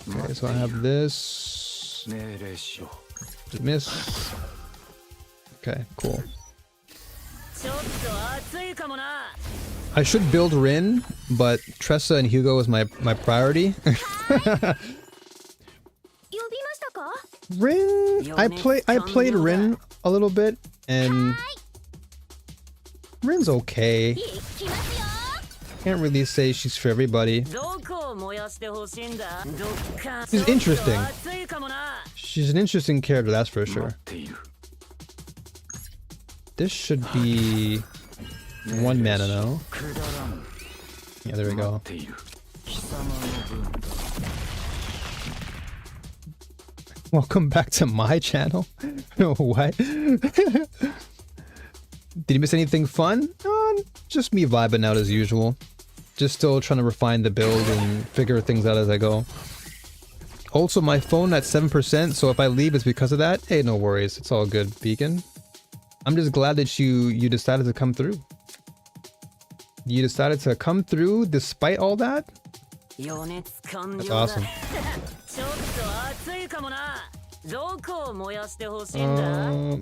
Okay, so I have this. Miss. Okay, cool. I should build Rin, but Tressa and Hugo is my priority. Rin, I played Rin a little bit, and Rin's okay. Can't really say she's for everybody. She's interesting. She's an interesting character, that's for sure. This should be 1 mana now. Yeah, there we go. Welcome back to my channel. What? Did you miss anything fun? just me vibing out as usual. Just still trying to refine the build and figure things out as I go. Also, my phone at 7%, so if I leave it's because of that. Hey, no worries. It's all good, Beacon. I'm just glad that you decided to come through. You decided to come through despite all that? That's awesome.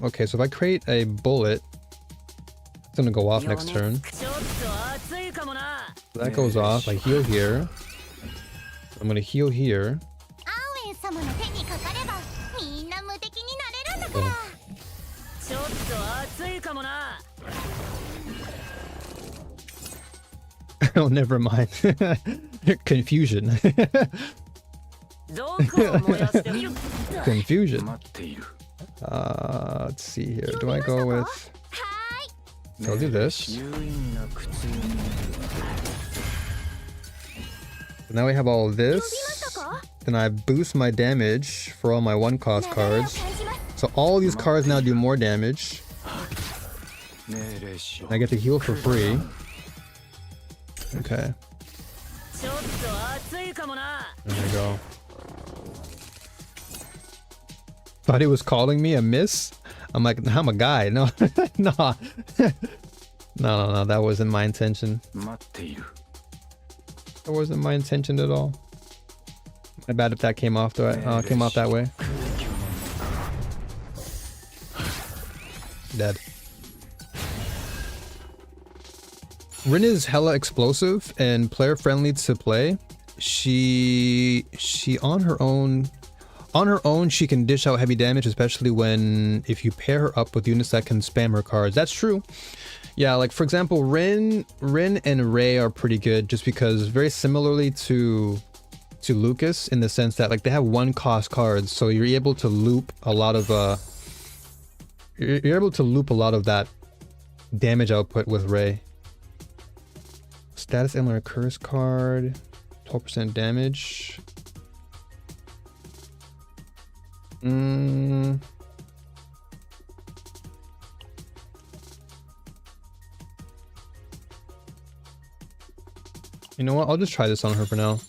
Okay, so if I create a bullet, it's gonna go off next turn. That goes off. I heal here. I'm gonna heal here. Oh, never mind. Confusion. Confusion. Let's see here. Do I go with... I'll do this. Now we have all of this. Then I boost my damage for all my 1-cost cards. So all these cards now do more damage. I get to heal for free. Okay. There we go. Thought he was calling me a miss? I'm like, I'm a guy. No, no. No, that wasn't my intention. That wasn't my intention at all. My bad if that came off came off that way. Dead. Rin is hella explosive and player friendly to play. She on her own she can dish out heavy damage, especially if you pair her up with units that can spam her cards. That's true. Yeah, like for example, Rin and Ray are pretty good just because very similarly to Lucas in the sense that like they have 1-cost cards, so you're able to loop a lot of that damage output with Ray. Status Emblem Curse card, 12% damage. You know what? I'll just try this on her for now.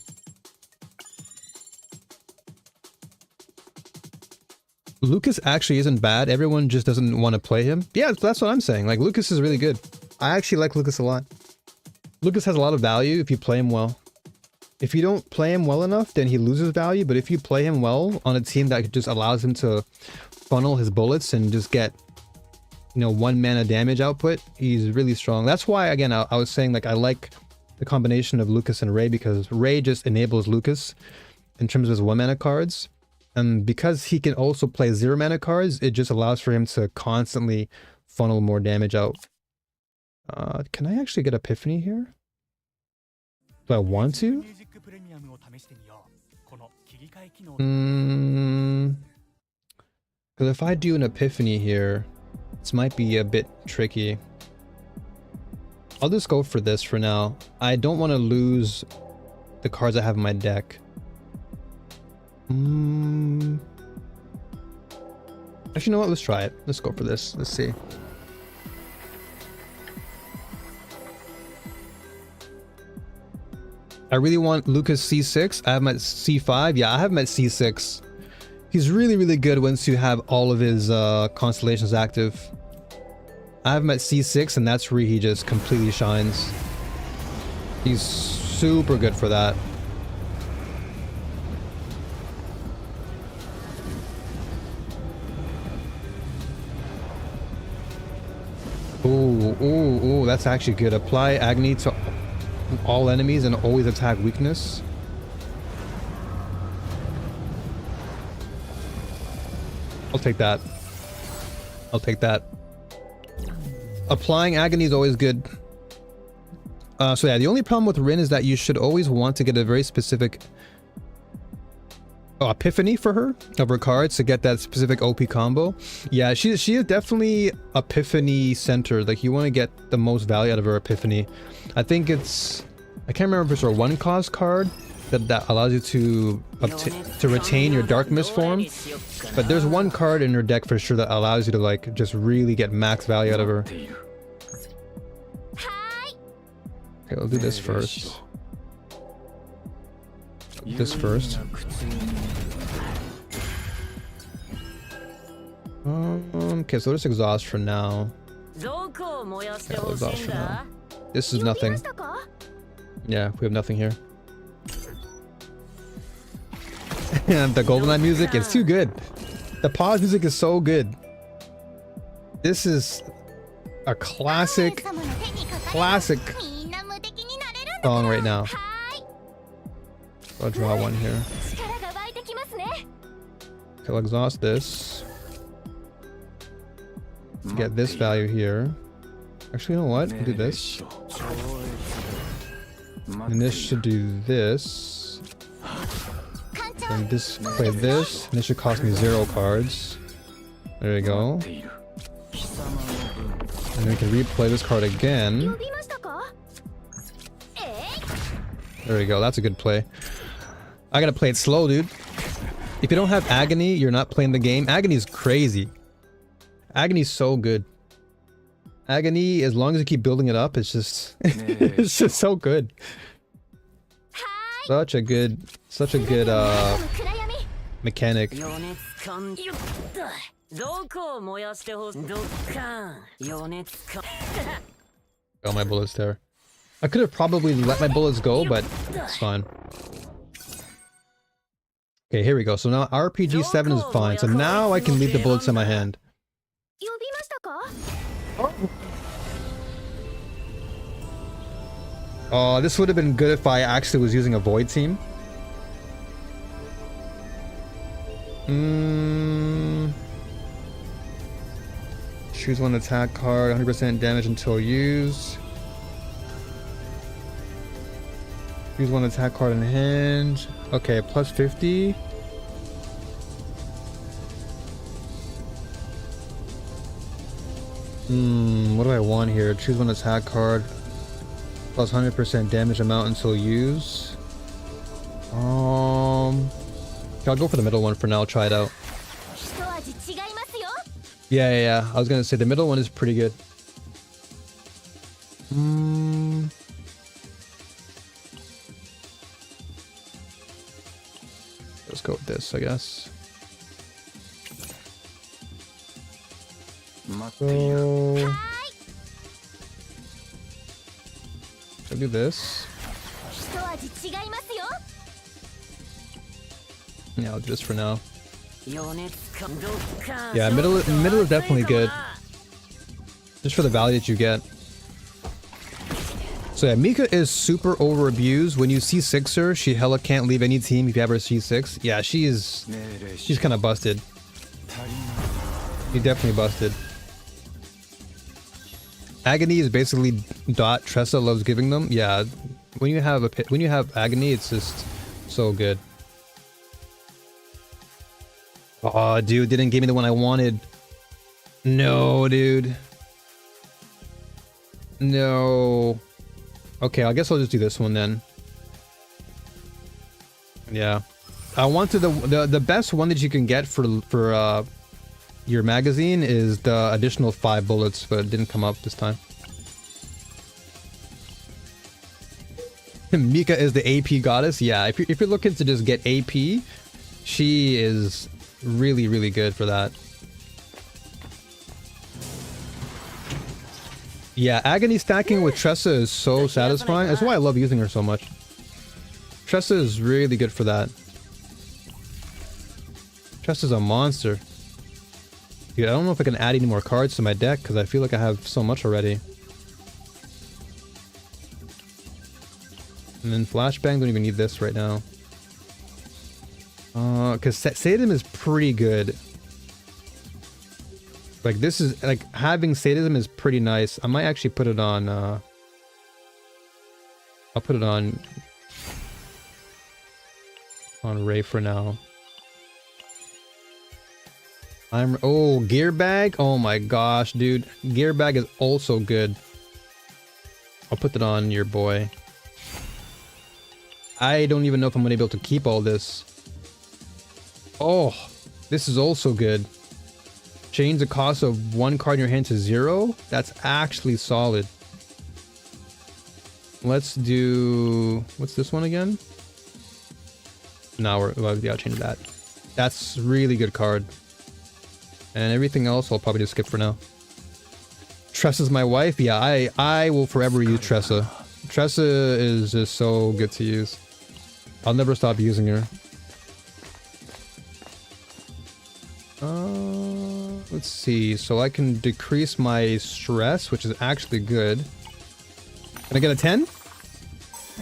Lucas actually isn't bad. Everyone just doesn't want to play him. Yeah, that's what I'm saying. Like, Lucas is really good. I actually like Lucas a lot. Lucas has a lot of value if you play him well. If you don't play him well enough, then he loses value. But if you play him well on a team that just allows him to funnel his bullets and just get, 1 mana damage output, he's really strong. That's why, again, I was saying, like, I like the combination of Lucas and Ray because Ray just enables Lucas in terms of his 1 mana cards. And because he can also play 0 mana cards, it just allows for him to constantly funnel more damage out. Can I actually get Epiphany here? Do I want to? Because if I do an Epiphany here, this might be a bit tricky. I'll just go for this for now. I don't want to lose the cards I have in my deck. Actually, you know what? Let's try it. Let's go for this. Let's see. I really want Lucas C6. I have him at C5. Yeah, I have him at C6. He's really, really good once you have all of his constellations active. I have him at C6, and that's where he just completely shines. He's super good for that. Ooh, that's actually good. Apply Agony to all enemies and always attack weakness. I'll take that. I'll take that. Applying Agony is always good. So yeah, the only problem with Rin is that you should always want to get a very specific Epiphany for her of her cards to get that specific OP combo. Yeah, she is definitely Epiphany centered. Like, you want to get the most value out of her Epiphany. I think it's, I can't remember if it's her 1-cost card that allows you to retain your Dark Mist form, but there's one card in her deck for sure that allows you to like just really get max value out of her. Okay, we'll do this first. This first. Okay, so let's exhaust for now. Yeah, exhaust for now. This is nothing. Yeah, we have nothing here. And the GoldenEye music, it's too good. The pause music is so good. This is a classic song right now. I'll draw one here. Okay, I'll exhaust this. Get this value here. Actually, you know what? We'll do this. And this should do this. And this, play this. And this should cost me 0 cards. There you go. And we can replay this card again. There we go. That's a good play. I gotta play it slow, dude. If you don't have Agony, you're not playing the game. Agony is crazy. Agony's so good. Agony, as long as you keep building it up, it's just it's just so good. Such a good mechanic. Oh, my bullets there. I could have probably let my bullets go, but it's fine. Okay, here we go. So now RPG 7 is fine. So now I can leave the bullets in my hand. Oh, this would have been good if I actually was using a Void Team. Choose one attack card, 100% damage until used. Choose one attack card in hand. Okay, plus 50. What do I want here? Choose one attack card. Plus 100% damage amount until use. I'll go for the middle one for now. Try it out. Yeah. I was gonna say the middle one is pretty good. Let's go with this, I guess. So I'll do this. Yeah, I'll do this for now. Yeah, middle is definitely good. Just for the value that you get. So yeah, Mika is super over abused. When you C6 her, she hella can't leave any team if you have her C6. Yeah, she's kind of busted. She's definitely busted. Agony is basically dot Tressa loves giving them. Yeah, when you have Agony, it's just so good. Oh, dude, didn't give me the one I wanted. No, dude. No. Okay, I guess I'll just do this one then. Yeah, I wanted the best one that you can get for your magazine is the additional 5 bullets, but it didn't come up this time. Mika is the AP goddess. Yeah, if you're looking to just get AP, she is really, really good for that. Yeah, Agony stacking with Tressa is so satisfying. That's why I love using her so much. Tressa is really good for that. Tressa's a monster. Dude, I don't know if I can add any more cards to my deck because I feel like I have so much already. And then Flashbang, don't even need this right now. Because Sadism is pretty good. Like, this is, like, having Sadism is pretty nice. I might actually put it on, I'll put it on Ray for now. Oh, Gear Bag? Oh my gosh, dude. Gear Bag is also good. I'll put that on your boy. I don't even know if I'm gonna be able to keep all this. Oh, this is also good. Change the cost of 1 card in your hand to 0. That's actually solid. Let's do... What's this one again? Now we gotta change that. That's really good card. And everything else I'll probably just skip for now. Tressa's my wife? Yeah, I will forever use Tressa. Tressa is just so good to use. I'll never stop using her. Let's see. So I can decrease my stress, which is actually good. Can I get a 10?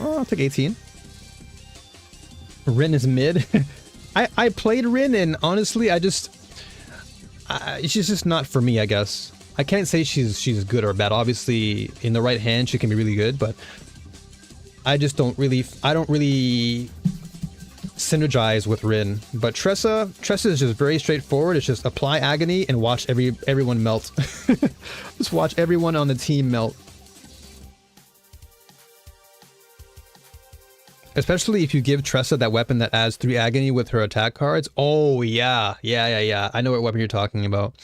Oh, I'll take 18. Rin is mid. I played Rin and honestly, she's just not for me, I guess. I can't say she's good or bad. Obviously, in the right hand, she can be really good, but I don't really synergize with Rin. But Tressa is just very straightforward. It's just apply agony and watch everyone melt. Just watch everyone on the team melt. Especially if you give Tressa that weapon that adds 3 agony with her attack cards. Oh yeah. I know what weapon you're talking about.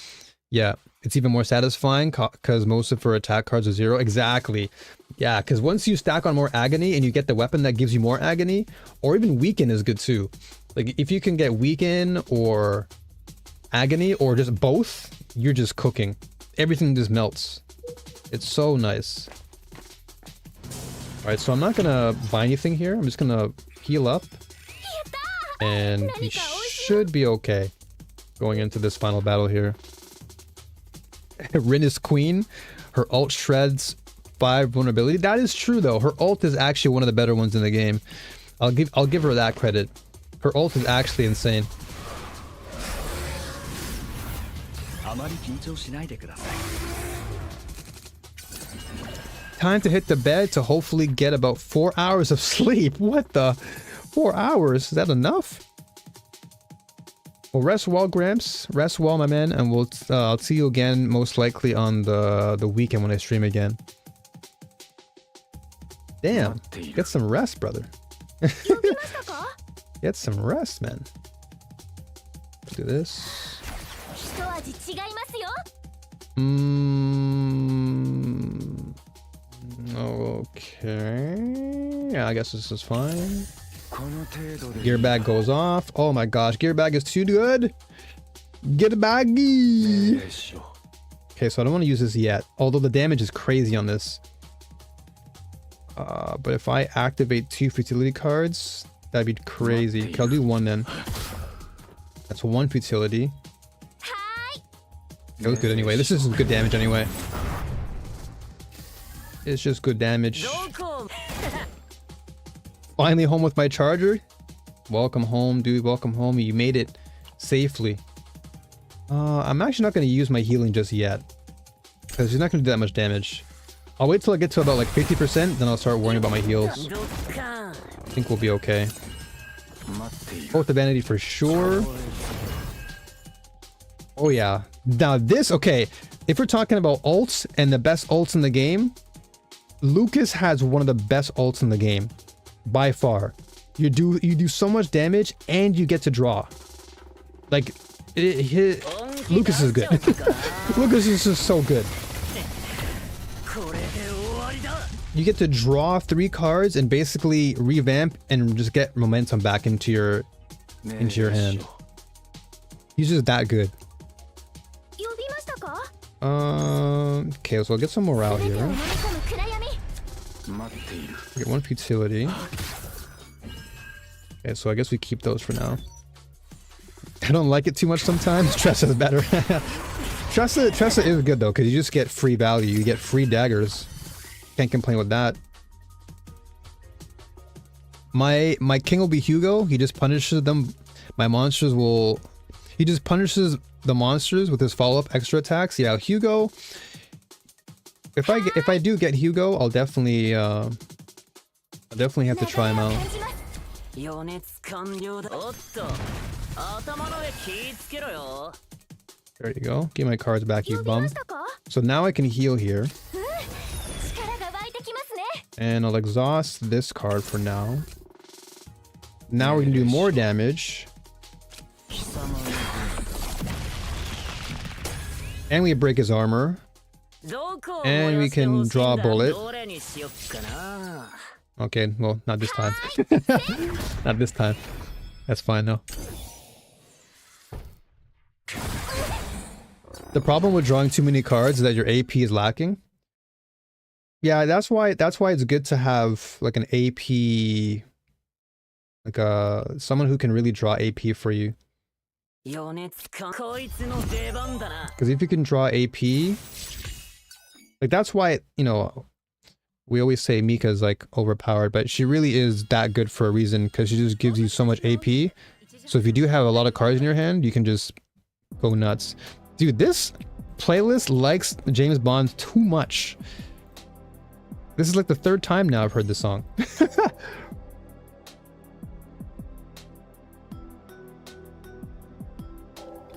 Yeah, it's even more satisfying because most of her attack cards are 0. Exactly. Yeah, because once you stack on more agony and you get the weapon that gives you more agony, or even weaken is good too. Like if you can get weaken or agony or just both, you're just cooking. Everything just melts. It's so nice. Alright, so I'm not gonna buy anything here. I'm just gonna heal up. And we should be okay going into this final battle here. Rin is queen. Her ult shreds 5 vulnerability. That is true though. Her ult is actually one of the better ones in the game. I'll give her that credit. Her ult is actually insane. Time to hit the bed to hopefully get about 4 hours of sleep. What the? 4 hours? Is that enough? Well, rest well, Gramps. Rest well, my man. And I'll see you again most likely on the weekend when I stream again. Damn. Get some rest, brother. Get some rest, man. Do this. Okay. Yeah, I guess this is fine. Gear bag goes off. Oh my gosh, gear bag is too good. Get a baggy. Okay, so I don't want to use this yet. Although the damage is crazy on this. But if I activate 2 futility cards, that'd be crazy. Okay, I'll do 1 then. That's 1 futility. It was good anyway. This is good damage anyway. It's just good damage. Finally home with my charger. Welcome home, dude. Welcome home. You made it safely. I'm actually not going to use my healing just yet. Because he's not going to do that much damage. I'll wait till I get to about like 50%, then I'll start worrying about my heals. I think we'll be okay. Both the vanity for sure. Oh yeah. Now this, okay. If we're talking about ults and the best ults in the game, Lucas has one of the best ults in the game. By far. You do so much damage and you get to draw. Like, Lucas is good. Lucas is just so good. You get to draw 3 cards and basically revamp and just get momentum back into your hand. He's just that good. Okay, so I'll get some morale here. Get 1 futility. Okay, so I guess we keep those for now. I don't like it too much sometimes. Tressa is better. Tressa is good though, because you just get free value. You get free daggers. Can't complain with that. My king will be Hugo. He just punishes them. My monsters will... He just punishes the monsters with his follow-up extra attacks. Yeah, Hugo... If I do get Hugo, I'll definitely have to try him out. There you go. Get my cards back, you bum. So now I can heal here. And I'll exhaust this card for now. Now we can do more damage. And we break his armor. And we can draw a bullet. Okay, well, not this time. Not this time. That's fine though. The problem with drawing too many cards is that your AP is lacking. Yeah, that's why it's good to have like an AP, like someone who can really draw AP for you. Because if you can draw AP, like that's why, you know, we always say Mika is like overpowered, but she really is that good for a reason, because she just gives you so much AP. So if you do have a lot of cards in your hand, you can just go nuts. Dude, this playlist likes James Bond too much. This is like the third time now I've heard this song.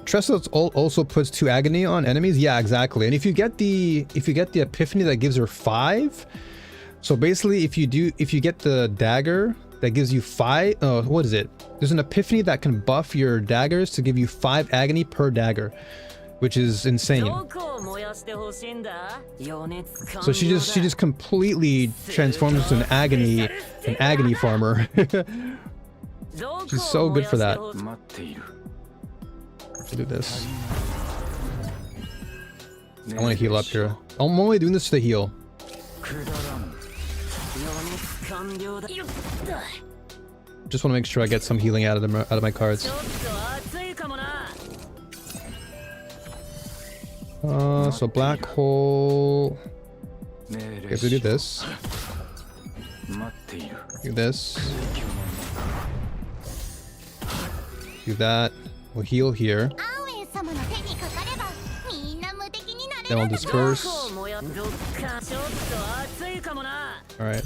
Tressa also puts 2 agony on enemies. Yeah, exactly. And if you get the epiphany that gives her 5, so basically if you get the dagger that gives you 5, what is it? There's an epiphany that can buff your daggers to give you 5 agony per dagger, which is insane. So she just completely transforms into an agony farmer. She's so good for that. Let's do this. I want to heal up here. I'm only doing this to heal. Just want to make sure I get some healing out of my cards. So black hole. Okay, so do this. Do this. Do that. We'll heal here. Then we'll disperse. Alright.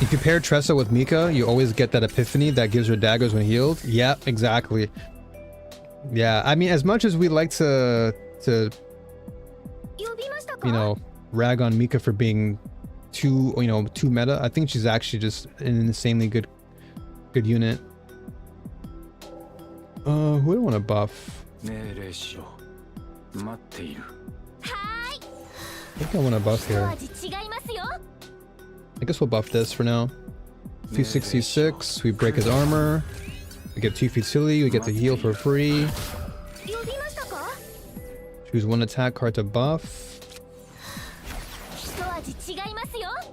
If you pair Tressa with Mika, you always get that epiphany that gives her daggers when healed. Yeah, exactly. Yeah, I mean, as much as we like to you know, rag on Mika for being too meta, I think she's actually just an insanely good unit. Who do I want to buff? I think I want to buff here. I guess we'll buff this for now. 266, we break his armor. We get 2 futility, we get to heal for free. Choose 1 attack card to buff.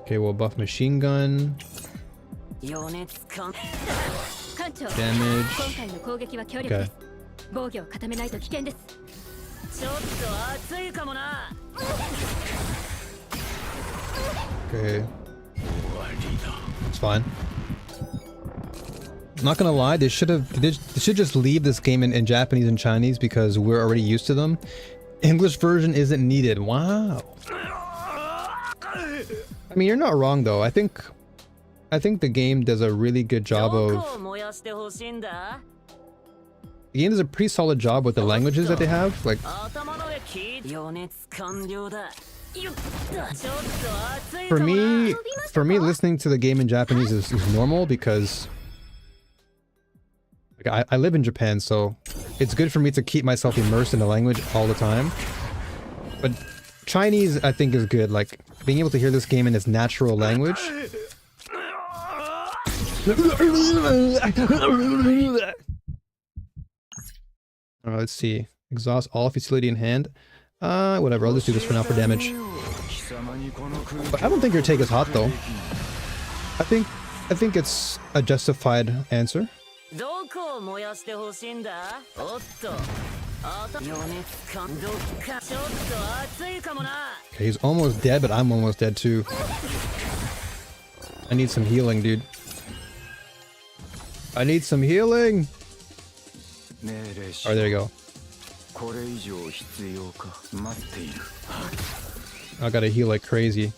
Okay, we'll buff machine gun. Damage. Okay. Okay. It's fine. I'm not gonna lie, they should just leave this game in Japanese and Chinese because we're already used to them. English version isn't needed. Wow. I mean, you're not wrong though. I think the game does a really good job of... The game does a pretty solid job with the languages that they have. Like... For me, listening to the game in Japanese is normal because... Like, I live in Japan, so it's good for me to keep myself immersed in the language all the time. But Chinese, I think, is good. Like, being able to hear this game in its natural language... let's see. Exhaust all futility in hand. Whatever. I'll just do this for now for damage. But I don't think your take is hot though. I think it's a justified answer. Okay, he's almost dead, but I'm almost dead too. I need some healing, dude. I need some healing! Oh, there you go. I gotta heal like crazy.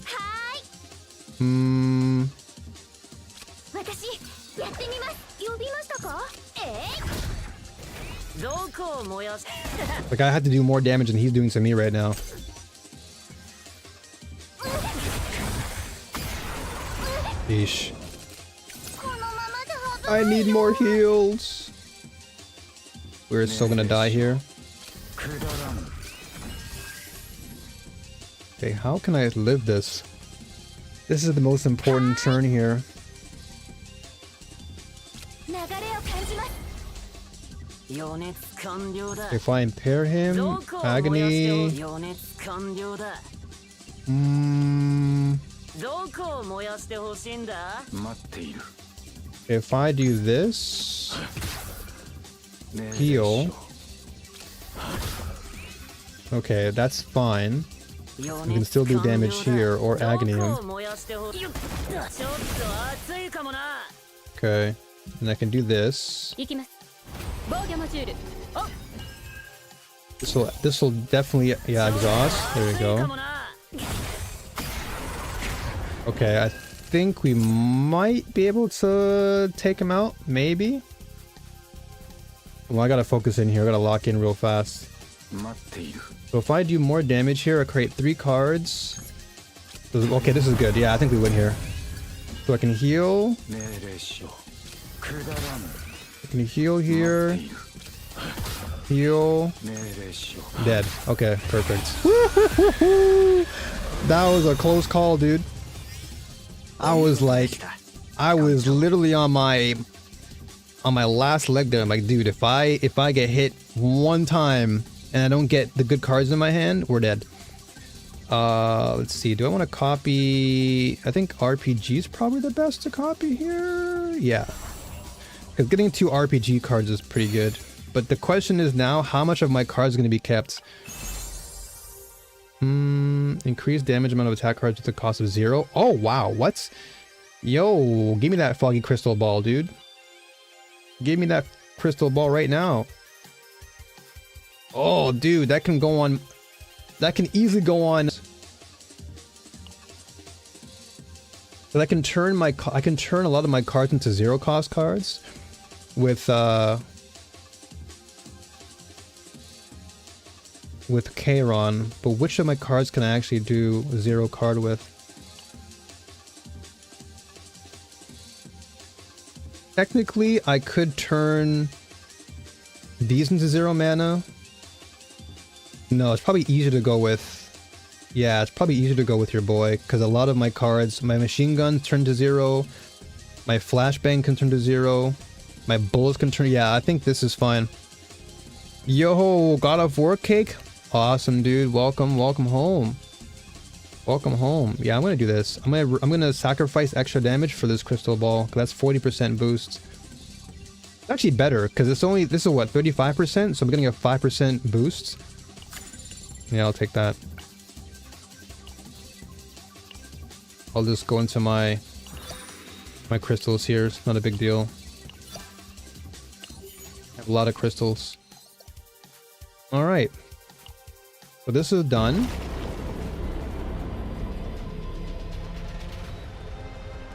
Like, I had to do more damage than he's doing to me right now. Yeesh. I need more heals. We're still gonna die here. Okay, how can I live this? This is the most important turn here. 流れを感じます。余熱完了だ。 If I impair him, どこを燃やしてほ agony. 余熱完了だ。 どこを燃やしてほしいんだ。 待っている。 If I do this, heal. Okay, that's fine. You can still do damage here or agony him. どこを燃やしてほちょっと熱いかもな。 Okay, and I can do this. 行きます。防御モジュール。お。 This will definitely, yeah, exhaust. There we 熱いか go. もな。 Okay, I think we might be able to take him out, maybe. Well, I gotta focus in here. I gotta lock in real fast. 待っている。 So if I do more damage here, I create 3 cards. Okay, this is good. Yeah, I think we win here. So I can heal. 命令しよう。くだらぬ。 I can heal here. 待っている。 Heal. 命令しよう。 Dead. Okay, perfect. That was a close call, dude. I was literally on my last leg there. I'm like, dude, if I get hit one time and I don't get the good cards in my hand, we're dead. Let's see. Do I want to copy? I think RPG is probably the best to copy here. Yeah. Because getting 2 RPG cards is pretty good. But the question is now, how much of my cards is going to be kept? Increase damage amount of attack cards with the cost of 0. Oh, wow. What? Yo, give me that foggy crystal ball, dude. Give me that crystal ball right now. Oh, dude, that can go on. That can easily go on. But I can turn a lot of my cards into 0 cost cards with Kairon, but which of my cards can I actually do 0 card with? Technically, I could turn these into 0 mana. No, it's probably easier to go with... Yeah, it's probably easier to go with your boy, because a lot of my cards, my machine gun turn to 0, my flashbang can turn to 0, my bullets can turn... Yeah, I think this is fine. Yo, God of War cake? Awesome, dude. Welcome home. Welcome home. Yeah, I'm gonna do this. I'm gonna sacrifice extra damage for this crystal ball, because that's 40% boost. It's actually better, because this is what, 35%? So I'm getting a 5% boost. Yeah, I'll take that. I'll just go into my crystals here. It's not a big deal. I have a lot of crystals. Alright. So this is done.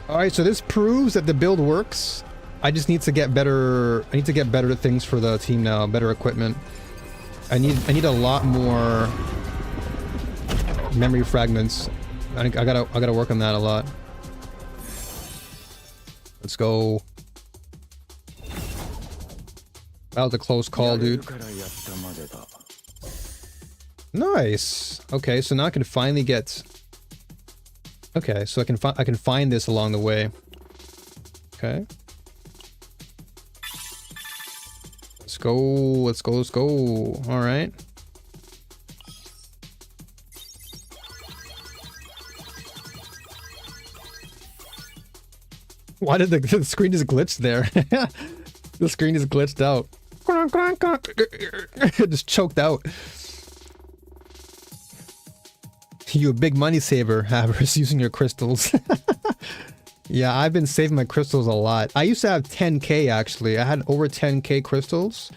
Alright, so this proves that the build works. I just need to get better... I need to get better things for the team now. Better equipment. I need a lot more memory fragments. I gotta work on that a lot. Let's go. That was a close call, dude. Nice. Okay, so now I can finally get... Okay, so I can find this along the way. Okay. Let's go. Let's go. Let's go. All right. Why did the screen just glitch there? The screen just glitched out. Just choked out. You a big money saver, Havers, using your crystals. Yeah, I've been saving my crystals a lot. I used to have 10k actually. I had over 10k crystals.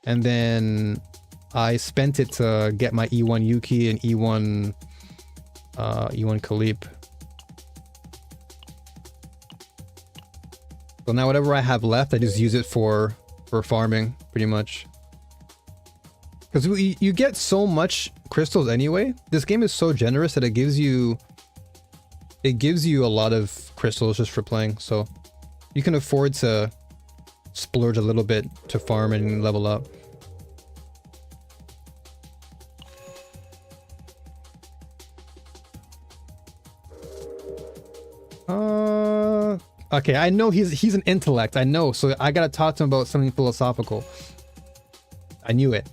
And then I spent it to get my E1 Yuki and E1 Kalip. So now whatever I have left, I just use it for farming, pretty much. Because you get so much crystals anyway. This game is so generous that it gives you a lot of crystals just for playing. So you can afford to splurge a little bit to farm and level up. Okay, I know he's an intellect. I know, so I gotta talk to him about something philosophical. I knew it.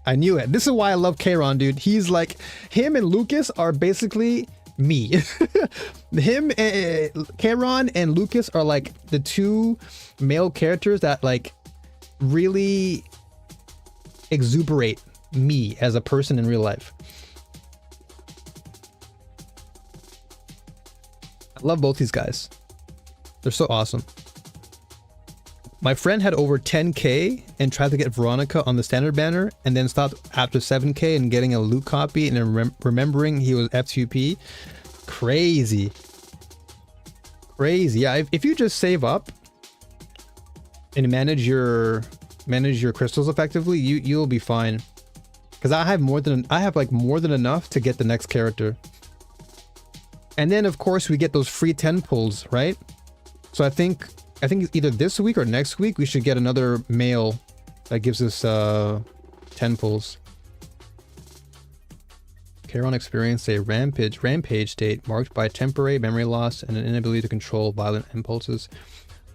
I knew it. This is why I love Kayron, dude. He's like, him and Lucas are basically me. Kayron and Lucas are like the two male characters that like really exuberate me as a person in real life. I love both these guys. They're so awesome. My friend had over 10k and tried to get Veronica on the standard banner and then stopped after 7k and getting a loot copy and then remembering he was FTP. Crazy. Crazy. Yeah, if you just save up and manage your crystals effectively, you'll be fine. Because I have more than enough to get the next character. And then of course we get those free 10 pulls, right? So I think either this week or next week we should get another male that gives us 10 pulls. Kayron experienced a rampage state marked by temporary memory loss and an inability to control violent impulses.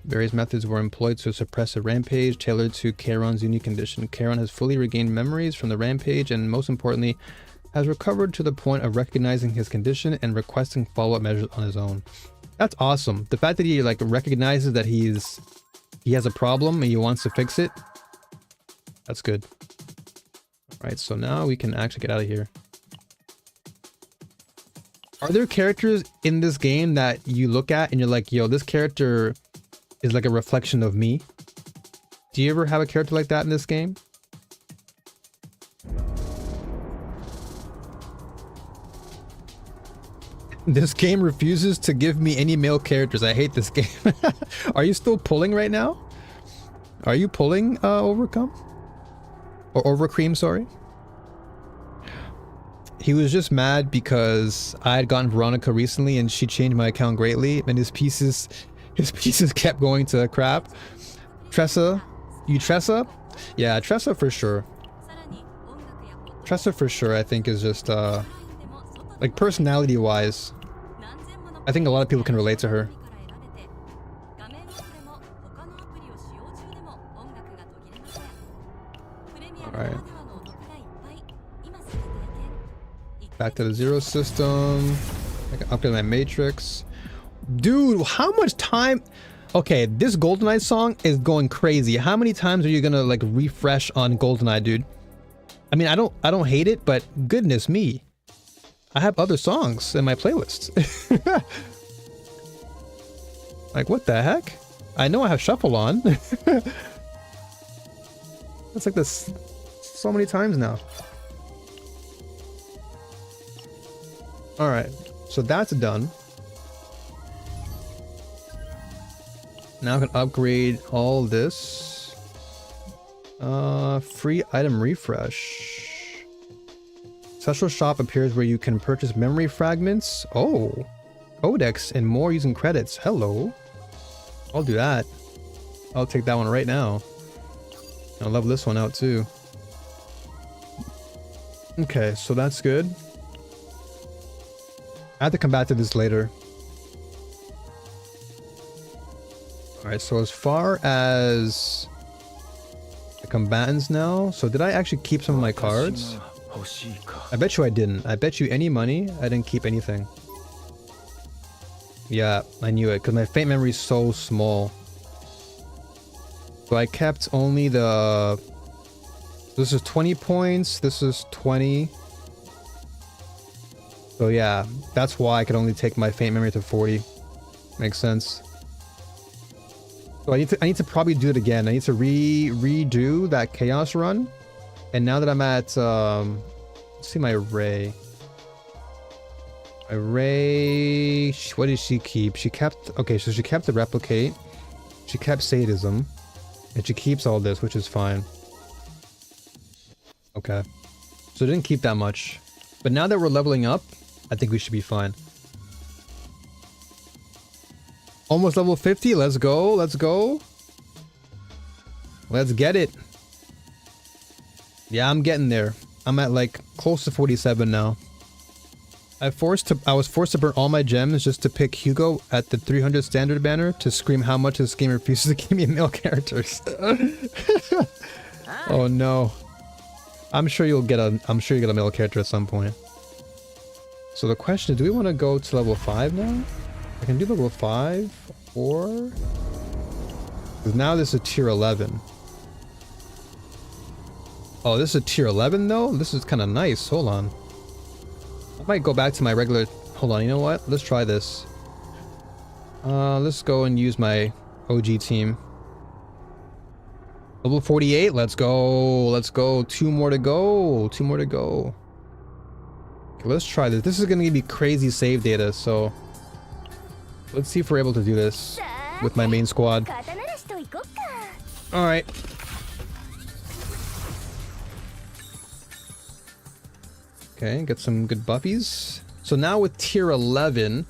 Various methods were employed to suppress a rampage tailored to Kayron's unique condition. Kayron has fully regained memories from the rampage and most importantly has recovered to the point of recognizing his condition and requesting follow-up measures on his own. That's awesome. The fact that he like recognizes that he has a problem and he wants to fix it. That's good. All right, so now we can actually get out of here. Are there characters in this game that you look at and you're like, yo, this character is like a reflection of me? Do you ever have a character like that in this game? This game refuses to give me any male characters. I hate this game. Are you still pulling right now? Are you pulling Overcome? Or Overcream, sorry? He was just mad because I had gotten Veronica recently and she changed my account greatly and his pieces kept going to crap. Tressa? You Tressa? Yeah, Tressa for sure. Tressa for sure I think is just like personality wise, I think a lot of people can relate to her. Alright. Back to the zero system. I can upgrade my matrix. Dude, how much time? Okay, this GoldenEye song is going crazy. How many times are you gonna like refresh on GoldenEye, dude? I mean, I don't hate it, but goodness me. I have other songs in my playlist. Like, what the heck? I know I have Shuffle on. That's like this so many times now. Alright, so that's done. Now I can upgrade all this. Free item refresh. Special shop appears where you can purchase memory fragments. Oh, codex and more using credits. Hello. I'll do that. I'll take that one right now. I'll level this one out too. Okay, so that's good. I have to come back to this later. Alright, so as far as the combatants now, so did I actually keep some of my cards? I bet you I didn't. I bet you any money I didn't keep anything. Yeah, I knew it because my faint memory is so small. So I kept only the... This is 20 points. This is 20. So yeah, that's why I could only take my faint memory to 40. Makes sense. So I need to probably do it again. I need to redo that chaos run. And now that I'm at, let's see my array. Array, what did she keep? She kept, okay, so she kept the replicate. She kept sadism. And she keeps all this, which is fine. Okay. So it didn't keep that much. But now that we're leveling up, I think we should be fine. Almost level 50, let's go, let's go. Let's get it. Yeah, I'm getting there. I'm at like close to 47 now. I was forced to burn all my gems just to pick Hugo at the 300 standard banner to scream how much this game refuses to give me male characters. Oh no. I'm sure you get a male character at some point. So the question is, do we want to go to level 5 now? I can do level 5 or... Because now this is a tier 11. Oh, this is a tier 11 though? This is kind of nice. Hold on. I might go back to my regular... Hold on, you know what? Let's try this. Let's go and use my OG team. Level 48, let's go. Let's go. 2 more to go. 2 more to go. Okay, let's try this. This is going to give me crazy save data, so... Let's see if we're able to do this with my main squad. Alright. Okay, get some good buffies. So now with tier 11,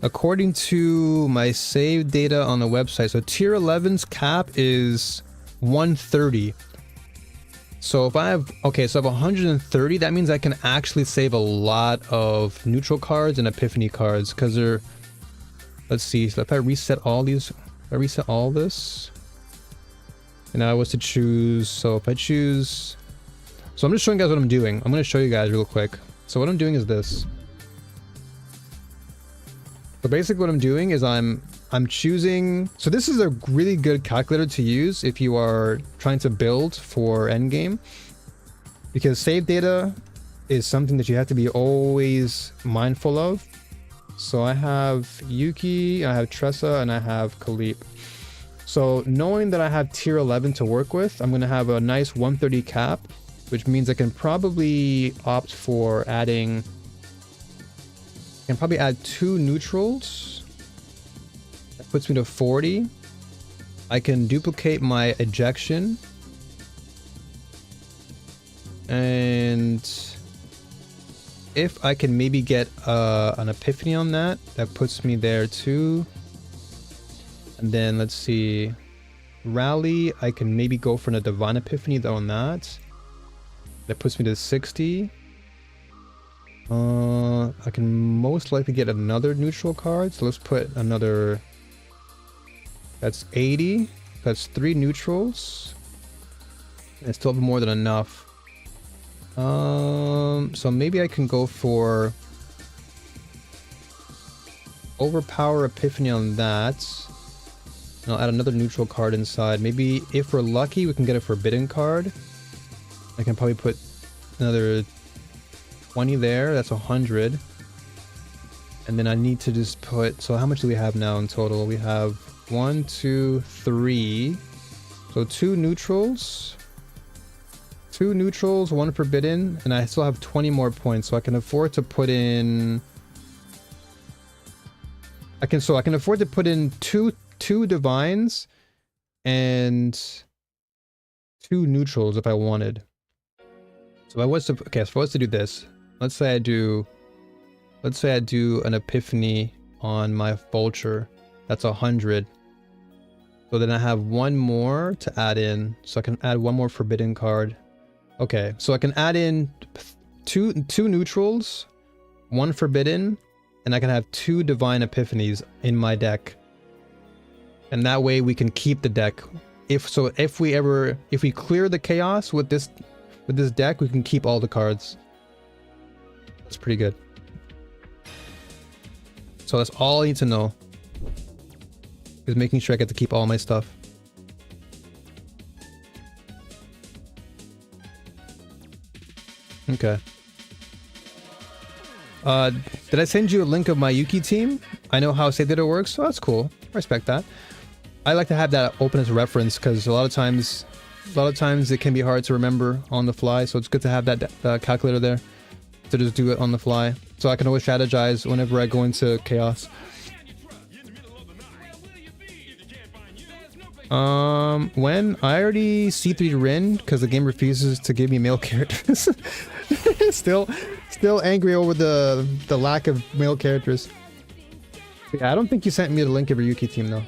according to my save data on the website, so tier 11's cap is 130. So if I have, okay, so I have 130, that means I can actually save a lot of neutral cards and epiphany cards, because they're, let's see, so if I reset all these, if I reset all this, and I was to choose, so if I choose, so I'm just showing you guys what I'm doing. I'm going to show you guys real quick. So what I'm doing is this. So basically what I'm doing is I'm choosing, so this is a really good calculator to use if you are trying to build for endgame, because save data is something that you have to be always mindful of. So I have Yuki, I have Tressa, and I have Kalip. So knowing that I have tier 11 to work with, I'm going to have a nice 130 cap, which means I can probably opt for adding, I can probably add 2 neutrals. That puts me to 40. I can duplicate my ejection. And if I can maybe get an epiphany on that, that puts me there too. And then let's see, rally, I can maybe go for a divine epiphany on that. That puts me to 60. I can most likely get another neutral card, so let's put another, that's 80. That's 3 neutrals. I still have more than enough. So maybe I can go for overpower epiphany on that. And I'll add another neutral card inside. Maybe if we're lucky, we can get a forbidden card. I can probably put another 20 there. That's 100. And then I need to just put, so how much do we have now in total? We have 1, 2, 3. So 2 neutrals. 2 neutrals, 1 forbidden, and I still have 20 more points, so I can afford to put in, I can afford to put in two divines and 2 neutrals if I wanted. So if I was to, okay, so if I was to do this, let's say I do an epiphany on my vulture. That's 100. So then I have 1 more to add in, so I can add 1 more forbidden card. Okay, so I can add in two neutrals, 1 forbidden, and I can have 2 divine epiphanies in my deck. And that way we can keep the deck. If we clear the chaos with this deck, we can keep all the cards. That's pretty good. So that's all I need to know. Is making sure I get to keep all my stuff. Okay. Did I send you a link of my Yuki team? I know how save data works, so that's cool. I respect that. I like to have that open as a reference because a lot of times it can be hard to remember on the fly, so it's good to have that calculator there to just do it on the fly. So I can always strategize whenever I go into chaos. When I already C3 Rin because the game refuses to give me male characters. still angry over the lack of male characters. Yeah, I don't think you sent me the link of your Yuki team though.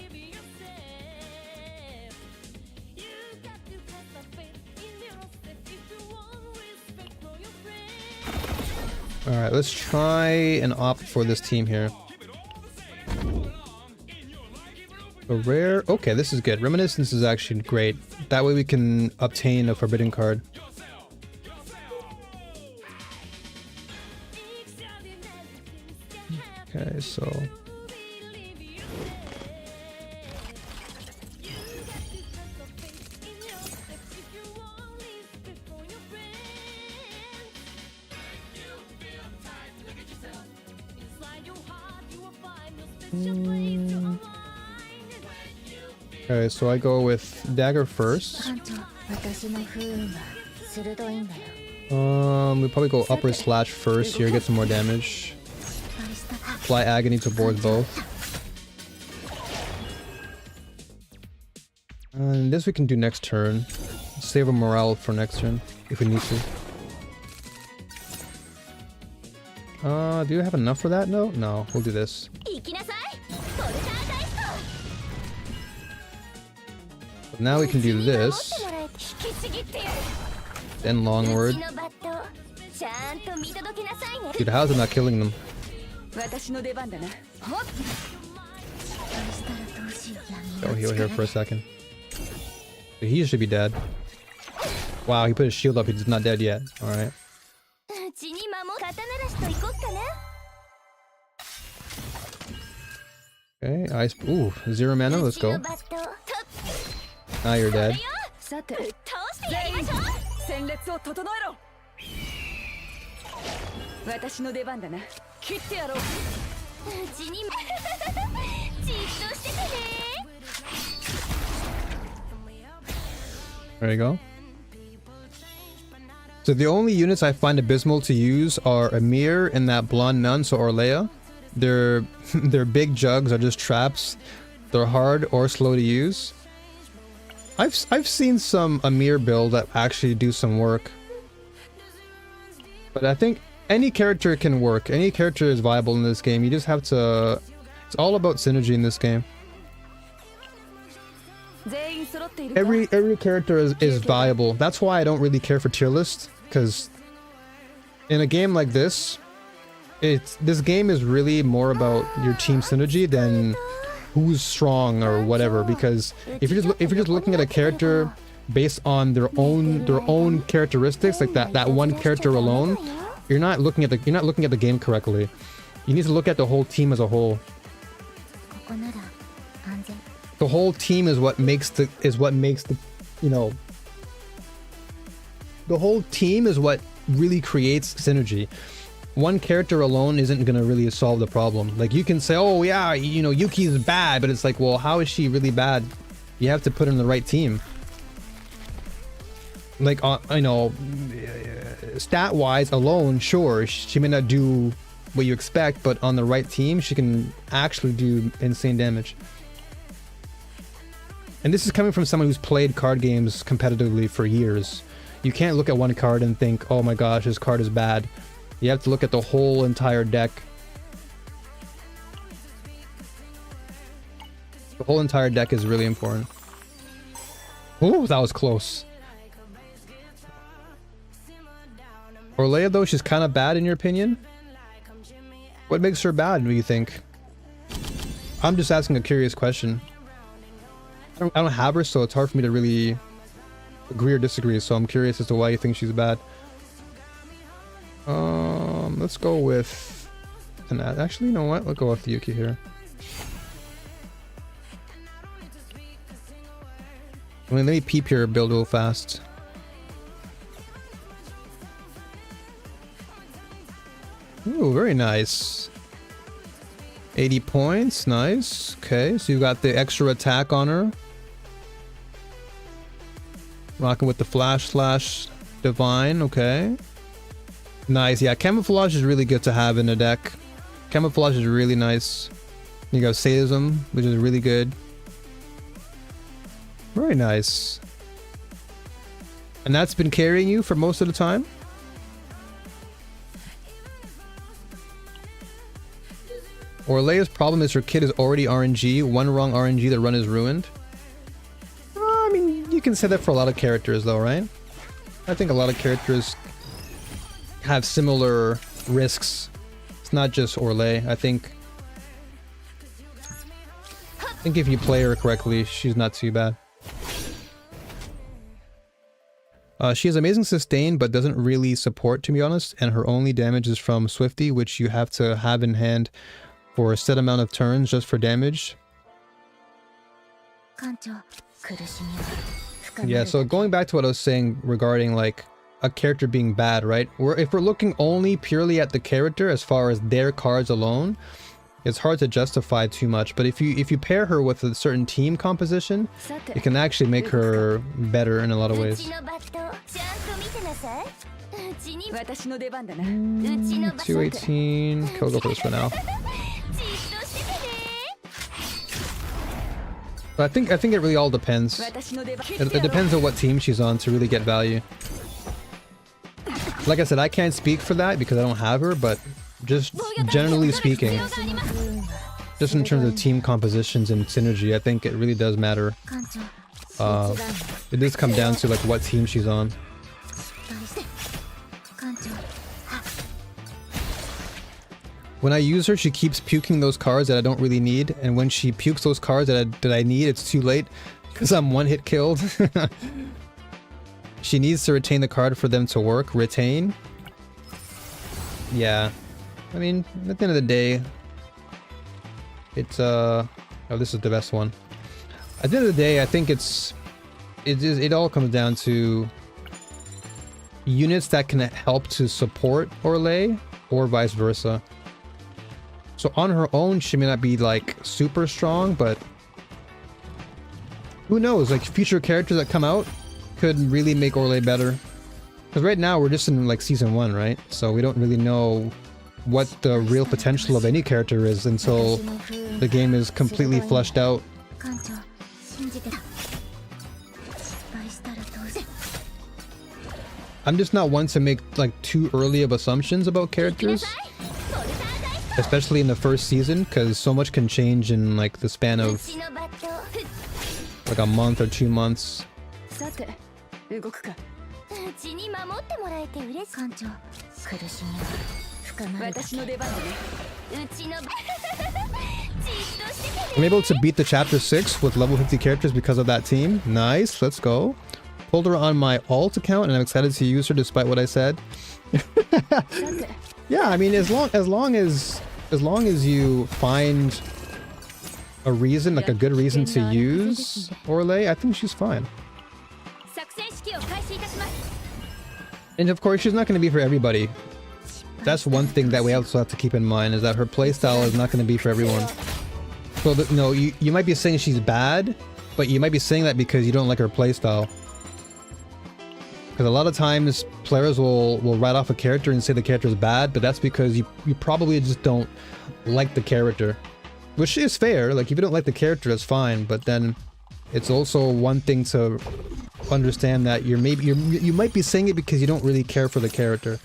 Alright, let's try and opt for this team here. A rare... Okay, this is good. Reminiscence is actually great. That way we can obtain a forbidden card. Okay, so... Okay, so I go with dagger first. We probably go upper slash first here, get some more damage. Apply agony to board both. And this we can do next turn. Save a morale for next turn if we need to. Do you have enough for that? No? No, we'll do this. But now we can do this. Then Longword. Dude, how's it not killing them? Go heal here for a second. He should be dead. Wow, he put his shield up. He's not dead yet. Alright. Okay, ice. Ooh, 0 mana. Let's go. Now you're dead. There you go. So the only units I find abysmal to use are Amir and that blonde nun, so Orlea. Their big jugs are just traps. They're hard or slow to use. I've seen some Amir build that actually do some work. But I think any character can work. Any character is viable in this game. You just have to... It's all about synergy in this game. Every character is viable. That's why I don't really care for tier list, because in a game like this, this game is really more about your team synergy than who's strong or whatever. Because if you're just looking at a character based on their own characteristics, like that one character alone, you're not looking at the game correctly. You need to look at the whole team as a whole. The whole team is what makes the you know, the whole team is what really creates synergy. One character alone isn't gonna really solve the problem. Like, you can say, oh yeah, you know, Yuki's bad, but it's like, well, how is she really bad? You have to put her in the right team. Like, you know, stat wise alone, sure, she may not do what you expect, but on the right team she can actually do insane damage. And this is coming from someone who's played card games competitively for years. You can't look at one card and think, oh my gosh, this card is bad. You have to look at the whole entire deck. The whole entire deck is really important. Ooh, that was close. Orlea, though, she's kind of bad in your opinion? What makes her bad, do you think? I'm just asking a curious question. I don't have her, so it's hard for me to really agree or disagree, so I'm curious as to why you think she's bad. Let's go with... Actually, you know what? Let's go with Yuki here. Let me peep your build real fast. Ooh, very nice. 80 points, nice. Okay, so you got the extra attack on her. Rocking with the flash slash divine, okay. Nice, yeah, camouflage is really good to have in a deck. Camouflage is really nice. You got sadism, which is really good. Very nice. And that's been carrying you for most of the time? Orlea's problem is her kid is already RNG. One wrong RNG, the run is ruined. I mean, you can say that for a lot of characters though, right? I think a lot of characters have similar risks. It's not just Orlais. I think if you play her correctly, she's not too bad. She has amazing sustain, but doesn't really support, to be honest, and her only damage is from Swifty, which you have to have in hand for a set amount of turns just for damage. Yeah, so going back to what I was saying regarding like a character being bad, right? If we're looking only purely at the character as far as their cards alone, it's hard to justify too much. But if you pair her with a certain team composition, it can actually make her better in a lot of ways. 218. I'll go for this for now. But I think it really all depends. It depends on what team she's on to really get value. Like I said, I can't speak for that because I don't have her, but just generally speaking, just in terms of team compositions and synergy, I think it really does matter. It does come down to like what team she's on. When I use her, she keeps puking those cards that I don't really need, and when she pukes those cards that I need, it's too late because I'm one hit killed. She needs to retain the card for them to work. Retain? Yeah. I mean, at the end of the day, it's oh, this is the best one. At the end of the day, I think it all comes down to units that can help to support Orlais or vice versa. So on her own, she may not be like super strong, but who knows? Like future characters that come out could really make Orlais better. Because right now we're just in like season 1, right? So we don't really know what the real potential of any character is until the game is completely fleshed out. I'm just not one to make like too early of assumptions about characters, especially in the first season, because so much can change in like the span of like a month or 2 months. I'm able to beat the chapter 6 with level 50 characters because of that team. Nice, let's go. Pulled her on my alt account and I'm excited to use her despite what I said. Yeah, I mean, as long as you find a reason, like a good reason to use Orlais, I think she's fine. And of course, she's not going to be for everybody. That's one thing that we also have to keep in mind, is that her playstyle is not going to be for everyone. So, no, you might be saying she's bad, but you might be saying that because you don't like her playstyle. Because a lot of times, players will write off a character and say the character is bad, but that's because you probably just don't like the character. Which is fair, like if you don't like the character, that's fine, but then it's also one thing to understand that you might be saying it because you don't really care for the character.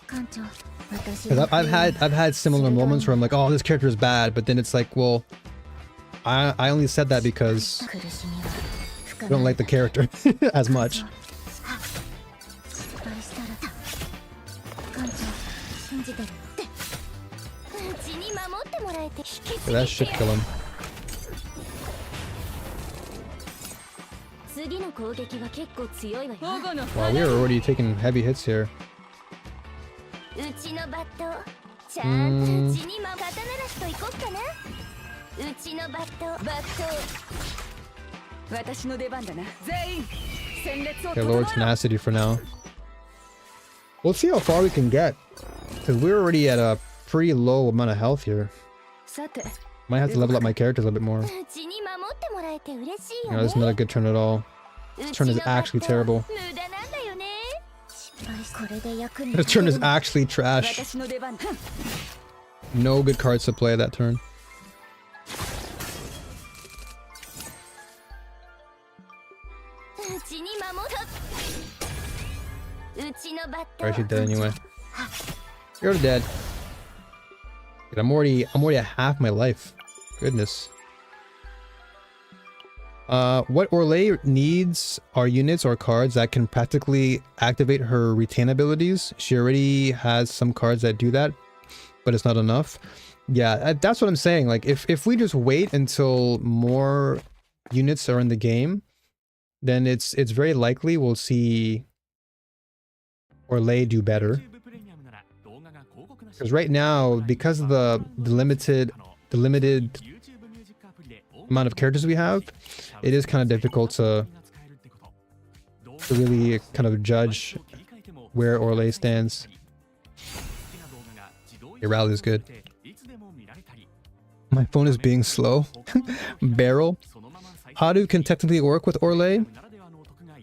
Because I've had similar moments where I'm like, oh, this character is bad, but then it's like, well, I only said that because I don't like the character as much. Yeah, that should kill him. Wow, we are already taking heavy hits here. Okay, Lord Tenacity for now. We'll see how far we can get, because we're already at a pretty low amount of health here. Might have to level up my characters a little bit more. No, this is not a good turn at all. This turn is actually terrible. This turn is actually trash. No good cards to play that turn. Alright, she's dead anyway. You're dead. Dude, I'm already at half my life. Goodness. What Orlais needs are units or cards that can practically activate her retain abilities. She already has some cards that do that, but it's not enough. Yeah, that's what I'm saying. Like, if we just wait until more units are in the game, then it's very likely we'll see Orlais do better. Because right now, because of the limited amount of characters we have, it is kind of difficult to really kind of judge where Orlais stands. Your rally is good. My phone is being slow. Barrel. Hadu can technically work with Orlais.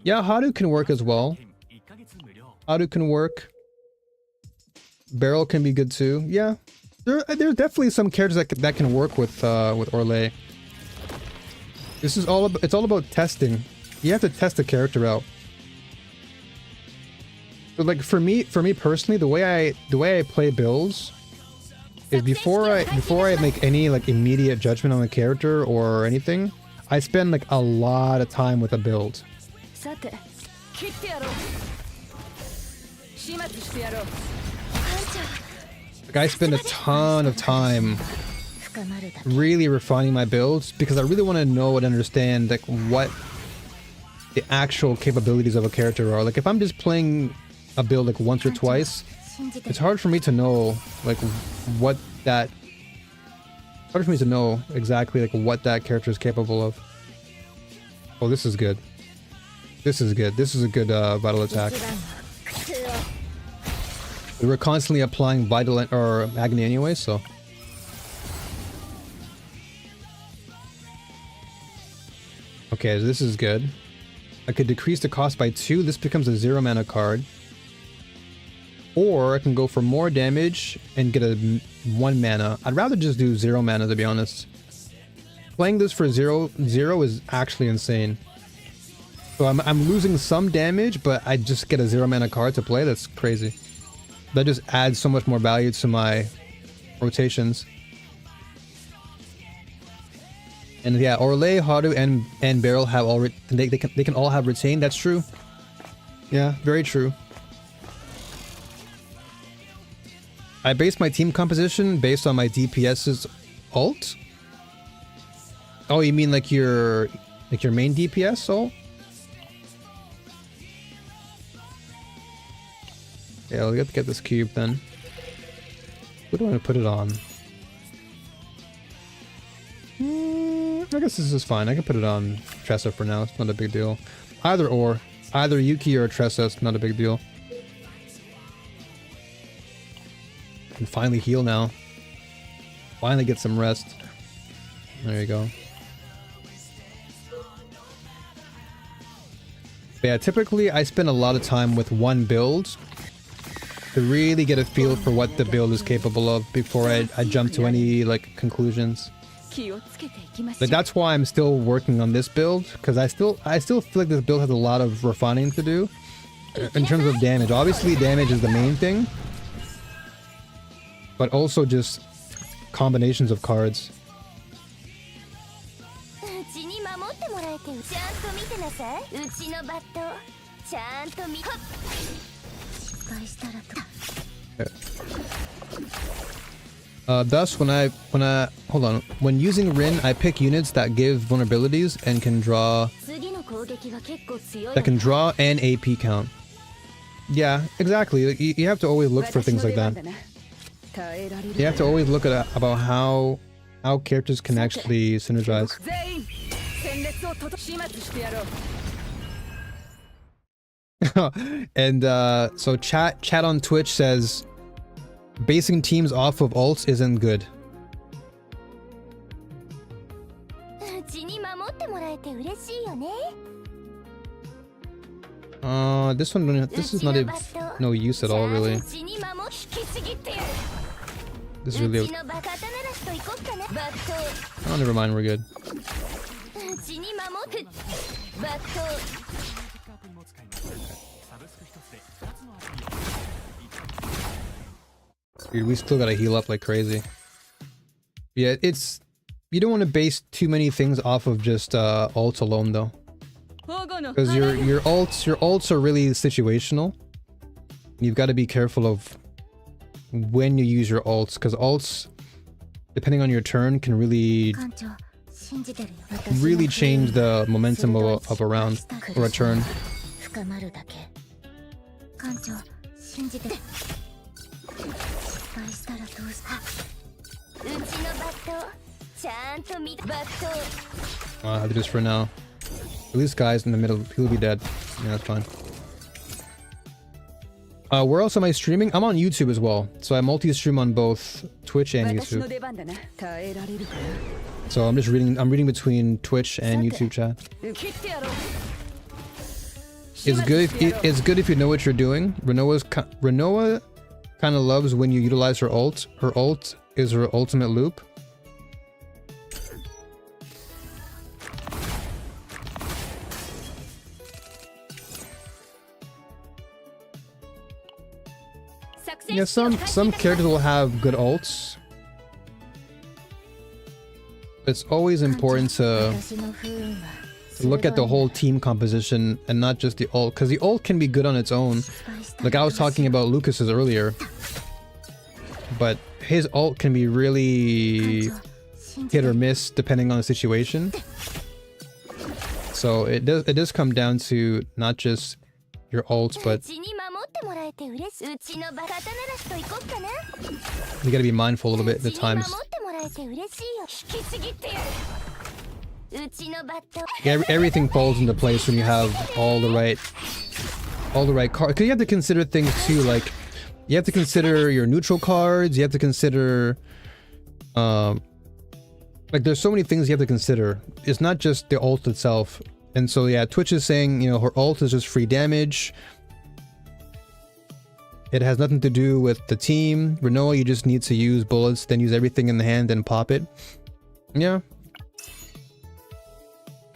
Yeah, Hadu can work as well. Hadu can work. Barrel can be good too. Yeah, there's definitely some characters that can work with Orlais. This is all about, it's all about testing. You have to test the character out. But like for me personally, the way I play builds is before I make any like immediate judgment on the character or anything, I spend like a lot of time with a build. Like I spend a ton of time really refining my builds because I really want to know and understand like what the actual capabilities of a character are. Like if I'm just playing a build like once or twice, it's hard for me to know like hard for me to know exactly like what that character is capable of. Oh, this is good. This is good. This is a good vital attack. We were constantly applying vital or agony anyway, so. Okay, so this is good. I could decrease the cost by 2. This becomes a 0 mana card. Or I can go for more damage and get a 1 mana. I'd rather just do 0 mana, to be honest. Playing this for 0 is actually insane. So I'm losing some damage, but I just get a 0 mana card to play. That's crazy. That just adds so much more value to my rotations. And yeah, Orlais, Hadu, and Beryl have all they can all have retain. That's true. Yeah, very true. I base my team composition based on my DPS's ult. Oh, you mean like your main DPS ult? Yeah, we'll get to get this cube then. What do I want to put it on? I guess this is fine. I can put it on Tressa for now. It's not a big deal. Either or. Either Yuki or Tressa. It's not a big deal. Can finally heal now. Finally get some rest. There you go. But yeah, typically I spend a lot of time with one build to really get a feel for what the build is capable of before I jump to any like conclusions. Like that's why I'm still working on this build, because I still feel like this build has a lot of refining to do in terms of damage. Obviously damage is the main thing, but also just combinations of cards. Thus, when using Rin, I pick units that give vulnerabilities and can draw an AP count. Yeah, exactly. You have to always look for things like that. You have to always look at about how characters can actually synergize. And so chat on Twitch says basing teams off of ults isn't good. This is not no use at all, really. This is really oh, never mind, we're good. Dude, we still gotta heal up like crazy. Yeah, it's you don't want to base too many things off of just ults alone though. Because your ults are really situational. You've got to be careful of when you use your ults, because ults, depending on your turn, can really change the momentum of a round or a turn. I'll do this for now. At least guys in the middle, he'll be dead. Yeah, that's fine. Where else am I streaming? I'm on YouTube as well. So I multi-stream on both Twitch and YouTube. So I'm reading between Twitch and YouTube chat. It's good if you know what you're doing. Renoa kind of loves when you utilize her ult. Her ult is her ultimate loop. Yeah, some characters will have good ults. It's always important to look at the whole team composition and not just the ult, because the ult can be good on its own. Like I was talking about Lucas's earlier, but his ult can be really hit or miss depending on the situation. So it does come down to not just your ults, but you gotta be mindful a little bit at the times. Everything falls into place when you have all the right cards. Because you have to consider things too, like you have to consider your neutral cards. You have to consider, like there's so many things you have to consider. It's not just the ult itself. And so yeah, Twitch is saying, you know, her ult is just free damage. It has nothing to do with the team. Renoa, you just need to use bullets, then use everything in the hand and pop it. Yeah.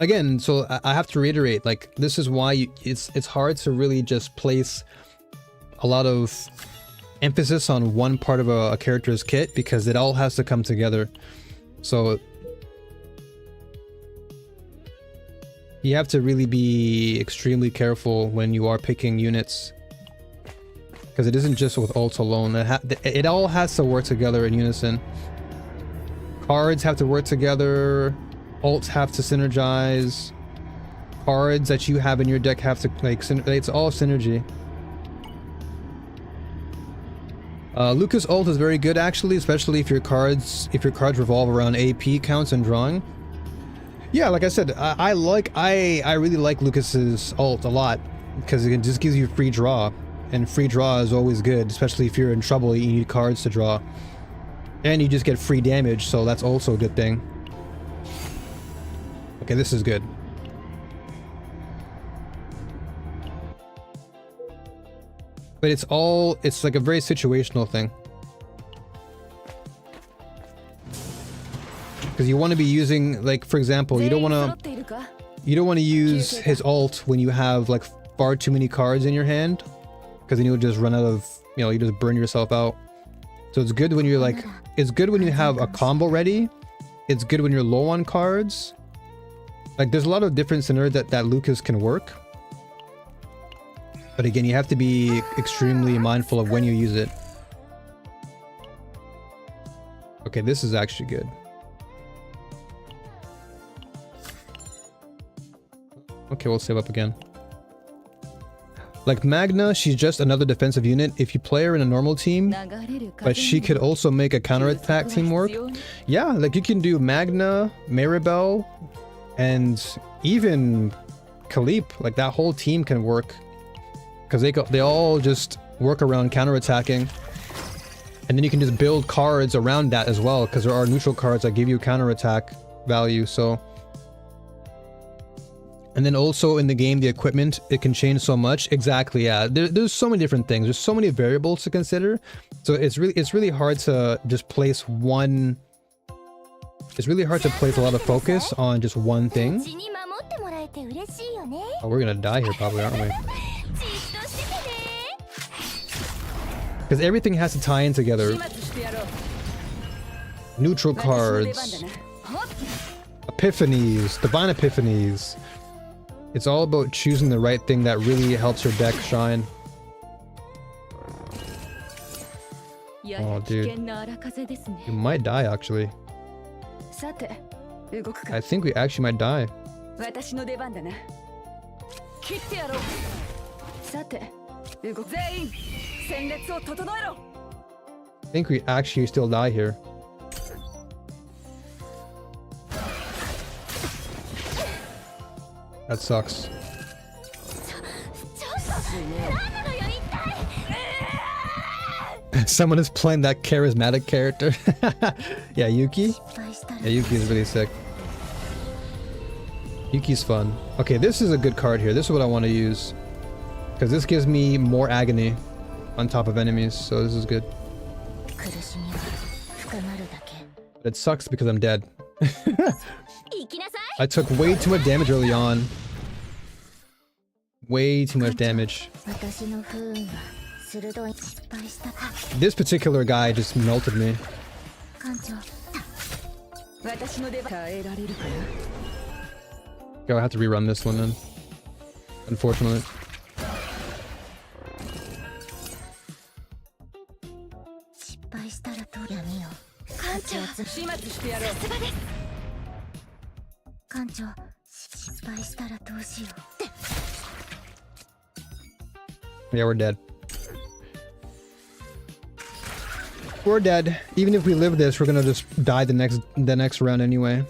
Again, so I have to reiterate, like, this is why it's hard to really just place a lot of emphasis on one part of a character's kit, because it all has to come together. So you have to really be extremely careful when you are picking units, because it isn't just with ults alone. It all has to work together in unison. Cards have to work together. Ults have to synergize. Cards that you have in your deck have to, like, it's all synergy. Lucas ult is very good actually, especially if your cards revolve around AP counts and drawing. Yeah, like I said, I really like Lucas's ult a lot, because it just gives you free draw. And free draw is always good, especially if you're in trouble, you need cards to draw. And you just get free damage, so that's also a good thing. Okay, this is good. But it's like a very situational thing. Because you want to be using, like, for example, you don't want to use his ult when you have like far too many cards in your hand, because then you'll just run out of, you know, you just burn yourself out. So it's good when you're like, it's good when you have a combo ready. It's good when you're low on cards. Like, there's a lot of different scenarios that Lucas can work. But again, you have to be extremely mindful of when you use it. Okay, this is actually good. Okay, we'll save up again. Like Magna, she's just another defensive unit if you play her in a normal team, but she could also make a counterattack team work. Yeah, like you can do Magna, Maribel, and even Kalip. Like that whole team can work, because they all just work around counterattacking. And then you can just build cards around that as well, because there are neutral cards that give you counterattack value. So, and then also in the game, the equipment, it can change so much. Exactly, yeah. There's so many different things. There's so many variables to consider. So it's really hard to just place one. It's really hard to place a lot of focus on just one thing. Oh, we're gonna die here probably, aren't we? Because everything has to tie in together. Neutral cards. Epiphanies, divine epiphanies. It's all about choosing the right thing that really helps your deck shine. Oh, dude. You might die, actually. I think we actually might die. I think we actually still die here. That sucks. Someone is playing that charismatic character. Yeah, Yuki. Yeah, Yuki is really sick. Yuki's fun. Okay, this is a good card here. This is what I want to use. Because this gives me more agony on top of enemies, so this is good. But it sucks because I'm dead. I took way too much damage early on. Way too much damage. This particular guy just melted me. Yo, I have to rerun this one then. Unfortunately. Yeah, we're dead. We're dead. Even if we live this, we're gonna just die the next round anyway.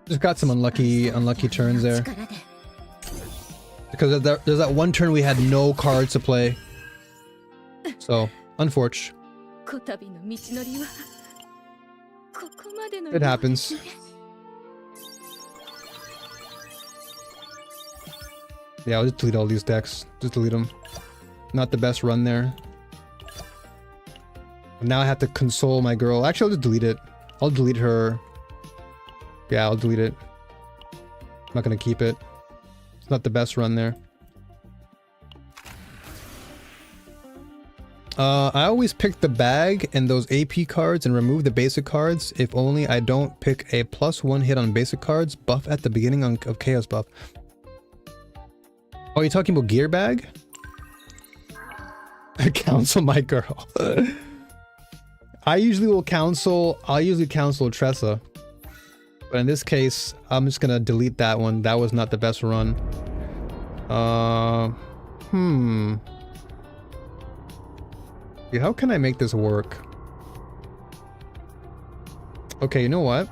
Just got some unlucky turns there. Because there's that one turn we had no cards to play. So, unfortunate. It happens. Yeah, I'll just delete all these decks. Just delete them. Not the best run there. Now I have to console my girl. Actually, I'll just delete it. I'll delete her. Yeah, I'll delete it. I'm not gonna keep it. It's not the best run there. I always pick the bag and those AP cards and remove the basic cards if only I don't pick a +1 hit on basic cards buff at the beginning of Chaos buff. Oh, you're talking about gear bag? Counsel my girl. I'll usually counsel Tressa. But in this case, I'm just gonna delete that one. That was not the best run. Yeah, how can I make this work? Okay, you know what?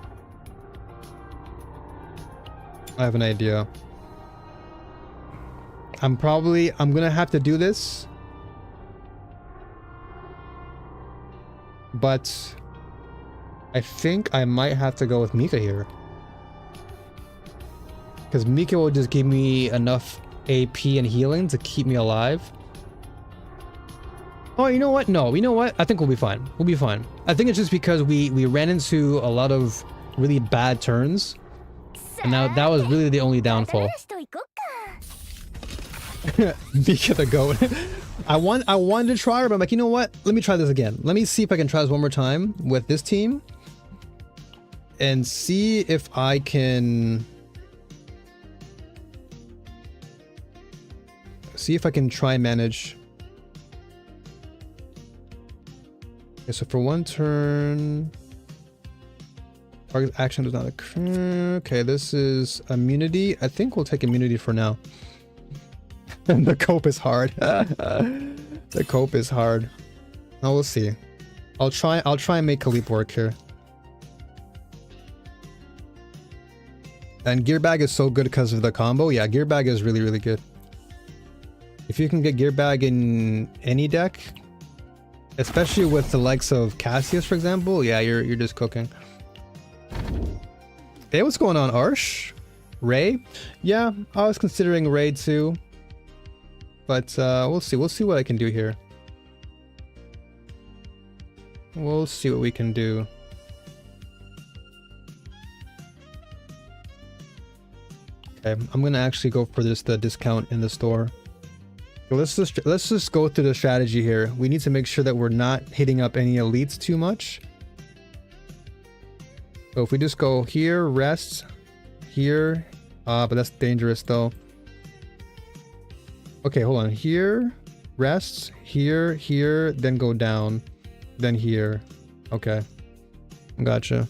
I have an idea. I'm gonna have to do this. But I think I might have to go with Mika here. Because Mika will just give me enough AP and healing to keep me alive. Oh, you know what? No, you know what? I think we'll be fine. We'll be fine. I think it's just because we ran into a lot of really bad turns. And now that was really the only downfall. Mika the goat. I wanted to try her, but I'm like, you know what? Let me try this again. Let me see if I can try this one more time with this team. And see if I can... See if I can try and manage. Okay, so for one turn... Target action does not occur. Okay, this is immunity. I think we'll take immunity for now. The cope is hard. The cope is hard. Oh, we'll see. I'll try and make Khalip work here. And Gear Bag is so good because of the combo. Yeah, Gear Bag is really, really good. If you can get Gear Bag in any deck, especially with the likes of Cassius, for example, yeah, you're just cooking. Hey, what's going on, Arsh? Ray? Yeah, I was considering Ray too. But we'll see. We'll see what I can do here. We'll see what we can do. Okay, I'm gonna actually go for the discount in the store. Let's just go through the strategy here. We need to make sure that we're not hitting up any elites too much. So if we just go here, rest, here, but that's dangerous though. Okay, hold on. Here, rest, here, here, then go down, then here. Okay, gotcha.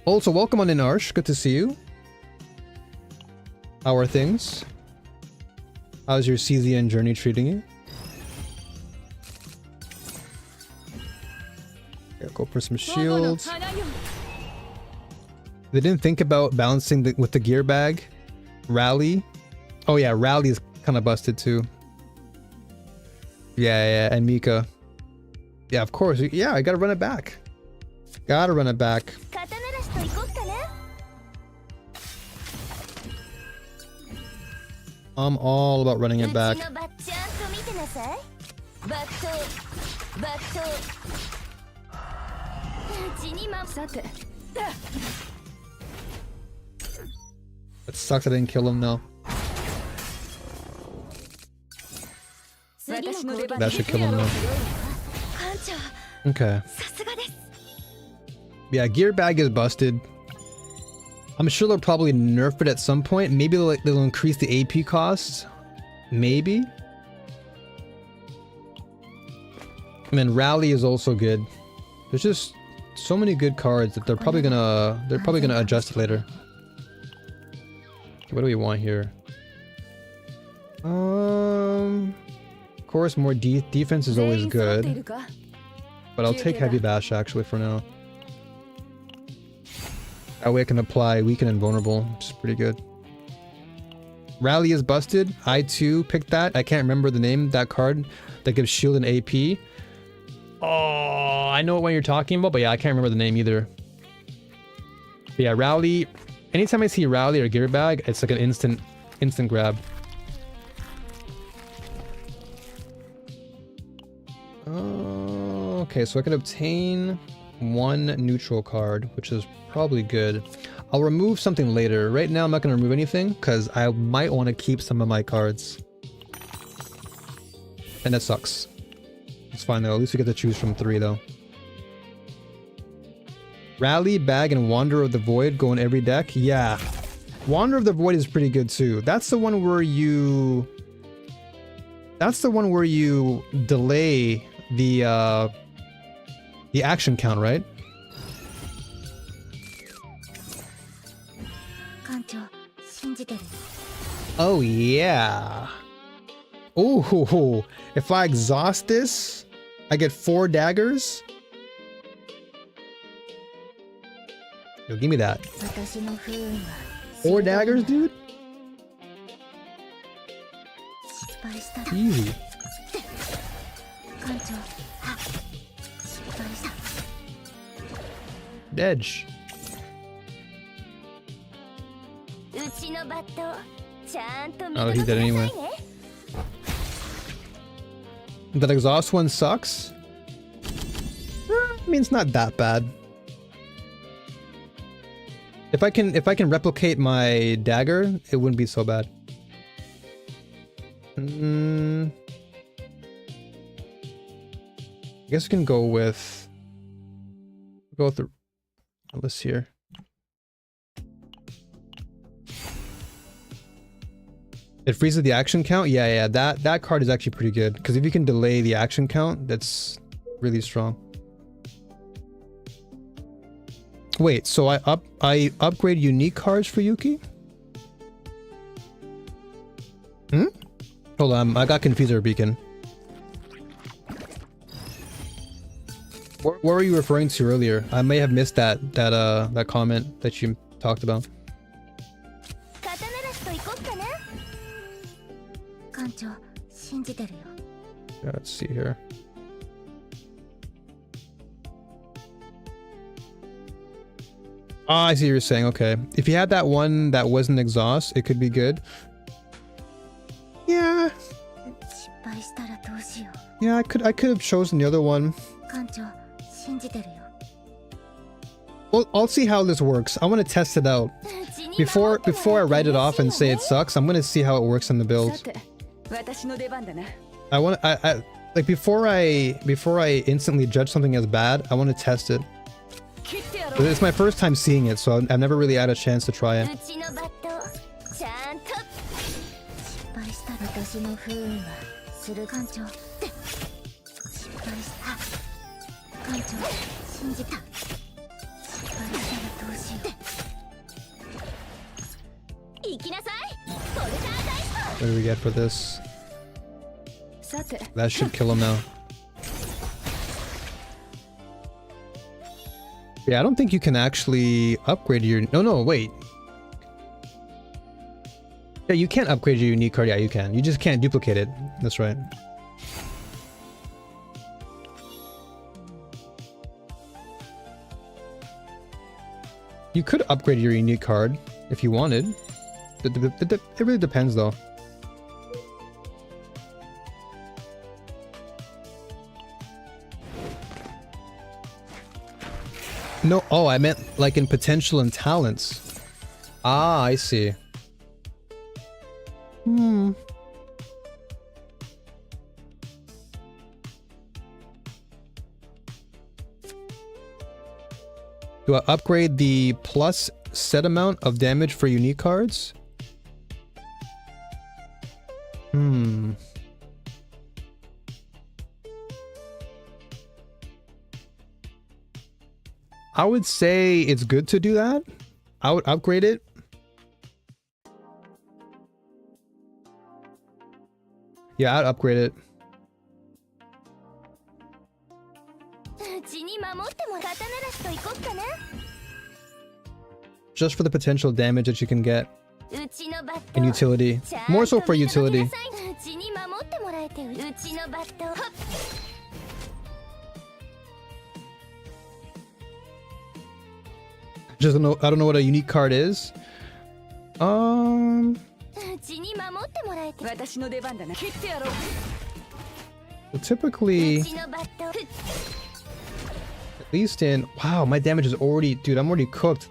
Also, welcome on in, Arsh. Good to see you. How are things? How's your CZN journey treating you? Yeah, go for some shields. They didn't think about balancing with the gear bag. Rally. Oh yeah, Rally is kind of busted too. Yeah, and Mika. Yeah, of course. Yeah, I gotta run it back. Gotta run it back. I'm all about running it back. It sucks I didn't kill him though. That should kill him though. Okay. Yeah, gear bag is busted. I'm sure they'll probably nerf it at some point. Maybe they'll increase the AP costs. Maybe. I mean, Rally is also good. There's just so many good cards that they're probably gonna adjust it later. Okay, what do we want here? Of course, more defense is always good. But I'll take Heavy Bash actually for now. That way I can apply Weaken and Vulnerable, which is pretty good. Rally is busted. I too picked that. I can't remember the name of that card that gives shield and AP. Oh, I know what one you're talking about, but yeah, I can't remember the name either. But yeah, Rally. Anytime I see Rally or Gear Bag, it's like an instant grab. Okay, so I can obtain one neutral card, which is probably good. I'll remove something later. Right now, I'm not going to remove anything because I might want to keep some of my cards. And that sucks. It's fine though. At least we get to choose from 3 though. Rally, Bag, and Wanderer of the Void go in every deck. Yeah. Wanderer of the Void is pretty good too. That's the one where you... That's the one where you delay the action count, right? Oh yeah. Oh, if I exhaust this, I get 4 daggers. Yo, give me that. 4 daggers, dude? Easy. Edge. Oh, he did anyway. That exhaust one sucks? I mean, it's not that bad. If I can replicate my dagger, it wouldn't be so bad. I guess we can go through a list here. It freezes the action count? Yeah, that card is actually pretty good. Because if you can delay the action count, that's really strong. Wait, so I upgrade unique cards for Yuki? Hold on, I got Confuser Beacon. What were you referring to earlier? I may have missed that comment that you talked about. Yeah, let's see here. Ah, I see what you're saying. Okay, if you had that one that wasn't exhaust, it could be good. Yeah. Yeah, I could have chosen the other one. Well, I'll see how this works. I want to test it out. Before I write it off and say it sucks, I'm gonna see how it works in the build. I like before I instantly judge something as bad, I want to test it. It's my first time seeing it, so I've never really had a chance to try it. What do we get for this? That should kill him now. Yeah, I don't think you can actually upgrade your... No, wait. Yeah, you can't upgrade your unique card. Yeah, you can. You just can't duplicate it. That's right. You could upgrade your unique card if you wanted. It really depends, though. No, oh, I meant like in potential and talents. Ah, I see. Do I upgrade the plus set amount of damage for unique cards? I would say it's good to do that. I would upgrade it. Yeah, I'd upgrade it. Just for the potential damage that you can get in utility. More so for utility. Just I don't know what a unique card is. Typically, at least in... Wow, my damage is already... Dude, I'm already cooked.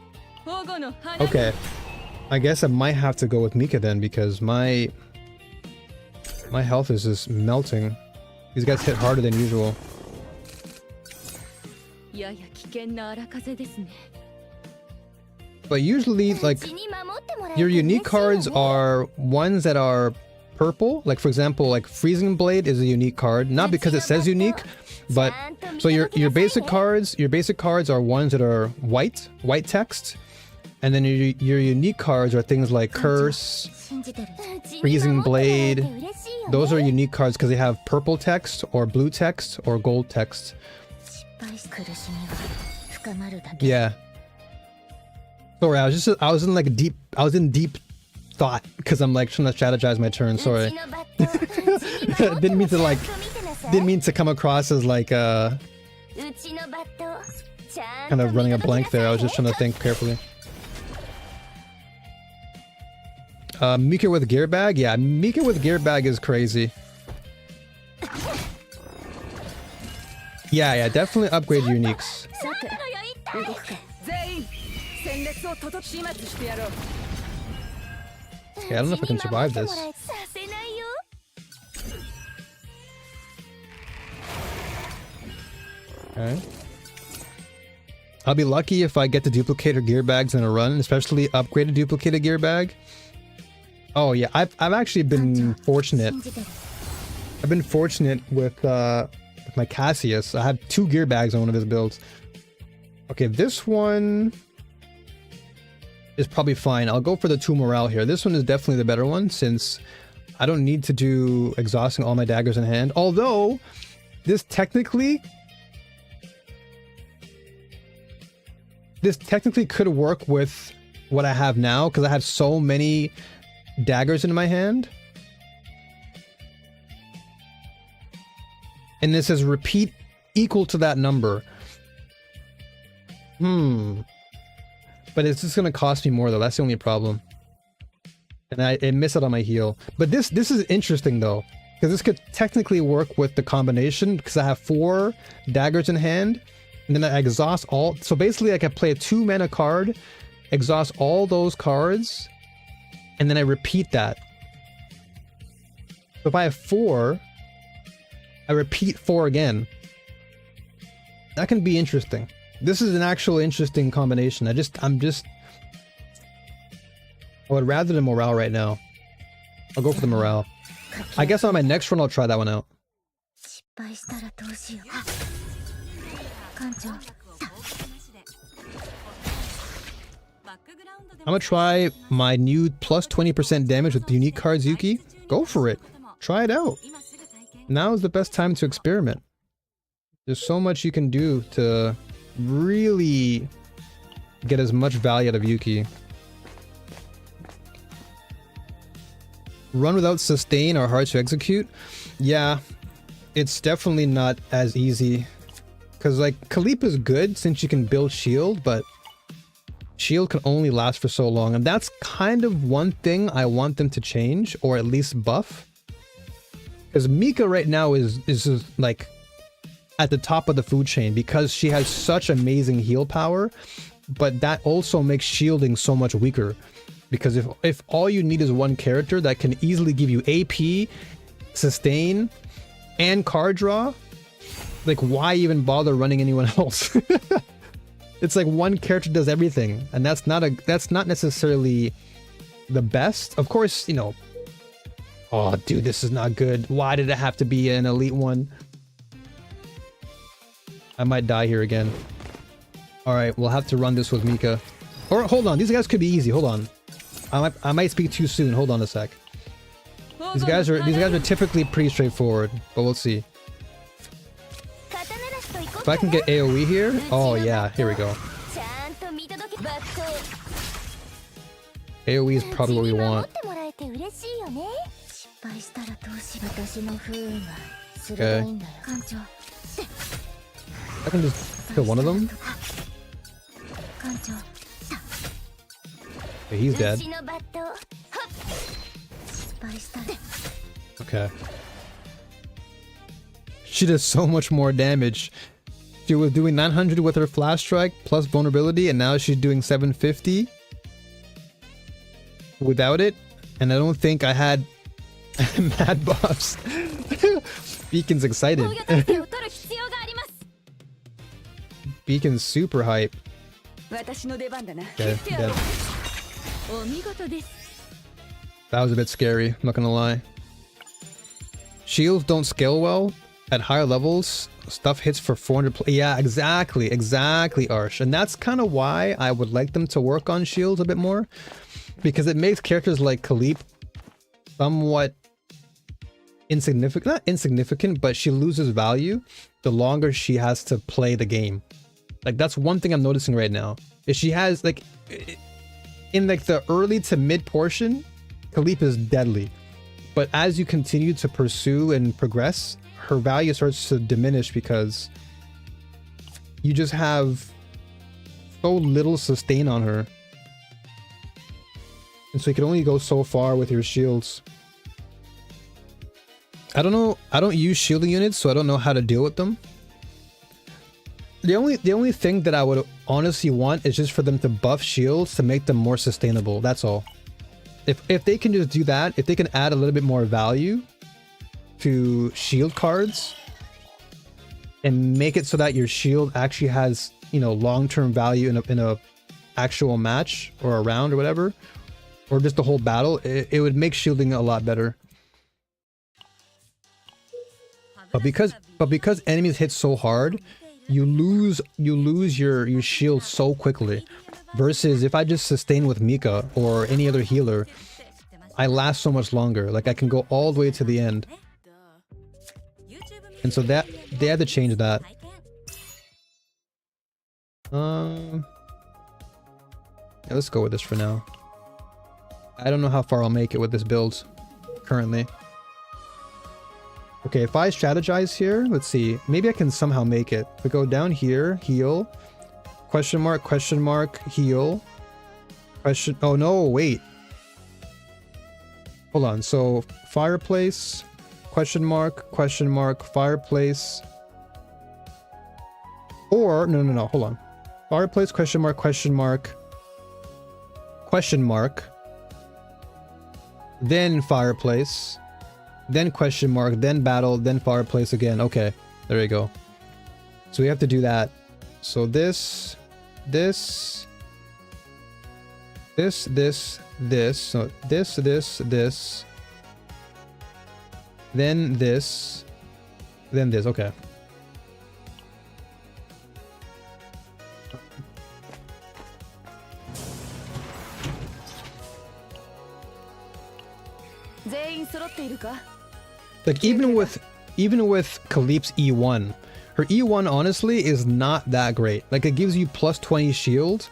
Okay. I guess I might have to go with Mika then, because my health is just melting. These guys hit harder than usual. But usually, like, your unique cards are ones that are purple. Like, for example, like Freezing Blade is a unique card, not because it says unique, but so your basic cards are ones that are white text, and then your unique cards are things like Curse, Freezing Blade. Those are unique cards because they have purple text or blue text or gold text. Yeah. Sorry, I was in deep thought because I'm like trying to strategize my turn. Sorry. didn't mean to come across as like kind of running a blank there. I was just trying to think carefully. Mika with gear bag? Yeah, Mika with gear bag is crazy. Yeah, definitely upgrade uniques. Okay, I don't know if I can survive this. Okay. I'll be lucky if I get the duplicator gear bags in a run, especially upgraded duplicated gear bag. Oh yeah, I've actually been fortunate. I've been fortunate with my Cassius. I have 2 gear bags on one of his builds. Okay, this one is probably fine. I'll go for the 2 morale here. This one is definitely the better one since I don't need to do exhausting all my daggers in hand. Although this technically could work with what I have now because I have so many daggers in my hand. And this is repeat equal to that number. But it's just gonna cost me more though. That's the only problem. And I miss it on my heal. But this is interesting though, because this could technically work with the combination because I have 4 daggers in hand, and then I exhaust all. So basically, I can play a 2 mana card exhaust all those cards, and then I repeat that. So if I have 4, I repeat 4 again. That can be interesting. This is an actual interesting combination. I would rather the morale right now. I'll go for the morale. I guess on my next run I'll try that one out. I'm gonna try my new plus 20% damage with the unique cards, Yuki. Go for it. Try it out. Now is the best time to experiment. There's so much you can do to really get as much value out of Yuki. Run without sustain or hard to execute? Yeah, it's definitely not as easy. Because like, Kalip is good since you can build shield, but shield can only last for so long. And that's kind of one thing I want them to change, or at least buff. Because Mika right now is just like at the top of the food chain because she has such amazing heal power, but that also makes shielding so much weaker. Because if all you need is one character that can easily give you AP, sustain, and card draw, like why even bother running anyone else? It's like one character does everything, and that's not necessarily the best. Of course, you know. Oh, dude, this is not good. Why did it have to be an elite one? I might die here again. All right, we'll have to run this with Mika. Or hold on, these guys could be easy. Hold on. I might speak too soon. Hold on a sec. These guys are typically pretty straightforward, but we'll see. If I can get AoE here, oh yeah, here we go. AoE is probably what we want. Okay. I can just kill one of them. Okay, he's dead. Okay. She does so much more damage. She was doing 900 with her flash strike plus vulnerability, and now she's doing 750 without it. And I don't think I had mad buffs. Beacon's excited. Beacon's super hype. Okay, dead. That was a bit scary, I'm not gonna lie. Shields don't scale well at higher levels. Stuff hits for 400. Yeah, exactly, Arsh. And that's kind of why I would like them to work on shields a bit more, because it makes characters like Kalip somewhat insignificant. Not insignificant, but she loses value the longer she has to play the game. Like, that's one thing I'm noticing right now. Is she has, like, in like the early to mid portion, Kalip is deadly. But as you continue to pursue and progress, her value starts to diminish because you just have so little sustain on her. And so you can only go so far with your shields. I don't know, I don't use shielding units, so I don't know how to deal with them. The only thing that I would honestly want is just for them to buff shields to make them more sustainable. That's all. If they can just do that, if they can add a little bit more value to shield cards and make it so that your shield actually has, you know, long-term value in a actual match or a round or whatever, or just the whole battle, it would make shielding a lot better. But because enemies hit so hard, you lose your shield so quickly. Versus if I just sustain with Mika or any other healer, I last so much longer. Like, I can go all the way to the end. And so that they had to change that. Yeah, let's go with this for now. I don't know how far I'll make it with this build currently. Okay, if I strategize here, let's see. Maybe I can somehow make it. We go down here, heal. Question mark, heal. Question, oh no, wait. Hold on, so fireplace, question mark, fireplace. Or, no, hold on. Fireplace, question mark. question mark, then fireplace, then question mark, then battle, then fireplace again. Okay, there you go. So we have to do that. So this, this, this, this, this, so this, this, then this, then this. Okay. Like even with Khalip's E1, her E1 honestly is not that great. Like it gives you plus 20 shield,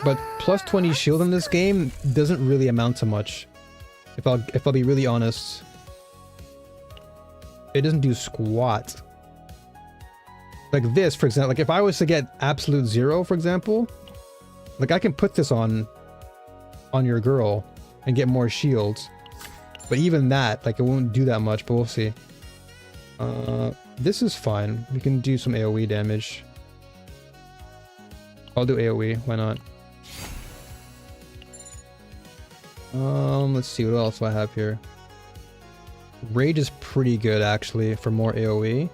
but plus 20 shield in this game doesn't really amount to much. If I'll be really honest, it doesn't do squat. Like this, for example, like if I was to get absolute 0, for example, like I can put this on your girl and get more shields. But even that, like it won't do that much, but we'll see. This is fine. We can do some AoE damage. I'll do AoE, why not? Let's see, what else do I have here? Rage is pretty good actually for more AoE.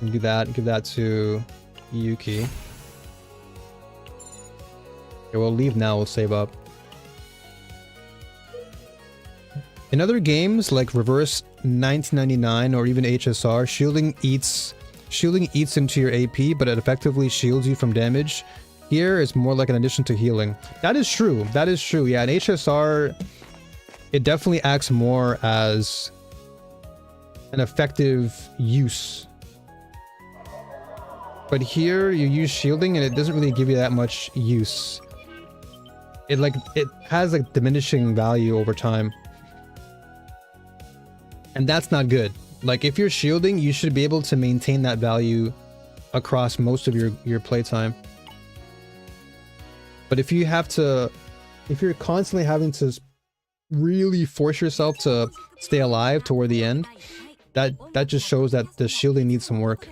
Do that, give that to Yuki. Okay, we'll leave now, we'll save up. In other games like Reverse 1999 or even HSR, shielding eats into your AP, but it effectively shields you from damage. Here it's more like an addition to healing. That is true. That is true. Yeah, in HSR, it definitely acts more as an effective use. But here you use shielding and it doesn't really give you that much use. It has like diminishing value over time. And that's not good. Like if you're shielding, you should be able to maintain that value across most of your playtime. But if you're constantly having to really force yourself to stay alive toward the end, that just shows that the shielding needs some work.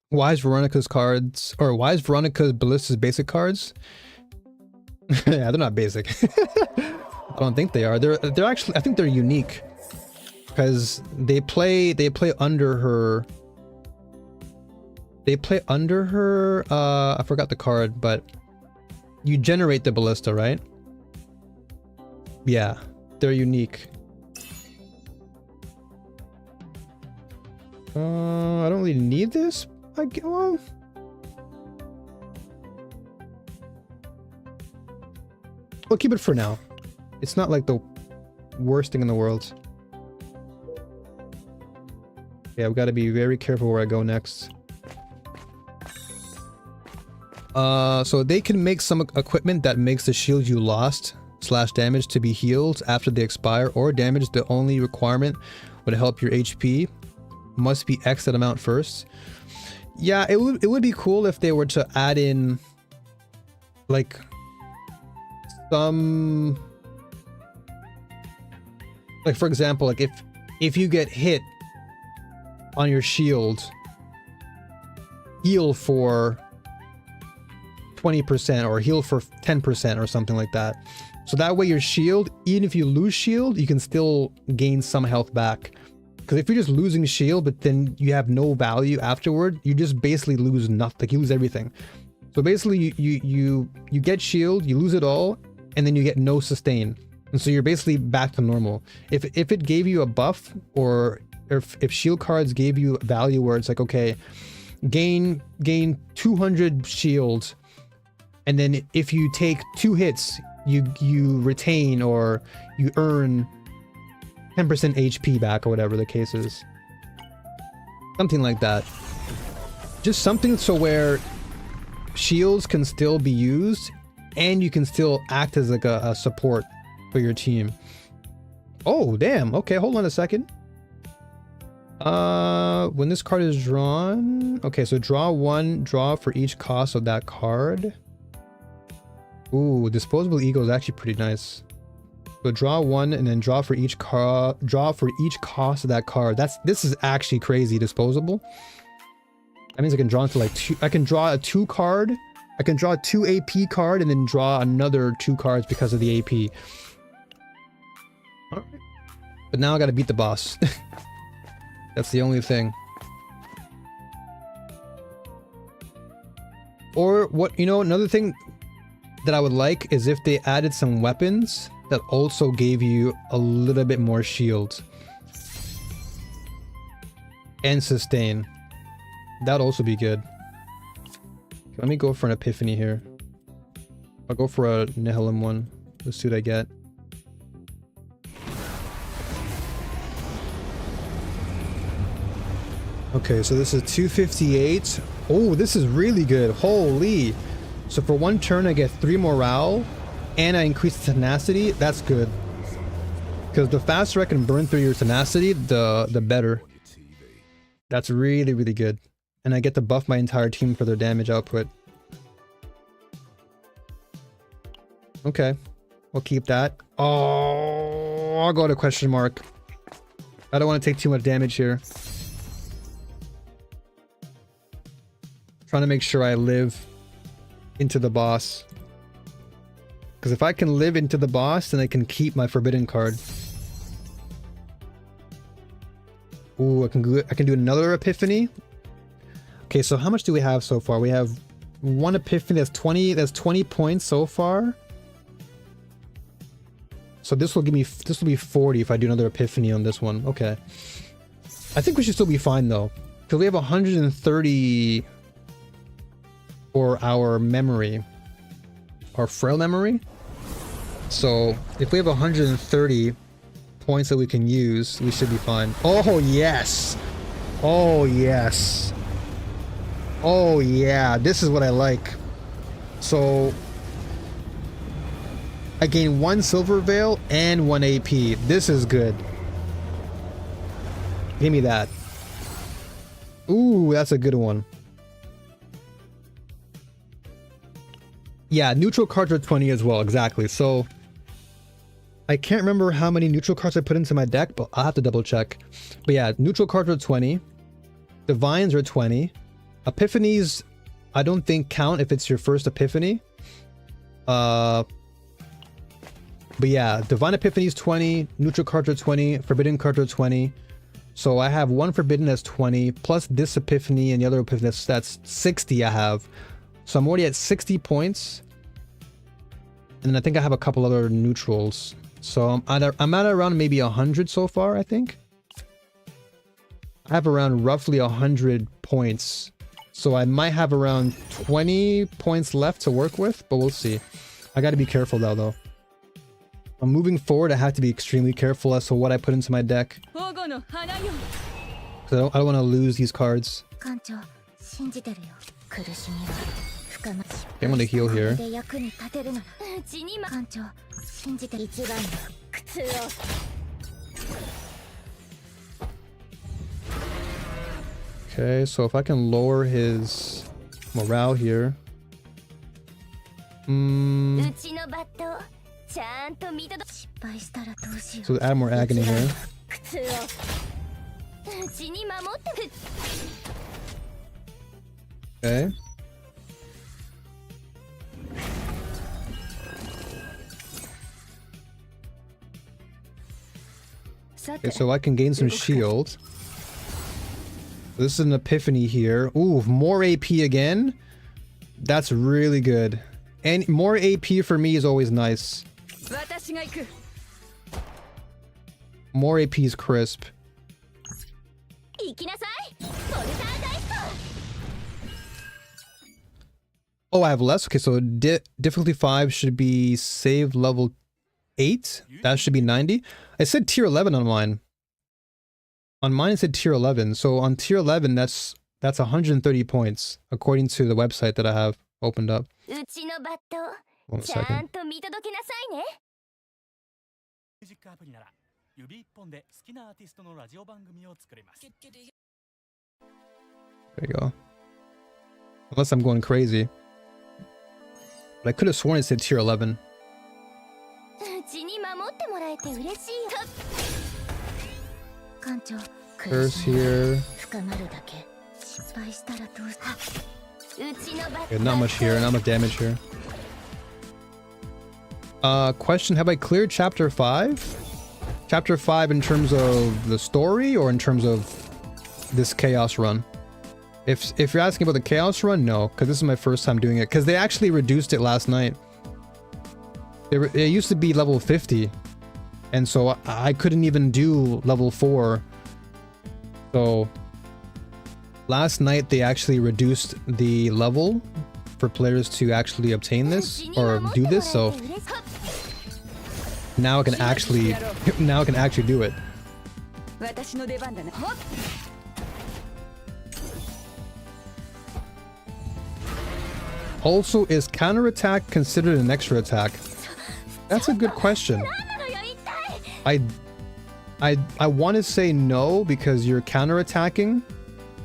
Why is Veronica's cards, or why is Veronica's Ballista's basic cards? Yeah, they're not basic. I don't think they are. They're actually, I think they're unique because they play under her. They play under her. I forgot the card, but you generate the ballista, right? Yeah, they're unique. I don't really need this. Well. We'll keep it for now. It's not like the worst thing in the world. Yeah, we gotta be very careful where I go next. So they can make some equipment that makes the shield you lost / damage to be healed after they expire, or damage. The only requirement would help your HP. Must be X that amount first. Yeah, it would be cool if they were to add in like some, like for example, like if you get hit on your shield, heal for 20% or heal for 10% or something like that. So that way your shield, even if you lose shield, you can still gain some health back. Because if you're just losing shield, but then you have no value afterward, you just basically lose nothing. Like you lose everything. So basically you get shield, you lose it all, and then you get no sustain. And so you're basically back to normal. If it gave you a buff, or if shield cards gave you value where it's like, okay, gain 200 shields, and then if you take 2 hits, you retain or you earn 10% HP back, or whatever the case is. Something like that. Just something so where shields can still be used and you can still act as like a support for your team. Oh, damn. Okay, hold on a second. When this card is drawn... Okay, so draw 1, draw for each cost of that card. Ooh, disposable ego is actually pretty nice. So draw 1 and then draw for each cost of that card. This is actually crazy. Disposable. That means I can draw into like two. I can draw a 2 card. I can draw a 2 AP card and then draw another 2 cards because of the AP. Alright. But now I gotta beat the boss. That's the only thing. Or what, you know, another thing that I would like is if they added some weapons that also gave you a little bit more shield. And sustain. That'd also be good. Let me go for an epiphany here. I'll go for a Nihilum one. Let's see what I get. Okay, so this is 258. Oh, this is really good. Holy. So for 1 turn, I get 3 morale, and I increase the tenacity. That's good. Because the faster I can burn through your tenacity, the better. That's really, really good. And I get to buff my entire team for their damage output. Okay. We'll keep that. Oh, I'll go to question mark. I don't want to take too much damage here. Trying to make sure I live into the boss. Because if I can live into the boss, then I can keep my forbidden card. Ooh, I can do another epiphany. Okay, so how much do we have so far? We have 1 epiphany. That's 20 points so far. So this will be 40 if I do another epiphany on this one. Okay. I think we should still be fine though. Because we have 130 for our memory. Our frail memory. So if we have 130 points that we can use, we should be fine. Oh yes! Oh yes! Oh yeah, this is what I like. So I gain 1 silver veil and 1 AP. This is good. Give me that. Ooh, that's a good one. Yeah, neutral cards are 20 as well, exactly. So I can't remember how many neutral cards I put into my deck, but I'll have to double check. But yeah, neutral cards are 20. Divines are 20. Epiphanies, I don't think count if it's your first epiphany. But yeah, Divine Epiphany is 20, neutral cards are 20, forbidden cards are 20. So I have 1 forbidden that's 20, plus this epiphany and the other epiphany that's 60 I have. So I'm already at 60 points. And then I think I have a couple other neutrals. So I'm at around maybe 100 so far, I think. I have around roughly 100 points. So I might have around 20 points left to work with, but we'll see. I gotta be careful now though. I'm moving forward, I have to be extremely careful as to what I put into my deck. Because I don't want to lose these cards. Okay, I'm gonna heal here. Okay, so if I can lower his morale here. So add more agony here. Okay. Okay, so I can gain some shield. This is an epiphany here. Ooh, more AP again. That's really good. And more AP for me is always nice. More AP is crisp. Oh, I have less? Okay, so difficulty 5 should be save level 8. That should be 90. I said tier 11 on mine. On mine it said tier 11. So on tier 11, that's 130 points, according to the website that I have opened up. 1 second. There you go. Unless I'm going crazy. But I could have sworn it said tier 11. Curse here. Okay, not much here, not much damage here. Question, have I cleared chapter 5? Chapter 5 in terms of the story or in terms of this chaos run? If you're asking about the chaos run, no, because this is my first time doing it, because they actually reduced it last night. It used to be level 50, and so I couldn't even do level 4. So last night they actually reduced the level for players to actually obtain this or do this, so now I can actually do it. Also, is counterattack considered an extra attack? That's a good question. I want to say no, because you're counterattacking,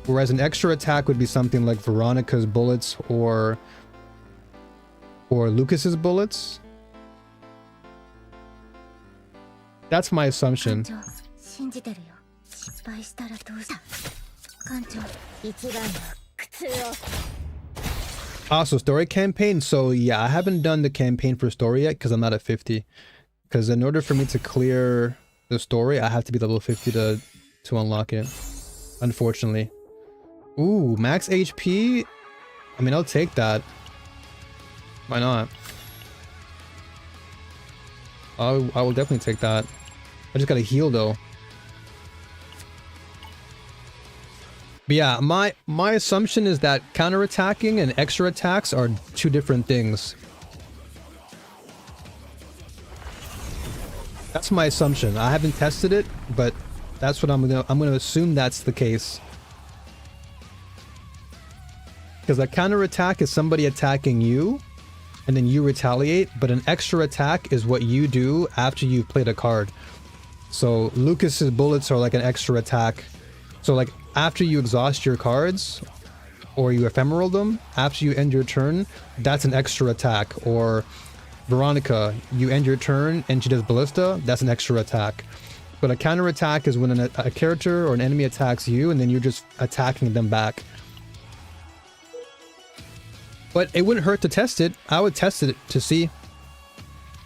whereas an extra attack would be something like Veronica's bullets or Lucas's bullets. That's my assumption. Also, story campaign. So yeah, I haven't done the campaign for story yet because I'm not at 50. Because in order for me to clear the story, I have to be level 50 to unlock it. Unfortunately. Ooh, max HP. I mean, I'll take that. Why not? I will definitely take that. I just gotta heal though. But yeah, my assumption is that counterattacking and extra attacks are two different things. That's my assumption. I haven't tested it, but that's what I'm gonna assume that's the case. Because a counterattack is somebody attacking you, and then you retaliate, but an extra attack is what you do after you've played a card. So Lucas's bullets are like an extra attack. So like after you exhaust your cards, or you ephemeral them, after you end your turn, that's an extra attack. Or Veronica, you end your turn and she does ballista, that's an extra attack. But a counter attack is when a character or an enemy attacks you and then you're just attacking them back. But it wouldn't hurt to test it. I would test it to see.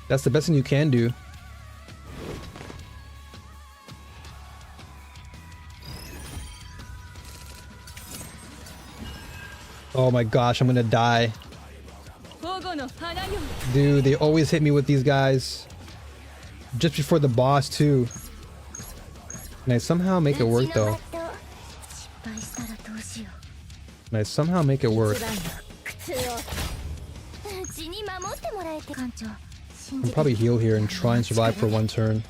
That's the best thing you can do. Oh my gosh, I'm gonna die. Dude, they always hit me with these guys. Just before the boss too. Can I somehow make it work though? Can I somehow make it work? I'll probably heal here and try and survive for one turn.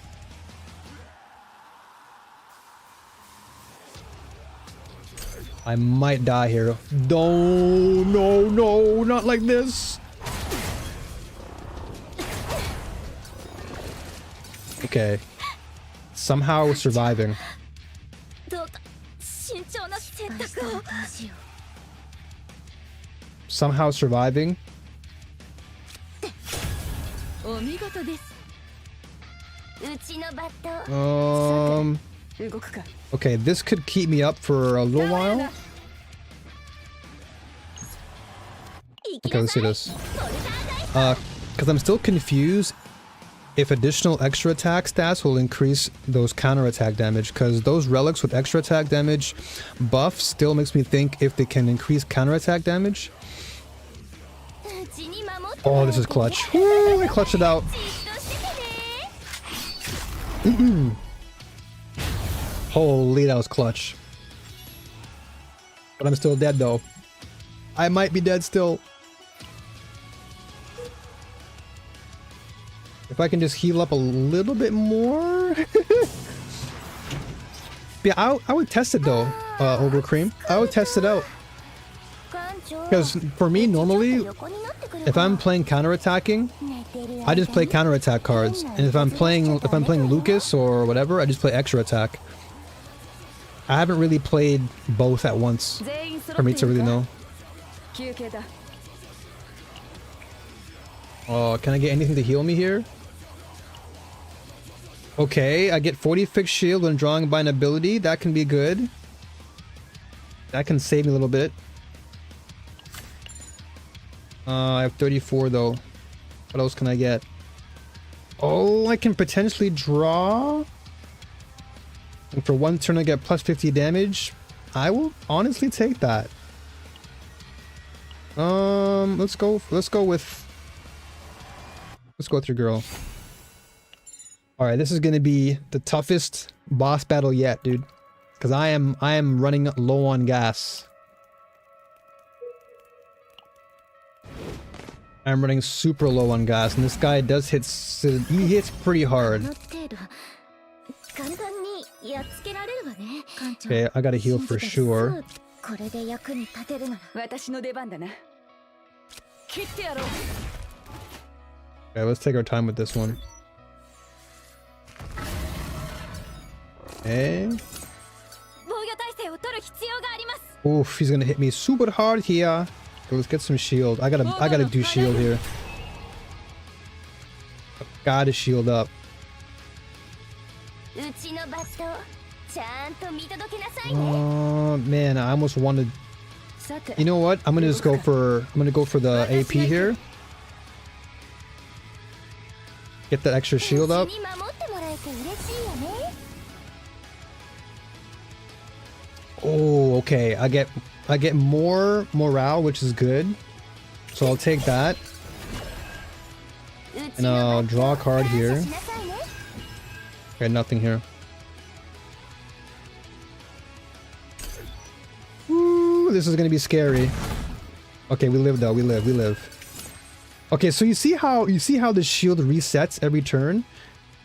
I might die here. No, no, no, not like this. Okay. Somehow surviving. Somehow surviving. Okay, this could keep me up for a little while. Okay, let's see this. Because I'm still confused if additional extra attack stats will increase those counter attack damage. Because those relics with extra attack damage buff still makes me think if they can increase counter attack damage. Oh, this is clutch. Woo, I clutched it out. Holy, that was clutch. But I'm still dead though. I might be dead still. If I can just heal up a little bit more. Yeah, I would test it though, over Cream. I would test it out. Because for me, normally, if I'm playing counterattacking, I just play counterattack cards. And if I'm playing Lucas or whatever, I just play extra attack. I haven't really played both at once for me to really know. Oh, can I get anything to heal me here? Okay, I get 40 fixed shield when drawing by an ability. That can be good. That can save me a little bit. I have 34 though. What else can I get? Oh, I can potentially draw. And for one turn I get plus 50 damage. I will honestly take that. Let's go with your girl. Alright, this is gonna be the toughest boss battle yet, dude. Because I am running low on gas. I'm running super low on gas, and this guy does hit. He hits pretty hard. Okay, I gotta heal for sure. Okay, let's take our time with this one. Okay. Oof, he's gonna hit me super hard here. Okay, let's get some shield. I gotta do shield here. Gotta shield up. Oh man, I almost wanted. You know what? I'm gonna go for the AP here. Get that extra shield up. Oh, okay. I get more morale, which is good. So I'll take that. And I'll draw a card here. Okay, nothing here. Ooh, this is gonna be scary. Okay, we live though. We live. Okay, so you see how the shield resets every turn?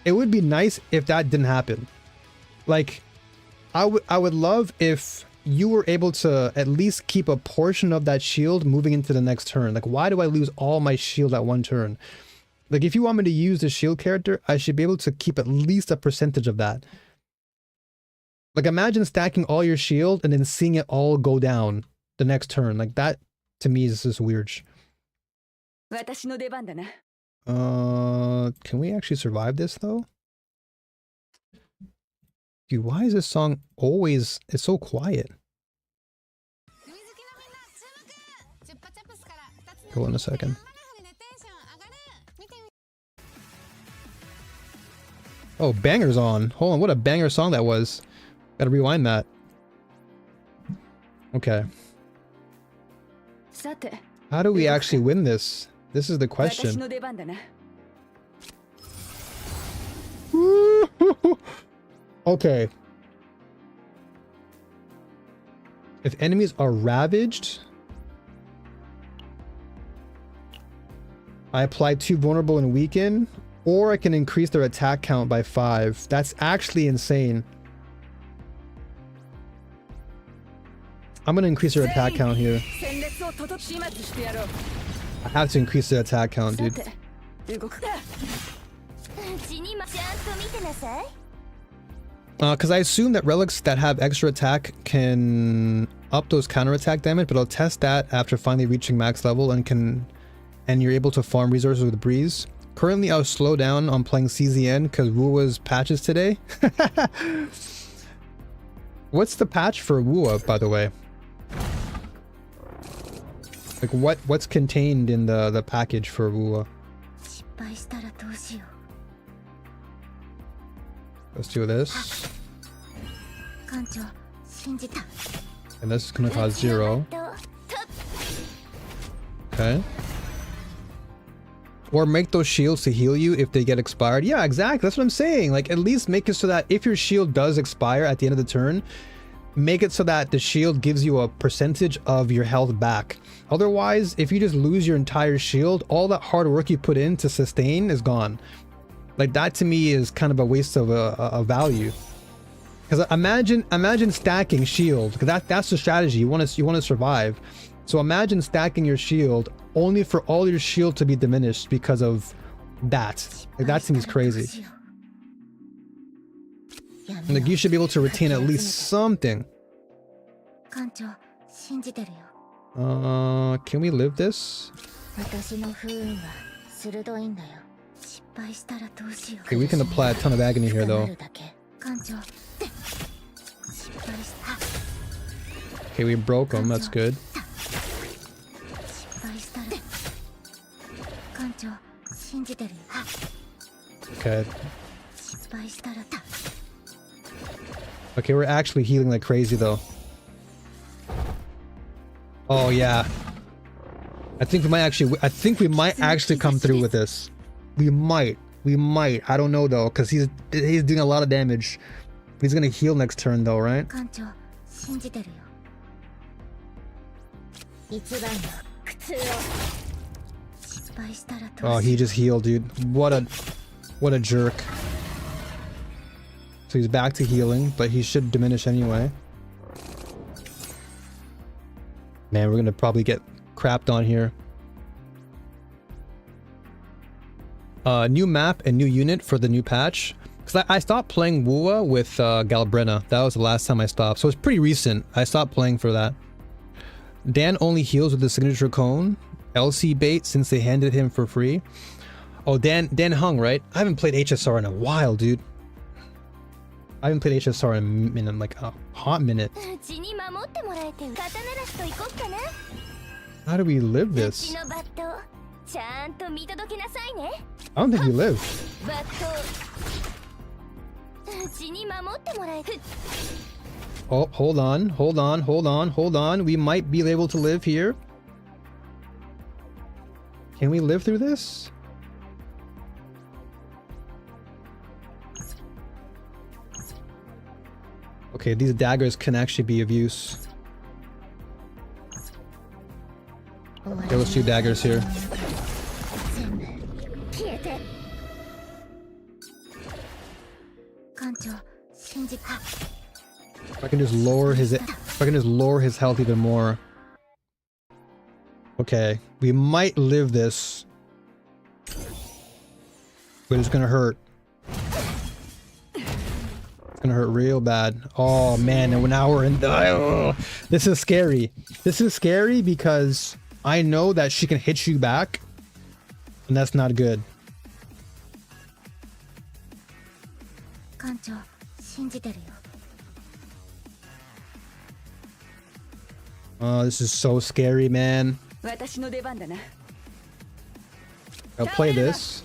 It would be nice if that didn't happen. Like, I would love if you were able to at least keep a portion of that shield moving into the next turn. Like, why do I lose all my shield at one turn? Like, if you want me to use the shield character, I should be able to keep at least a percentage of that. Like, imagine stacking all your shield and then seeing it all go down the next turn. Like, that, to me, is just weird. Can we actually survive this, though? Dude, why is this song always... It's so quiet. Hold on a second. Oh, banger's on. Hold on, what a banger song that was. Gotta rewind that. Okay. How do we actually win this? This is the question. Okay. If enemies are ravaged, I apply 2 vulnerable and weaken, or I can increase their attack count by 5. That's actually insane. I'm gonna increase their attack count here. I have to increase the attack count, dude. Because I assume that relics that have extra attack can up those counterattack damage, but I'll test that after finally reaching max level and you're able to farm resources with breeze. Currently, I'll slow down on playing CZN because Wua's patches today. What's the patch for Wua, by the way? Like what's contained in the package for Wua? Let's do this. And this is gonna cause 0. Okay. Or make those shields to heal you if they get expired. Yeah, exactly. That's what I'm saying. Like, at least make it so that if your shield does expire at the end of the turn, make it so that the shield gives you a percentage of your health back. Otherwise, if you just lose your entire shield, all that hard work you put in to sustain is gone. Like, that to me is kind of a waste of a value. Because imagine stacking shield. That's the strategy. You want to survive. So imagine stacking your shield only for all your shield to be diminished because of that. Like, that to me is crazy. Like, you should be able to retain at least something. Can we live this? Okay, we can apply a ton of agony here though. Okay, we broke him. That's good. 失敗したら艦長信じてるよ Okay. 失敗したら Okay, we're actually healing like crazy though. Oh yeah. I think we might actually come through with this. We might. I don't know though, because he's doing a lot of damage. He's gonna heal next turn though, right? 艦長信じてるよ一番の苦痛を失敗したらど Oh, うし he just healed, dude. What a jerk. So he's back to healing, but he should diminish anyway. Man, we're gonna probably get crapped on here. New map and new unit for the new patch. Because I stopped playing Wua with Galbrina. That was the last time I stopped. So it's pretty recent. I stopped playing for that. Dan only heals with the signature cone. LC bait since they handed him for free. Oh, Dan Hung, right? I haven't played HSR in a while, dude. I haven't played HSR in like a hot minute. 血に守ってもらえて肩慣らしと行こっかな How do we live う this? ちのバットちゃんと見届けなさいね I don't think we live. バットうちに守ってもらえて Oh, hold on. We might be able to live here. Can we live through this? Okay, these daggers can actually be of use. Okay, let's do daggers here. 全部消えて艦長信じた If I can just lower his health even more. Okay, we might live this, but it's gonna hurt. It's gonna hurt real bad. Oh man, and now we're in the... Oh, this is scary. This is scary because I know that she can hit you back, and that's not good. 艦長信じてるよ Oh, this is so scary, man. 私の出番だな I'll play this.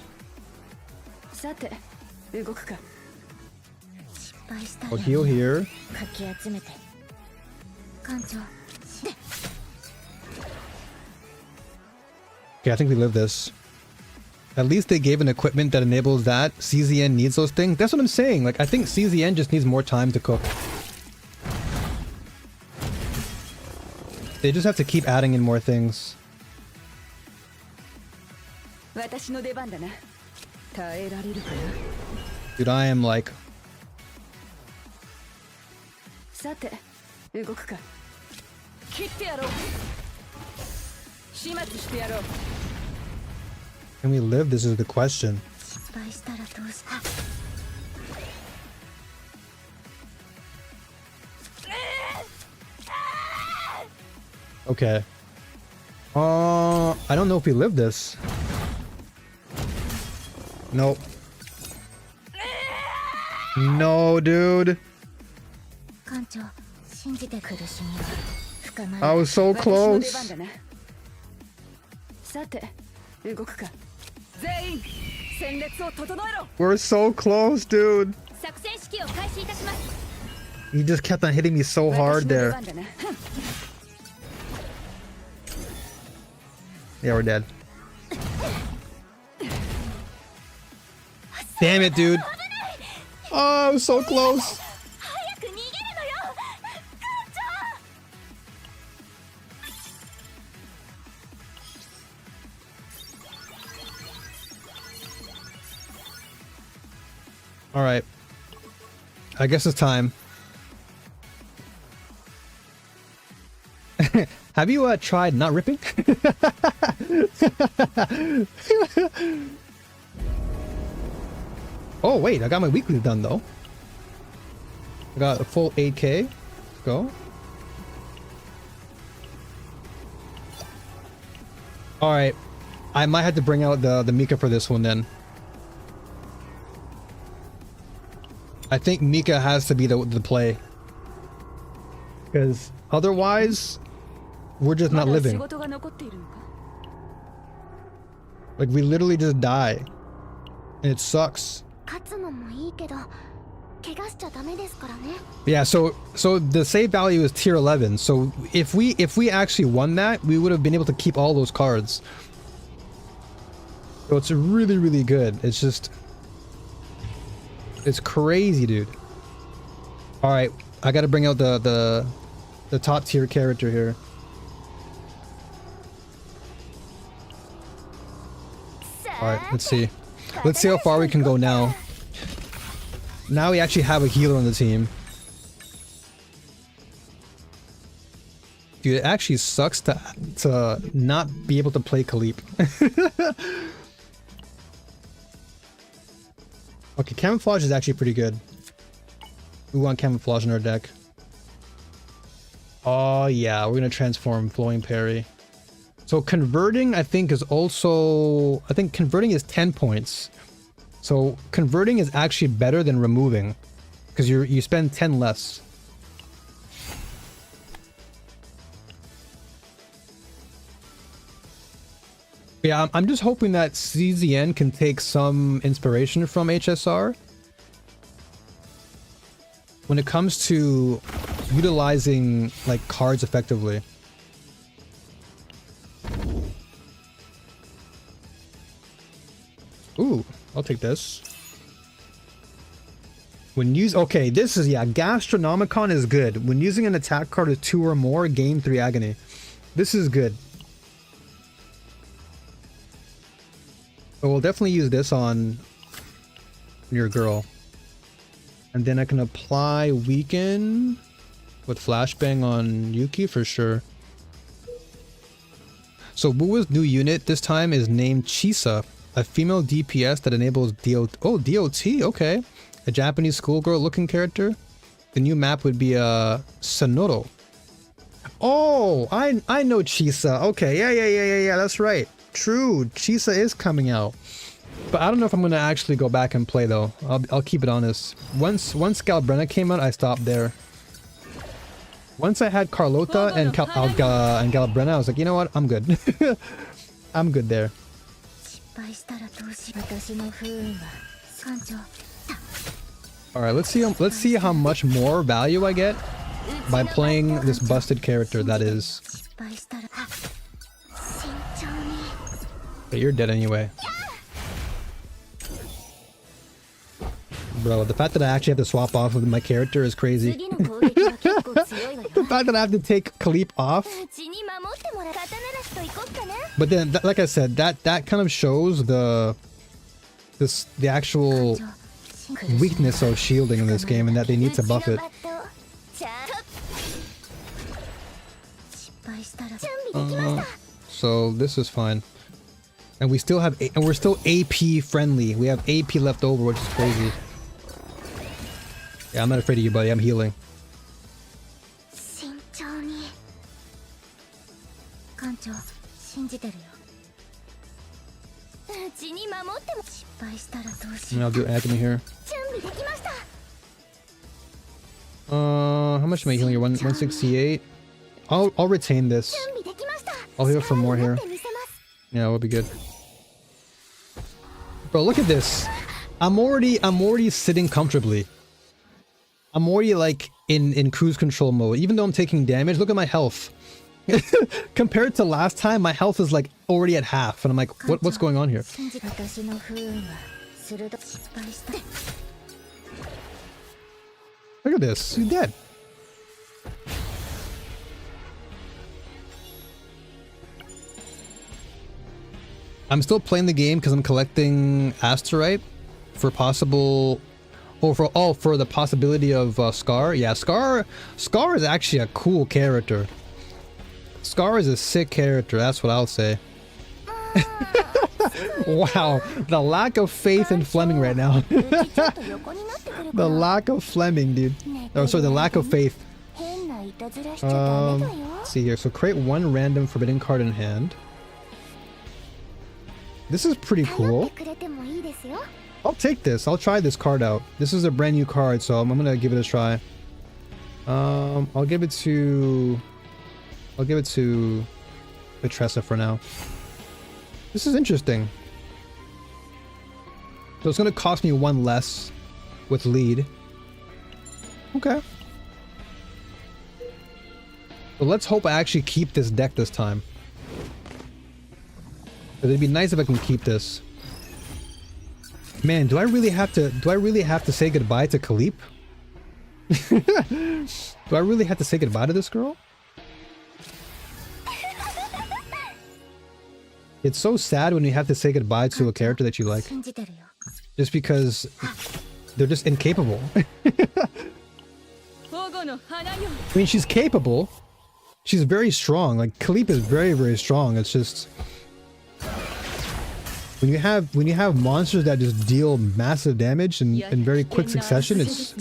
さて動くか失敗した I'll ら heal here. かき集めて艦長 Okay, I think we live this. At least they gave an equipment that enables that. CZN needs those things. That's what I'm saying. Like, I think CZN just needs more time to cook. They just have to keep adding in more things. 私の出番だな耐えられるかな Dude, I am like... さて動くか切ってやろう始末してやろう Can we live? This is the question. 失敗したらどうした Okay. I don't know if we live this. Nope. No, dude. 艦長信じて苦しみは深まる I was so 私の出 close. 番だなさて動くか全員戦列を整えろ We're so close, dude. 作戦指揮を開始いたします He just kept on hitting me so 私 hard の出 there. 番だな Yeah, we're dead. Damn it, dude. Oh, I was so close. 早く逃げるのよ艦長 All right. I guess it's time. Have you tried not ripping? Oh wait, I got my weekly done though. I got a full 8k. Let's go. All right, I might have to bring out the Mika for this one then. I think Mika has to be the play. Because otherwise, we're just not living. まだ仕事が残っているのか? Like, we literally just die. And it sucks. 勝つのもいいけど、怪我しちゃダメですからね。 Yeah, so the save value is tier 11. So if we actually won that, we would have been able to keep all those cards. So it's really, really good. It's just... It's crazy, dude. Alright, I gotta bring out the top tier character here. Alright, let's see. Let's see how far we can go now. Now we actually have a healer on the team. Dude, it actually sucks to not be able to play Khalip. Okay, camouflage is actually pretty good. We want camouflage in our deck. Oh yeah, we're gonna transform flowing parry. So converting, I think, is also... I think converting is 10 points. So converting is actually better than removing, because you spend 10 less. Yeah, I'm just hoping that CZN can take some inspiration from HSR when it comes to utilizing like cards effectively. Ooh, I'll take this. When okay, this is, yeah, Gastronomicon is good. When using an attack card with 2 or more, gain 3 agony. This is good. So we'll definitely use this on your girl. And then I can apply Weaken with Flashbang on Yuki for sure. So Wu's new unit this time is named Chisa, a female DPS that enables DOT. Oh, DOT, okay. A Japanese schoolgirl looking character. The new map would be Sonoro. Oh, I know Chisa. Okay, yeah, that's right. True, Chisa is coming out. But I don't know if I'm gonna actually go back and play though. I'll keep it honest. Once Galbrena came out, I stopped there. Once I had Carlota and Galbrena, I was like, you know what? I'm good. I'm good there. All right, let's see how much more value I get by playing this busted character. That is. But you're dead anyway. Bro, the fact that I actually have to swap off with my character is crazy. The fact that I have to take Khalip off. But then, like I said, that kind of shows the actual weakness of shielding in this game, and that they need to buff it. So this is fine. And we still have, and we're still AP friendly. We have AP left over, which is crazy. Yeah, I'm not afraid of you, buddy. I'm healing. And I'll do agony here. How much am I healing here? 168. I'll retain this. I'll heal for more here. Yeah, we'll be good. Bro, look at this. I'm already sitting comfortably. I'm already like in cruise control mode. Even though I'm taking damage, look at my health. Compared to last time, my health is like already at half, and I'm like, what's going on here? Look at this. He's dead. I'm still playing the game because I'm collecting Asterite for possible... for the possibility of Scar. Yeah, Scar is actually a cool character. Scar is a sick character, that's what I'll say. Wow, the lack of faith in Fleming right now. The lack of Fleming, dude. Oh, sorry, the lack of faith. Let's see here. So create 1 random forbidden card in hand. This is pretty cool. I'll take this. I'll try this card out. This is a brand new card, so I'm gonna give it a try. I'll give it to the Tressa for now. This is interesting. So it's gonna cost me one less with lead. Okay. So let's hope I actually keep this deck this time. It'd be nice if I can keep this. Man, do I really have to say goodbye to Khalip? Do I really have to say goodbye to this girl? It's so sad when you have to say goodbye to a character that you like. Just because they're just incapable. I mean, she's capable. She's very strong. Like, Khalip is very, very strong. It's just... When you have monsters that just deal massive damage in very quick succession, it's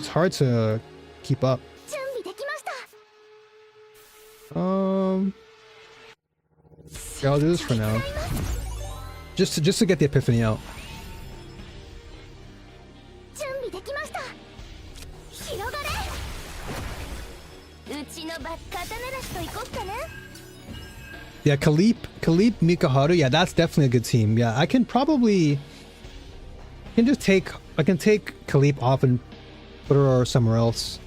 hard to keep up. Yeah, I'll do this for now. Just to get the epiphany out. Yeah, Khalip, Mikaharu, yeah, that's definitely a good team. Yeah, I can take Khalip off and put her somewhere else.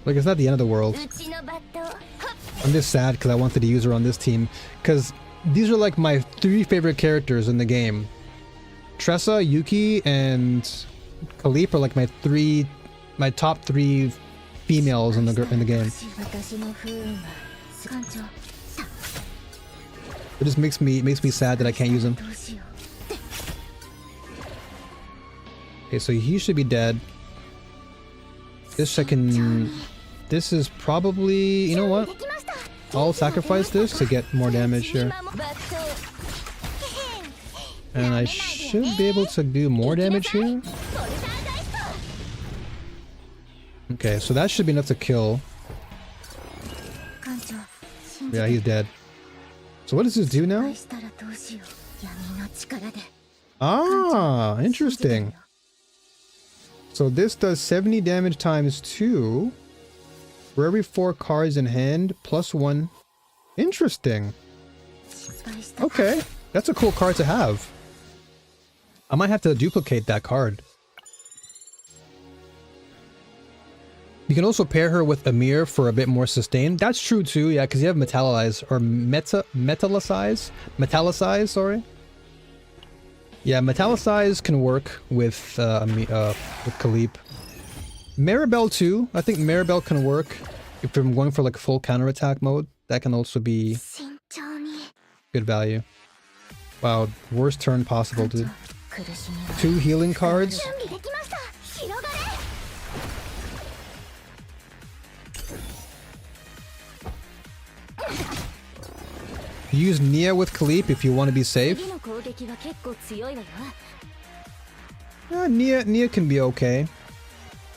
Like, it's not the end of the world. I'm just sad because I wanted to use her on this team, because these are like my 3 favorite characters in the game. Tressa, Yuki, and Khalip are like my top 3 females in the game. It just makes me sad that I can't use him. Okay, so he should be dead. This is probably, you know what? I'll sacrifice this to get more damage here. And I should be able to do more damage here. Okay, so that should be enough to kill. Yeah, he's dead. So what does this do now? Ah, interesting. So this does 70 damage times 2 for every 4 cards in hand, plus 1. Interesting. Okay, that's a cool card to have. I might have to duplicate that card. You can also pair her with Amir for a bit more sustain. That's true too, yeah, because you have Metallize, or Metallicize, sorry. Yeah, Metallicize can work with Khalip. Maribel too. I think Maribel can work if I'm going for like full counterattack mode. That can also be good value. Wow, worst turn possible, dude. 2 healing cards. Use Nia with Khalip if you want to be safe. Nia can be okay.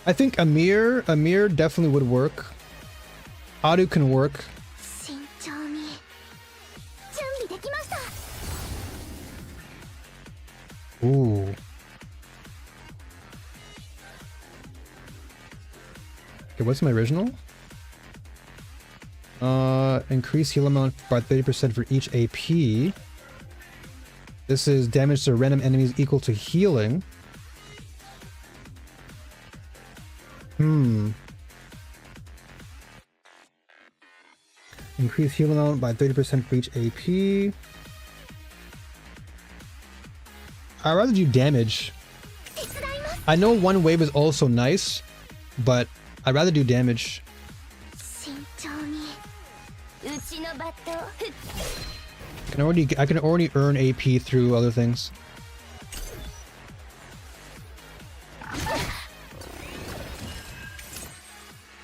I think Amir definitely would work. Haru can work. Ooh. Okay, what's my original? Increase heal amount by 30% for each AP. This is damage to random enemies equal to healing. Increase heal amount by 30% for each AP. I'd rather do damage. I know one wave is also nice, but I'd rather do damage. I can already earn AP through other things.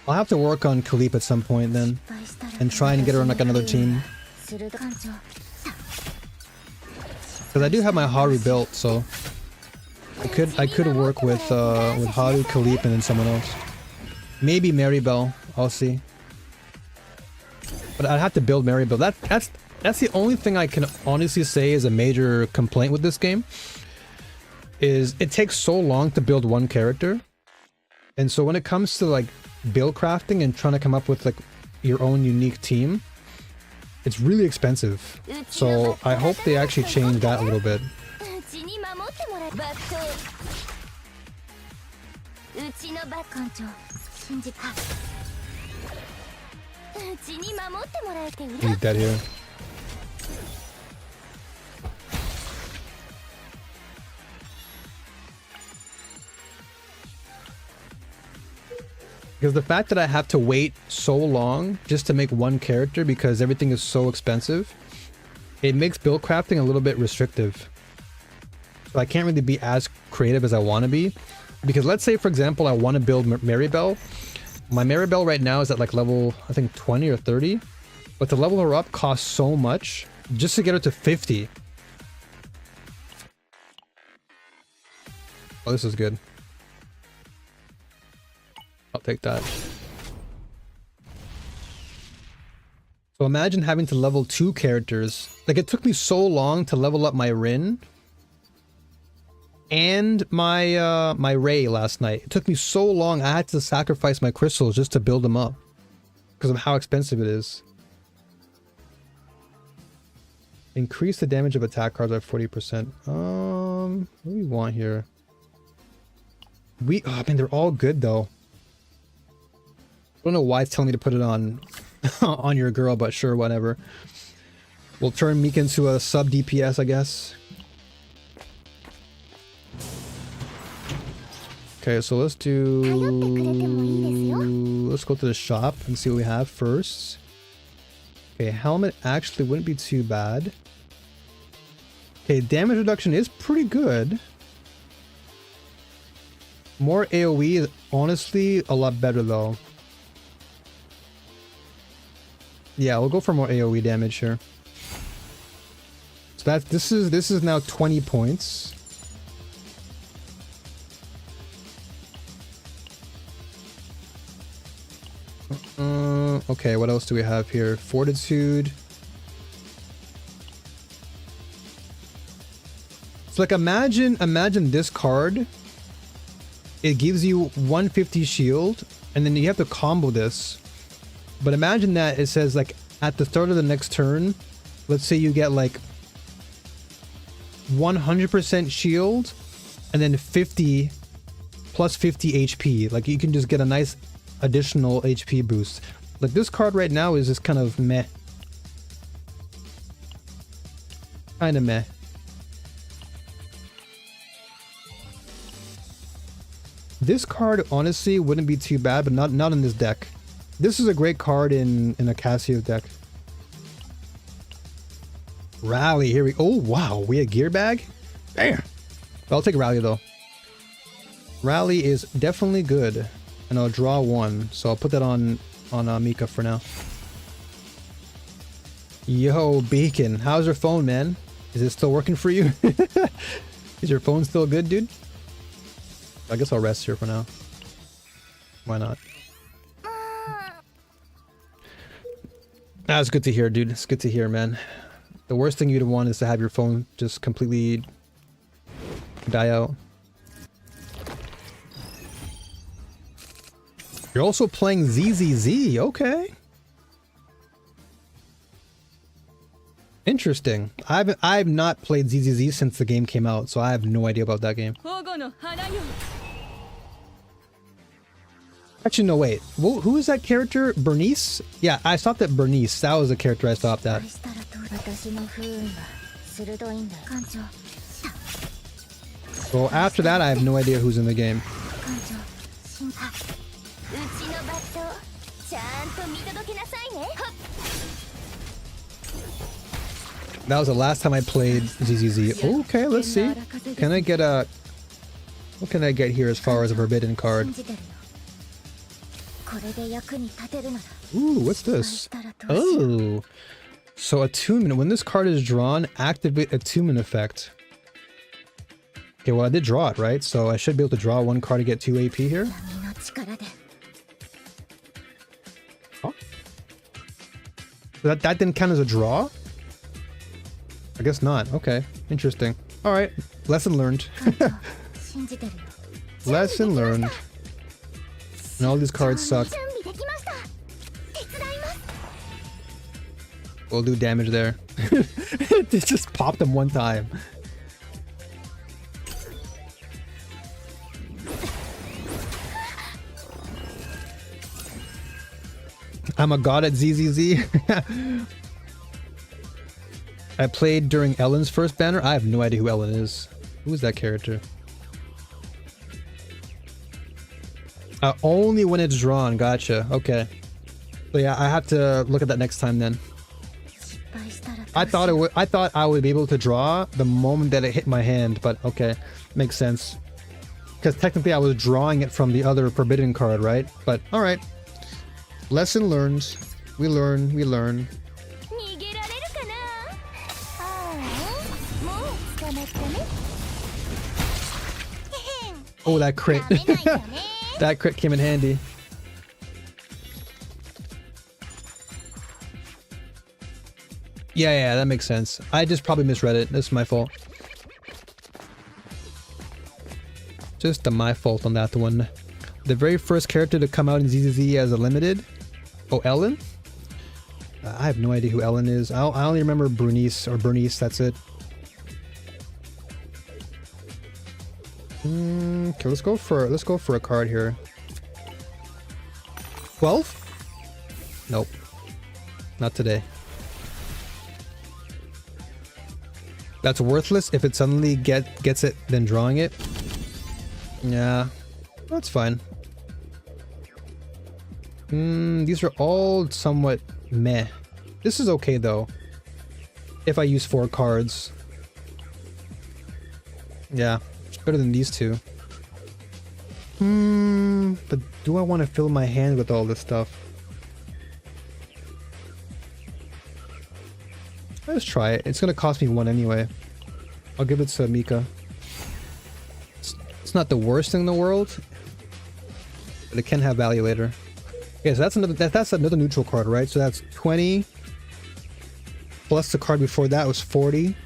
I'll have to work on Khalip at some point then, and try and get her on like another team. Because I do have my Haru built, so I could work with Haru, Khalip, and then someone else. Maybe Maribel. I'll see. But I'd have to build Maribel. That's the only thing I can honestly say is a major complaint with this game. Is it takes so long to build one character. And so when it comes to like build crafting and trying to come up with like your own unique team, it's really expensive. So I hope they actually change that a little bit. He's dead here. Because the fact that I have to wait so long just to make one character because everything is so expensive, it makes build crafting a little bit restrictive. So I can't really be as creative as I want to be. Because let's say, for example, I want to build Maribel. My Maribel right now is at like level, I think 20 or 30. But to level her up costs so much just to get her to 50. Oh, this is good. I'll take that. So imagine having to level 2 characters. Like, it took me so long to level up my Rin and my my Ray last night. It took me so long, I had to sacrifice my crystals just to build them up because of how expensive it is. Increase the damage of attack cards by 40%. What do we want here? Oh man, they're all good though. I don't know why it's telling me to put it on on your girl, but sure, whatever. We'll turn Mika into a sub DPS, I guess. Okay, so let's go to the shop and see what we have first. Okay, helmet actually wouldn't be too bad. Okay, damage reduction is pretty good. More AoE is honestly a lot better though. Yeah, we'll go for more AoE damage here. So this is now 20 points. Okay, what else do we have here? Fortitude. So like imagine this card. It gives you 150 shield, and then you have to combo this. But imagine that it says like at the start of the next turn, let's say you get like 100% shield and then 50 plus 50 HP. Like you can just get a nice additional HP boost. Like this card right now is just kind of meh. Kind of meh. This card honestly wouldn't be too bad, but not in this deck. This is a great card in a Casio deck. Rally, here we go. Oh wow, we had gear bag? Damn. I'll take Rally though. Rally is definitely good. And I'll draw one. So I'll put that on Mika for now. Yo, Beacon. How's your phone, man? Is it still working for you? Is your phone still good, dude? I guess I'll rest here for now. Why not? That's good to hear, dude. It's good to hear, man. The worst thing you'd want is to have your phone just completely die out. You're also playing ZZZ, okay. Interesting. I've not played ZZZ since the game came out, so I have no idea about that game. Actually, no, wait. Who is that character? Bernice? Yeah, I stopped at Bernice. That was the character I stopped at. So after that, I have no idea who's in the game. That was the last time I played ZZZ. Okay, let's see. Can I get a... What can I get here as far as a forbidden card? Ooh, what's this? Oh! So attunement. When this card is drawn, activate attunement effect. Okay, well I did draw it, right? So I should be able to draw one card to get 2 AP here. Oh. So that didn't count as a draw? I guess not. Okay. Interesting. Alright. Lesson learned. Lesson learned. And all these cards suck. 準備できました。手伝います。 We'll do damage there. It just popped him one time. I'm a god at ZZZ. I played during Ellen's first banner. I have no idea who Ellen is. Who is that character? Only when it's drawn. Gotcha. Okay. So yeah, I have to look at that next time then. I thought I would be able to draw the moment that it hit my hand, but okay, makes sense. Because technically I was drawing it from the other forbidden card, right? But all right. Lesson learned. We learn. We learn. 逃げられるかな。ああ、もう捕まったね。へへん。 Oh, that crit. ダメないよね。 That crit came in handy. Yeah, that makes sense. I just probably misread it. That's my fault. Just my fault on that one. The very first character to come out in ZZZ as a limited. Oh, Ellen? I have no idea who Ellen is. I only remember Bernice, that's it. Okay, let's go for a card here. 12? Nope. Not today. That's worthless if it suddenly gets it, then drawing it. Yeah, that's fine. These are all somewhat meh. This is okay though. If I use 4 cards. Yeah, better than these two. But do I want to fill my hand with all this stuff? Let's try it. It's gonna cost me 1 anyway. I'll give it to Mika. It's not the worst thing in the world, but it can have value later. Okay, so that's another neutral card, right? So that's 20 plus the card before that was 40.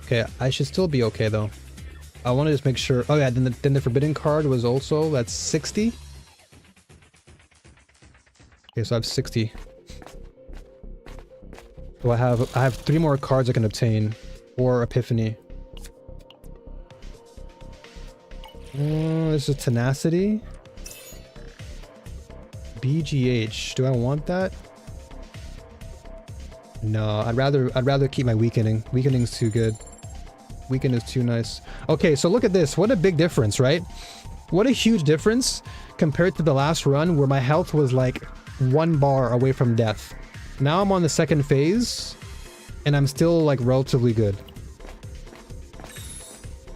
Okay, I should still be okay though. I want to just make sure. Oh yeah, then the forbidden card was also, that's 60. Okay, so I have 60. So I have 3 more cards I can obtain, or Epiphany. This is Tenacity. BGH. Do I want that? No, I'd rather keep my weakening. Weakening's too good. Weaken is too nice. Okay, so look at this. What a big difference, right? What a huge difference compared to the last run where my health was like 1 bar away from death. Now I'm on the second phase, and I'm still like relatively good.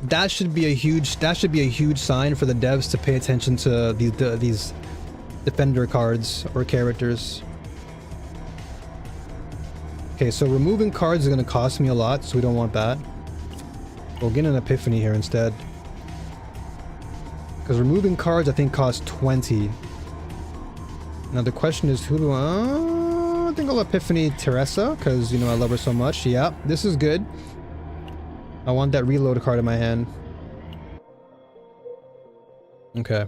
That should be a huge sign for the devs to pay attention to these defender cards or characters. Okay, so removing cards is going to cost me a lot, so we don't want that. We'll get an Epiphany here instead. Because removing cards I think costs 20. Now the question is, who do I think I'll Epiphany Tressa, because, you know, I love her so much. Yeah, this is good. I want that reload card in my hand. Okay.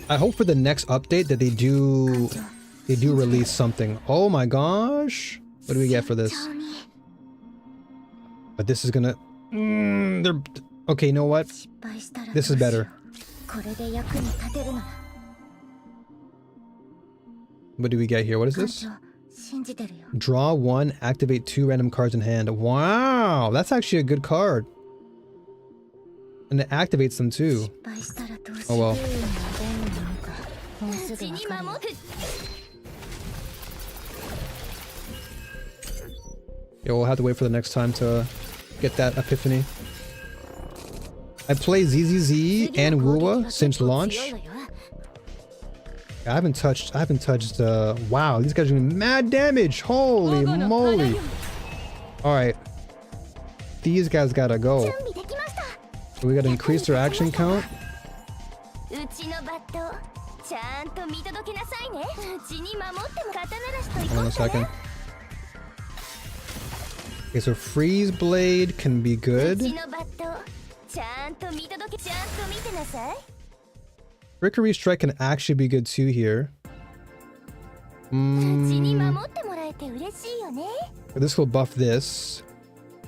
I hope for the next update that they do release something. Oh my gosh. What do we get for this? But this is gonna... okay, you know what? This is better. What do we get here? What is this? Draw 1, activate 2 random cards in hand. Wow, that's actually a good card. And it activates them too. Oh well. Yeah, we'll have to wait for the next time to get that Epiphany. I play ZZZ and Wuwa since launch. I haven't touched, wow, these guys are doing mad damage. Holy moly. Alright. These guys gotta go. So we gotta increase their action count. Hold on a second. Okay, so Freeze Blade can be good. ちゃんと見届け、ちゃんと見てなさい。 Rickery Strike can actually be good too here. うちに守ってもらえて嬉しいよね。 This will buff this,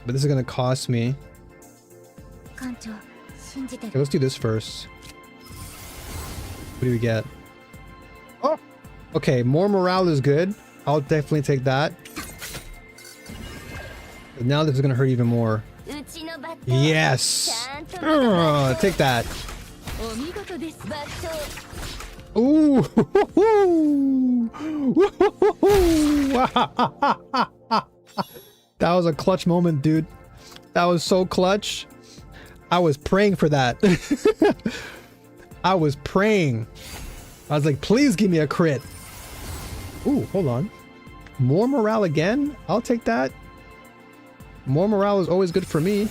but this is gonna cost me. 艦長、信じて Okay, る。 let's do this first. What do we get? Oh! Okay, more morale is good. I'll definitely take that. But now this is gonna hurt even more. うちのバット、 Yes! ちゃんと見てなさい。 Take that. お見事です。バット、 Ooh! That was a clutch moment, dude. That was so clutch. I was praying for that. I was praying. I was like, please give me a crit. Ooh, hold on. More morale again? I'll take that. More morale is always good for me.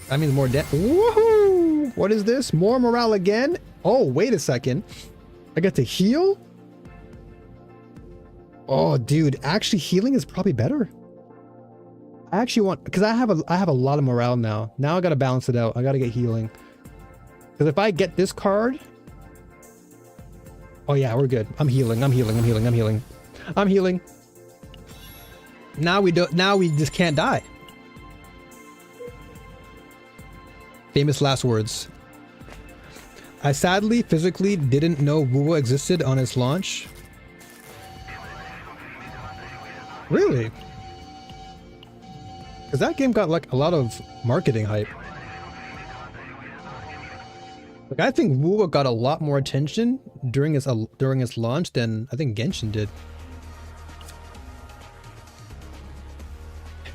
That means more woohoo! What is this? More morale again? Oh, wait a second. I get to heal? Oh, dude, actually healing is probably better. I actually want, because I have a lot of morale now. Now I gotta balance it out. I gotta get healing. Because if I get this card, oh yeah, we're good. I'm healing. I'm healing. I'm healing. I'm healing. I'm healing. Now we don't. Now we just can't die. Famous last words. I sadly, physically didn't know Wuwa existed on its launch. Really? Because that game got like a lot of marketing hype. Like I think Wuwa got a lot more attention during its launch than I think Genshin did.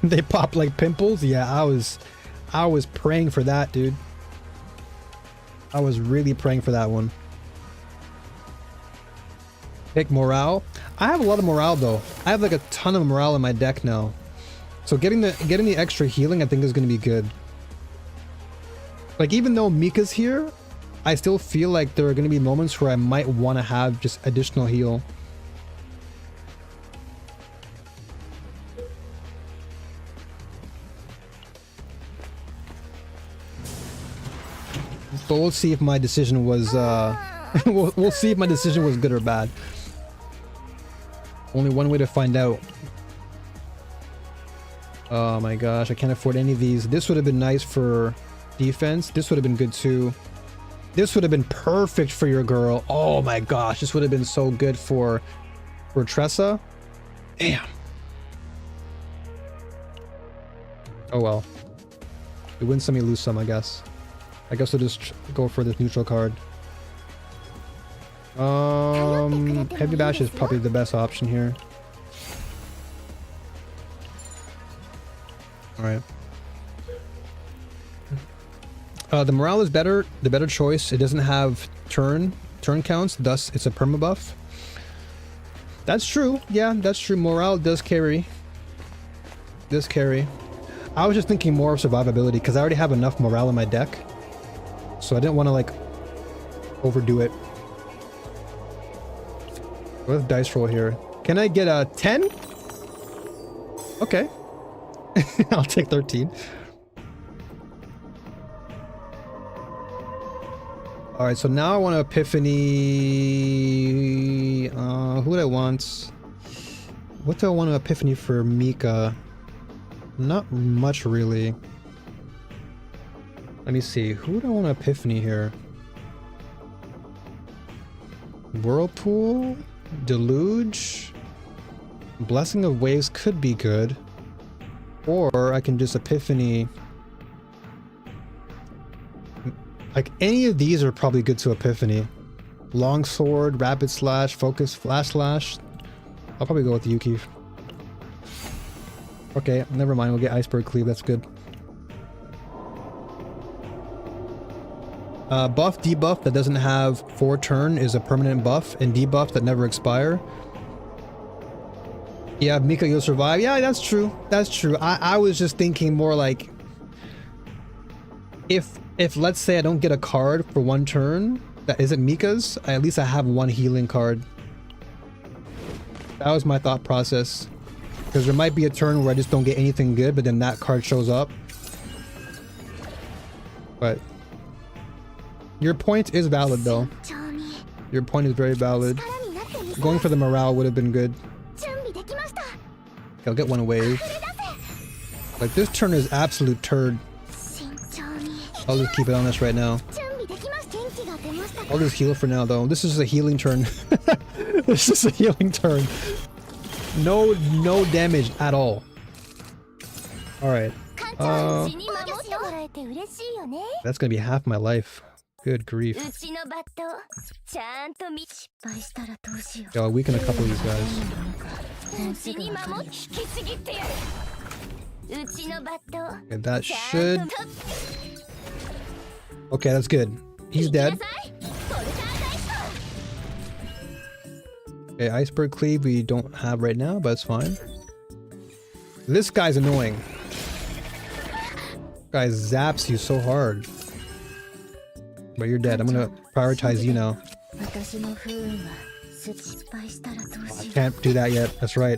They pop like pimples. Yeah, I was praying for that, dude. I was really praying for that one. Pick morale. I have a lot of morale though. I have like a ton of morale in my deck now. So getting the extra healing I think is going to be good. Like even though Mika's here, I still feel like there are going to be moments where I might want to have just additional heal. But we'll see if my decision was we'll see if my decision was good or bad. Only one way to find out. Oh my gosh, I can't afford any of these. This would have been nice for defense. This would have been good too. This would have been perfect for your girl. Oh my gosh, this would have been so good for Tressa. Damn. Oh well. You win some, you lose some, I guess. I guess we'll just go for this neutral card. Heavy Bash is probably the best option here. Alright. The morale is better, the better choice. It doesn't have turn counts, thus it's a perma buff. That's true. Yeah, that's true. Morale does carry. Does carry. I was just thinking more of survivability because I already have enough morale in my deck. So I didn't want to like overdo it. With dice roll here. Can I get a 10? Okay. I'll take 13. Alright, so now I want to Epiphany. Who do I want? What do I want to Epiphany for Mika? Not much really. Let me see. Who do I want to Epiphany here? Whirlpool? Deluge? Blessing of Waves could be good. Or I can just Epiphany. Like any of these are probably good to Epiphany. Longsword, Rapid Slash, Focus, Flash Slash. I'll probably go with Yuki. Okay, never mind. We'll get Iceberg Cleave. That's good. Buff, debuff that doesn't have 4 turn is a permanent buff, and debuff that never expire. Yeah, Mika, you'll survive. Yeah, that's true. That's true. I was just thinking more like if let's say I don't get a card for 1 turn that isn't Mika's, at least I have 1 healing card. That was my thought process. Because there might be a turn where I just don't get anything good, but then that card shows up. But your point is valid though. Your point is very valid. Going for the morale would have been good. Okay, I'll get one wave. Like, this turn is absolute turd. I'll just keep it on this right now. I'll just heal for now though. This is a healing turn. This is a healing turn. No damage at all. Alright. That's gonna be half my life. Good grief. Yeah, I'll weaken a couple of these guys. Okay, that should... Okay, that's good. He's dead. Okay, iceberg cleave we don't have right now, but it's fine. This guy's annoying. Guy zaps you so hard. But you're dead. I'm gonna prioritize you now. Oh, I can't do that yet. That's right.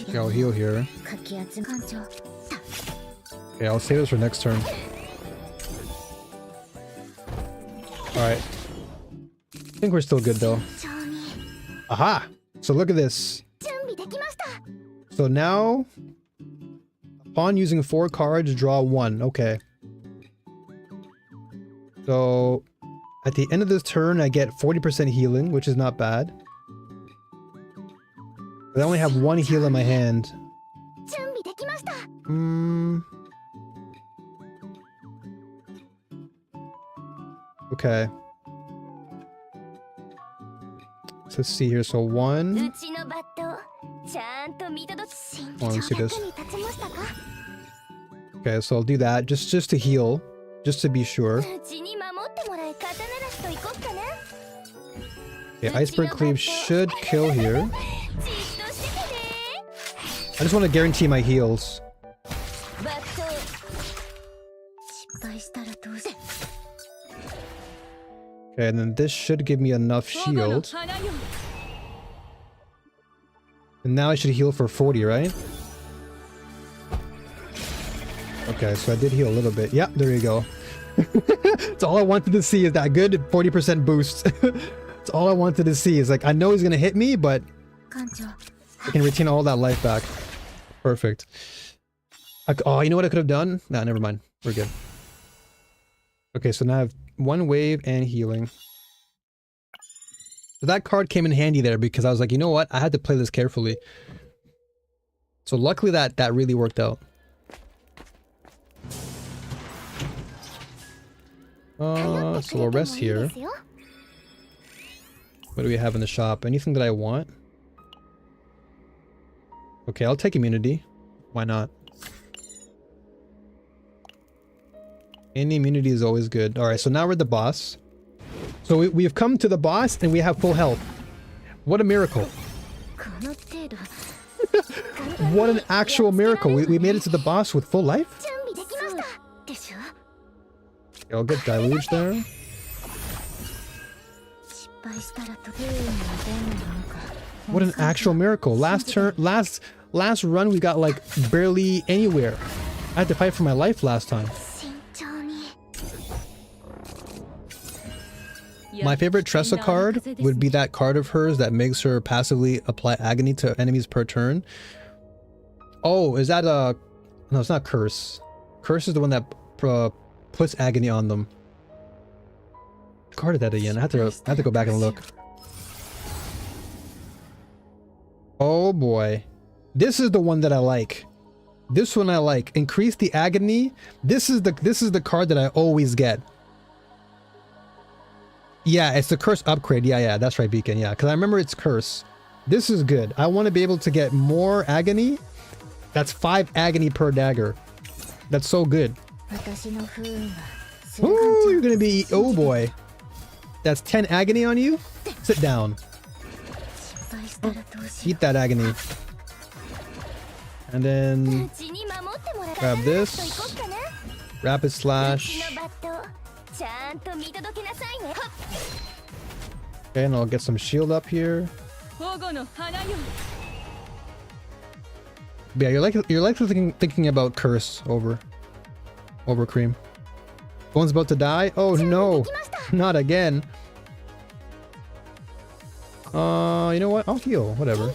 Okay, I'll heal here. Okay, I'll save this for next turn. Alright. I think we're still good though. Aha! So look at this. So now, upon using 4 cards, draw 1. Okay. So, at the end of this turn, I get 40% healing, which is not bad. But I only have 1 heal in my hand. Okay. So let's see here. So 1. Oh, let's see this. Okay, so I'll do that just to heal, just to be sure. Okay, iceberg cleave should kill here. I just want to guarantee my heals. Okay, and then this should give me enough shield. And now I should heal for 40, right? Okay, so I did heal a little bit. Yep, there you go. That's all I wanted to see, is that good 40% boost. That's all I wanted to see. Is like, I know he's gonna hit me, but I can retain all that life back. Perfect. Oh, you know what I could have done? Nah, never mind. We're good. Okay, so now I have 1 wave and healing. So that card came in handy there because I was like, you know what? I had to play this carefully. So luckily that really worked out. So we'll rest here. What do we have in the shop? Anything that I want? Okay, I'll take immunity. Why not? Any immunity is always good. Alright, so now we're at the boss. So we have come to the boss and we have full health. What a miracle. What an actual miracle. We made it to the boss with full life? Okay, I'll get deluged there. What an actual miracle. Last run we got like barely anywhere. I had to fight for my life last time. My favorite Tressa card would be that card of hers that makes her passively apply agony to enemies per turn. Oh, is that a... No, it's not Curse. Curse is the one that puts agony on them. What card is that again? I have to go back and look. Oh boy. This is the one that I like. This one I like. Increase the agony. This is the card that I always get. Yeah, it's the Curse upgrade. Yeah, that's right, Beacon. Yeah, because I remember it's Curse. This is good. I want to be able to get more agony. That's 5 agony per dagger. That's so good. Ooh, you're gonna be... Oh boy. That's 10 agony on you? Sit down. Eat that agony. And then... grab this. Rapid slash. Okay, and I'll get some shield up here. But yeah, you're likely thinking about Curse over Cream. One's about to die. Oh no, not again. You know what? I'll heal. Whatever.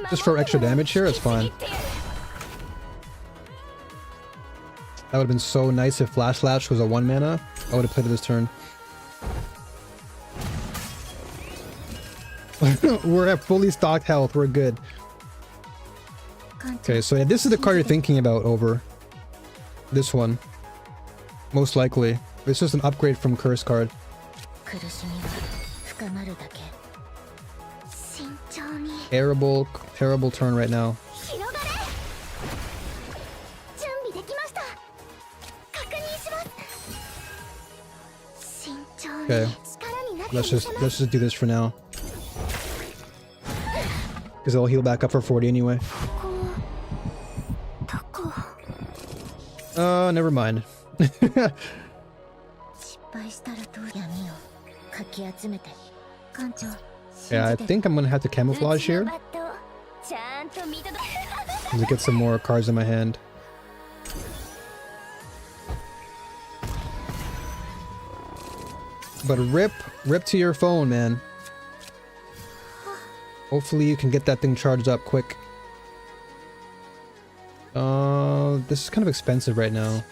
Just for extra damage here, it's fine. That would have been so nice if Flash Slash was a 1 mana. I would have played it this turn. We're at fully stocked health. We're good. Okay, so yeah, this is the card you're thinking about over this one. Most likely. It's just an upgrade from Curse card. Terrible, terrible turn right now. Okay, let's just do this for now, because it'll heal back up for 40 anyway. Never mind. Yeah, I think I'm gonna have to camouflage here to get some more cards in my hand. But rip to your phone, man. Hopefully you can get that thing charged up quick. This is kind of expensive right now.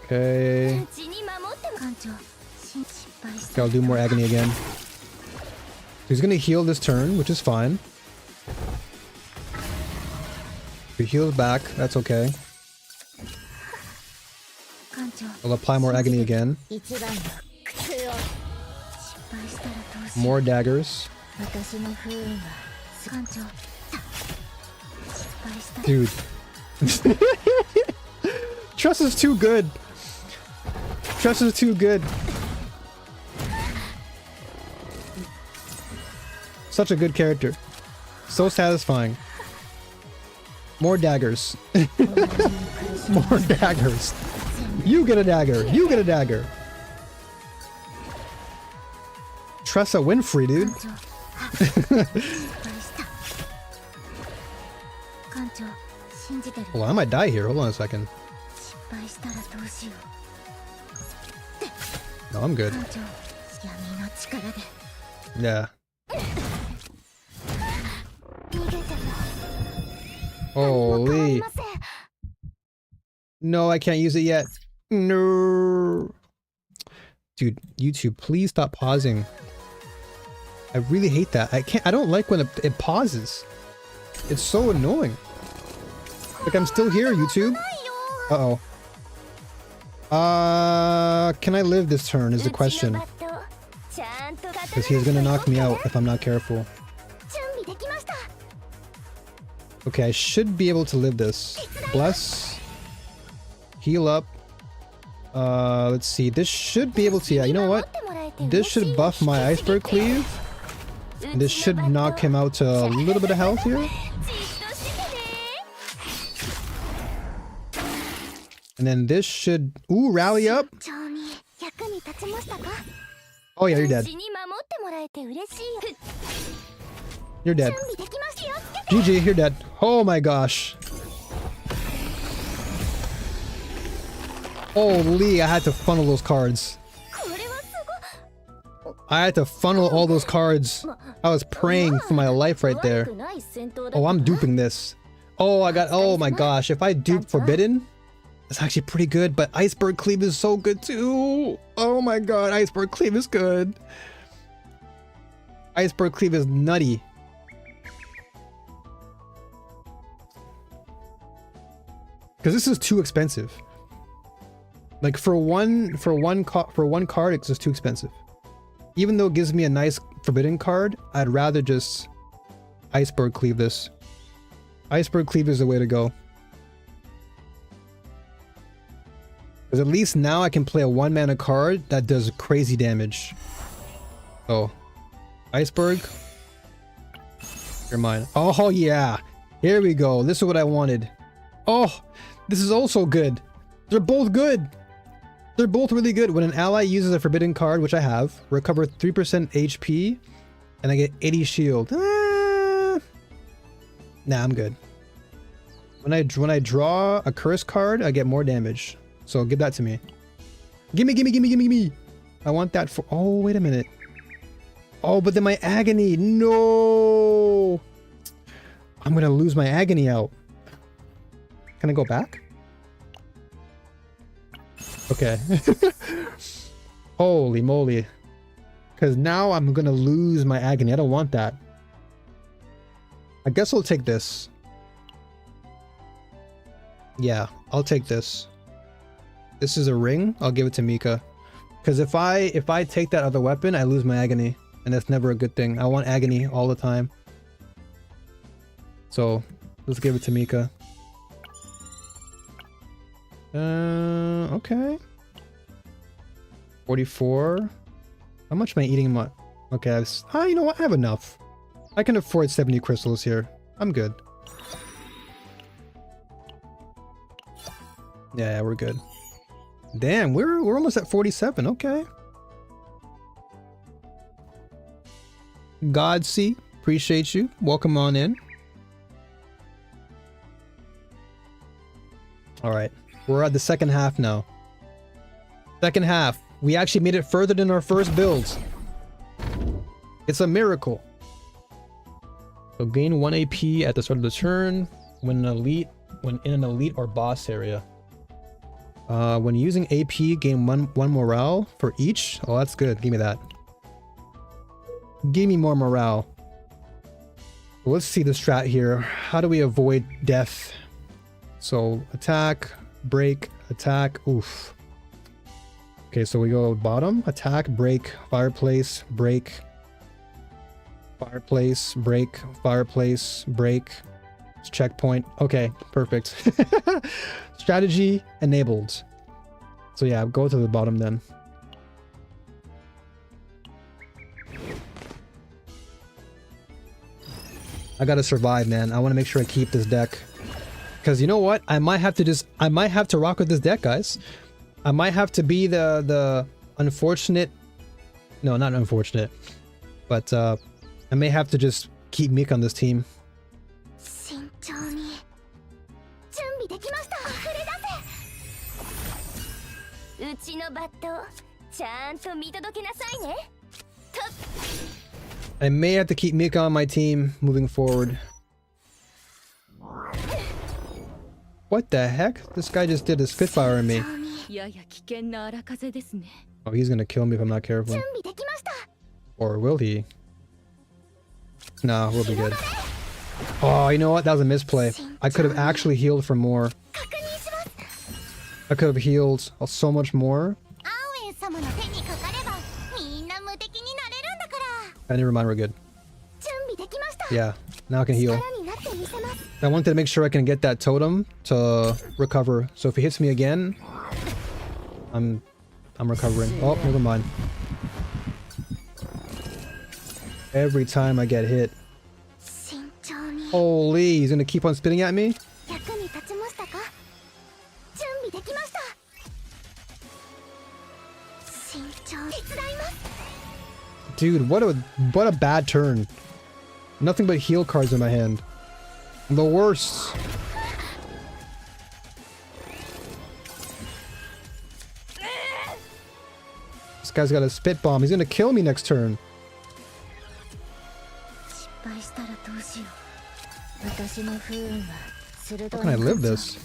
Okay. I'll do more agony again. He's gonna heal this turn, which is fine. If he heals back, that's okay. I'll apply more agony again. More daggers. Dude. Tressa's too good. Tressa's too good. Such a good character. So satisfying. More daggers. More daggers. You get a dagger. You get a dagger. Tressa Winfrey, dude. Well, I might die here. Hold on a second. No, I'm good. Yeah. Holy. No, I can't use it yet. No. Dude, YouTube, please stop pausing. I really hate that. I don't like when it pauses. It's so annoying. Like, I'm still here, YouTube. Uh-oh. Can I live this turn is the question. Because he's gonna knock me out if I'm not careful. Okay, I should be able to live this. Bless. Heal up. Let's see. This should be able to... Yeah, you know what? This should buff my Iceberg Cleave. And this should knock him out to a little bit of health here. And then this should... Ooh, rally up. Oh yeah, you're dead. You're dead. GG, you're dead. Oh my gosh. Holy, I had to funnel those cards. I had to funnel all those cards. I was praying for my life right there. Oh, I'm duping this. Oh, oh my gosh. If I dupe Forbidden, it's actually pretty good, but Iceberg Cleave is so good too. Oh my god, Iceberg Cleave is good. Iceberg Cleave is nutty. Because this is too expensive. Like for one card, it's just too expensive. Even though it gives me a nice Forbidden card, I'd rather just Iceberg Cleave this. Iceberg Cleave is the way to go. Because at least now I can play a 1-mana card that does crazy damage. Oh. Iceberg. You're mine. Oh yeah. Here we go. This is what I wanted. Oh, this is also good. They're both good. They're both really good. When an ally uses a forbidden card, which I have, recover 3% HP, and I get 80 shield. Nah, I'm good. When I draw a curse card, I get more damage. So give that to me. Gimme. I want that for. Oh, wait a minute. Oh, but then my agony. No. I'm gonna lose my agony out. Can I go back? Okay. Holy moly. Because now I'm going to lose my agony. I don't want that. I guess I'll take this. Yeah, I'll take this. This is a ring. I'll give it to Mika. Because if I take that other weapon, I lose my agony. And that's never a good thing. I want agony all the time. So, let's give it to Mika. Okay. 44. How much am I eating? Okay, you know what? I have enough. I can afford 70 crystals here. I'm good. Yeah, we're good. Damn, we're almost at 47. Okay. Godsey, appreciate you. Welcome on in. All right. We're at the second half now. Second half. We actually made it further than our first builds. It's a miracle. So gain 1 AP at the start of the turn when in an elite or boss area. When using AP, gain one morale for each. Oh, that's good. Give me that. Give me more morale. Let's see the strat here. How do we avoid death? So attack, break, attack. Oof. Okay, so we go bottom, attack, break, fireplace, break, fireplace, break, fireplace, break. It's checkpoint. Okay, perfect. Strategy enabled. So yeah, go to the bottom then. I gotta survive, man. I want to make sure I keep this deck. Because you know what? I might have to rock with this deck, guys. I might have to be the unfortunate. No, not unfortunate. But I may have to just keep Mick on this team. I may have to keep Mika on my team moving forward. What the heck? This guy just did a Spitfire on me. Oh, he's gonna kill me if I'm not careful. Or will he? Nah, we'll be good. Oh, you know what? That was a misplay. I could have actually healed for more. I could have healed so much more. Never mind, we're good. Yeah, now I can heal. I wanted to make sure I can get that totem to recover. So if he hits me again, I'm recovering. Oh, never mind. Every time I get hit. Holy, he's gonna keep on spitting at me? Dude, what a bad turn. Nothing but heal cards in my hand. The worst. This guy's got a spit bomb. He's gonna kill me next turn. How can I live this?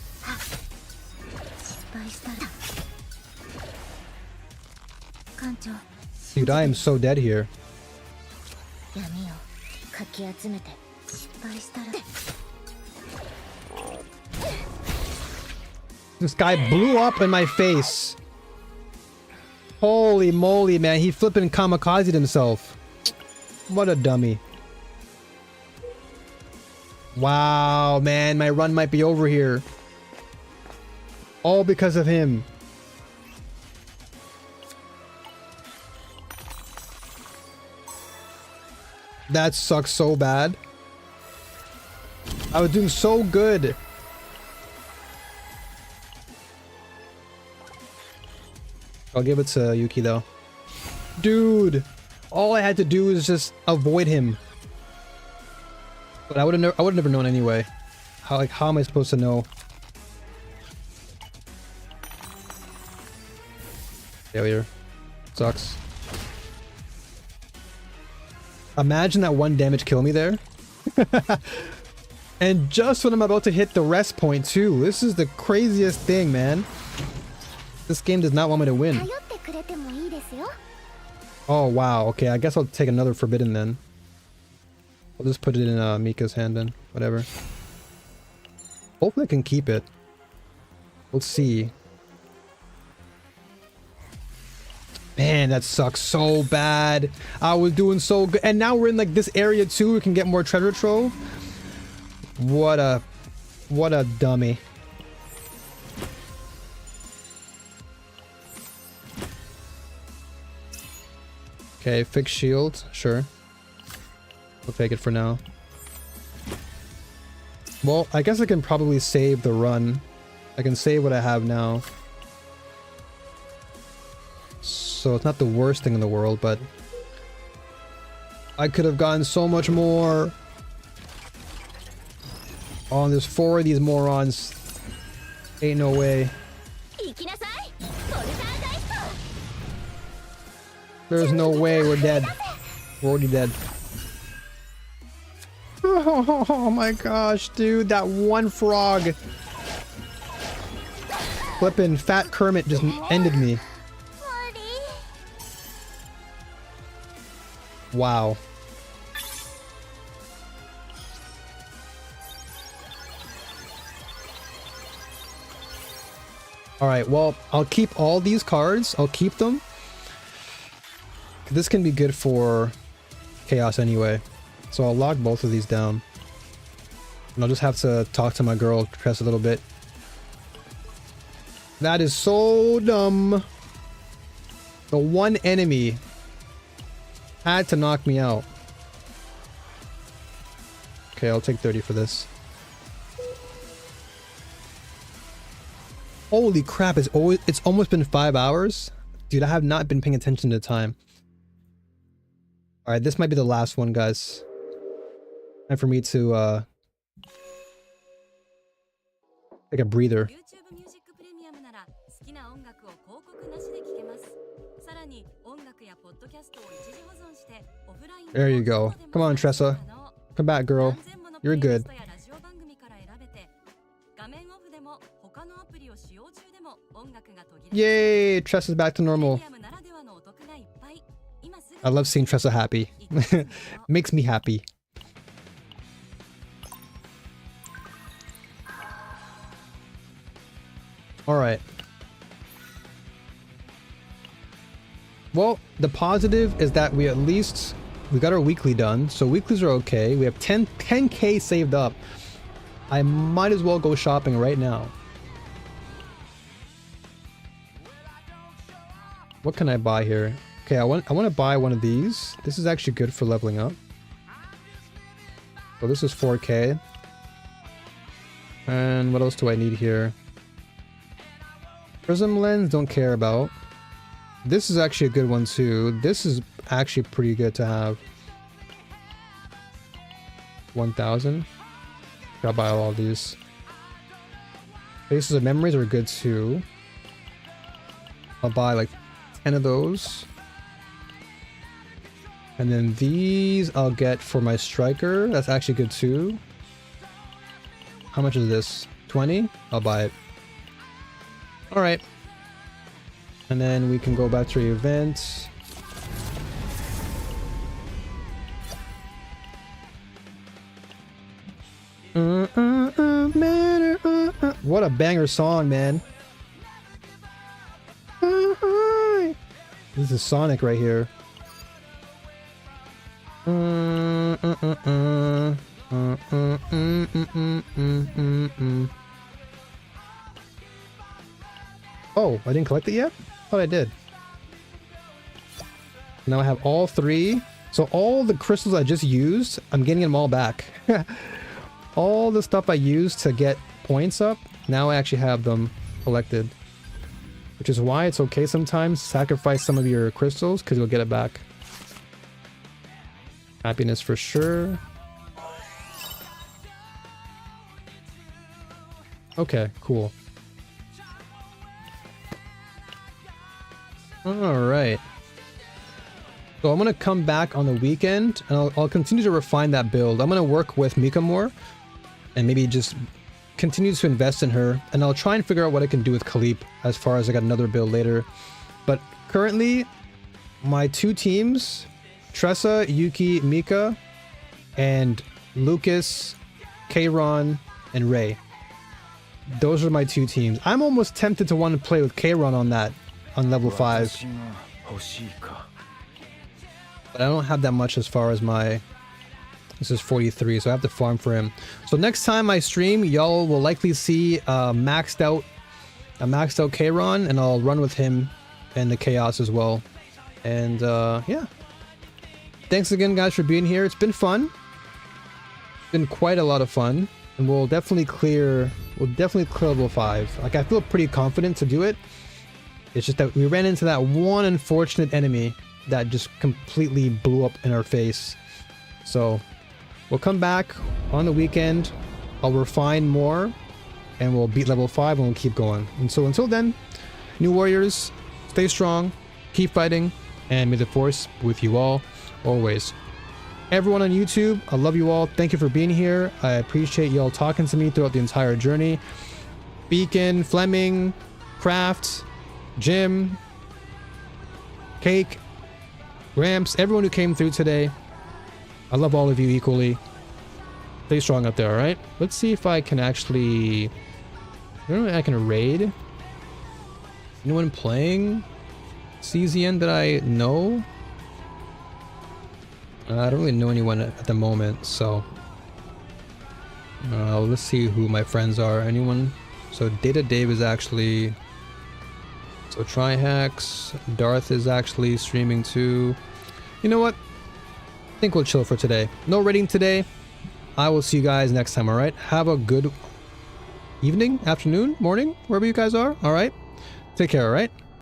Dude, I am so dead here. This guy blew up in my face. Holy moly, man. He flipping kamikazed himself. What a dummy. Wow, man. My run might be over here. All because of him. That sucks so bad. I was doing so good. I'll give it to Yuki though. Dude, all I had to do is just avoid him. But I would have never known anyway. How am I supposed to know? Failure. Sucks. Imagine that one damage kill me there. And just when I'm about to hit the rest point too. This is the craziest thing, man. This game does not want me to win. Oh wow, okay, I guess I'll take another forbidden then. I'll just put it in Mika's hand then. Whatever. Hopefully I can keep it. We'll see. Man, that sucks so bad. I was doing so good. And now we're in like this area too. We can get more treasure trove. What a dummy. Okay, fix shield. Sure. We'll take it for now. Well, I guess I can probably save the run. I can save what I have now. So it's not the worst thing in the world, but I could have gotten so much more. Oh, and there's 4 of these morons. Ain't no way. There's no way we're dead. We're already dead. Oh my gosh, dude, that one frog. Flippin' Fat Kermit just ended me. Wow. Alright, well, I'll keep all these cards. I'll keep them. This can be good for Chaos anyway. So I'll lock both of these down. And I'll just have to talk to my girl, Tressa, a little bit. That is so dumb. The one enemy had to knock me out. Okay, I'll take 30 for this. Holy crap, it's almost been 5 hours? Dude, I have not been paying attention to time. Alright, this might be the last one, guys. Time for me to take a breather. There you go. Come on, Tressa. Come back, girl. You're good. Yay! Tressa's back to normal. I love seeing Tressa happy. Makes me happy. Alright. Well, the positive is that we got our weekly done, so weeklies are okay. We have 10k saved up. I might as well go shopping right now. What can I buy here? Okay, I want to buy one of these. This is actually good for leveling up. So this is 4k. And what else do I need here? Prism lens, don't care about. This is actually a good one too. This is actually pretty good to have. 1000. Gotta buy all of these. Faces of Memories are good too. I'll buy like 10 of those. And then these I'll get for my striker. That's actually good too. How much is this? 20? I'll buy it. Alright. And then we can go back to the event. What a banger song, man. This is Sonic right here. Oh, I didn't collect it yet? Thought I did. Now I have all 3. So all the crystals I just used, I'm getting them all back. All the stuff I used to get points up, now I actually have them collected. which is why it's okay sometimes sacrifice some of your crystals because you'll get it back. Happiness for sure. Okay, cool. All right. So I'm going to come back on the weekend and I'll continue to refine that build. I'm going to work with Mika more and maybe just continue to invest in her. And I'll try and figure out what I can do with Kalip as far as I got another build later. But currently, my two teams, Tressa, Yuki, Mika, and Lucas, Kayron, and Ray. Those are my two teams. I'm almost tempted to want to play with Kayron on that, on level 5. But I don't have that much as far as my... This is 43, so I have to farm for him. So next time I stream, y'all will likely see a maxed out Kayron, and I'll run with him and the Chaos as well. And yeah. Thanks again, guys, for being here. It's been fun. It's been quite a lot of fun. And we'll definitely clear level 5. Like, I feel pretty confident to do it. It's just that we ran into that one unfortunate enemy that just completely blew up in our face. So we'll come back on the weekend. I'll refine more and we'll beat level 5 and we'll keep going. And so until then, new warriors, stay strong, keep fighting, and may the force be with you all always. Everyone on YouTube, I love you all. Thank you for being here. I appreciate y'all talking to me throughout the entire journey. Beacon, Fleming, Craft, Jim, Cake, Gramps, everyone who came through today. I love all of you equally. Stay strong out there, alright? Let's see if I can actually... I don't know if I can raid. Anyone playing CZN that I know? I don't really know anyone at the moment, so... let's see who my friends are. Anyone? So Data Dave is actually... So Trihax, Darth is actually streaming too. You know what? I think we'll chill for today. No raiding today. I will see you guys next time, alright? Have a good evening, afternoon, morning, wherever you guys are, alright? Take care, alright?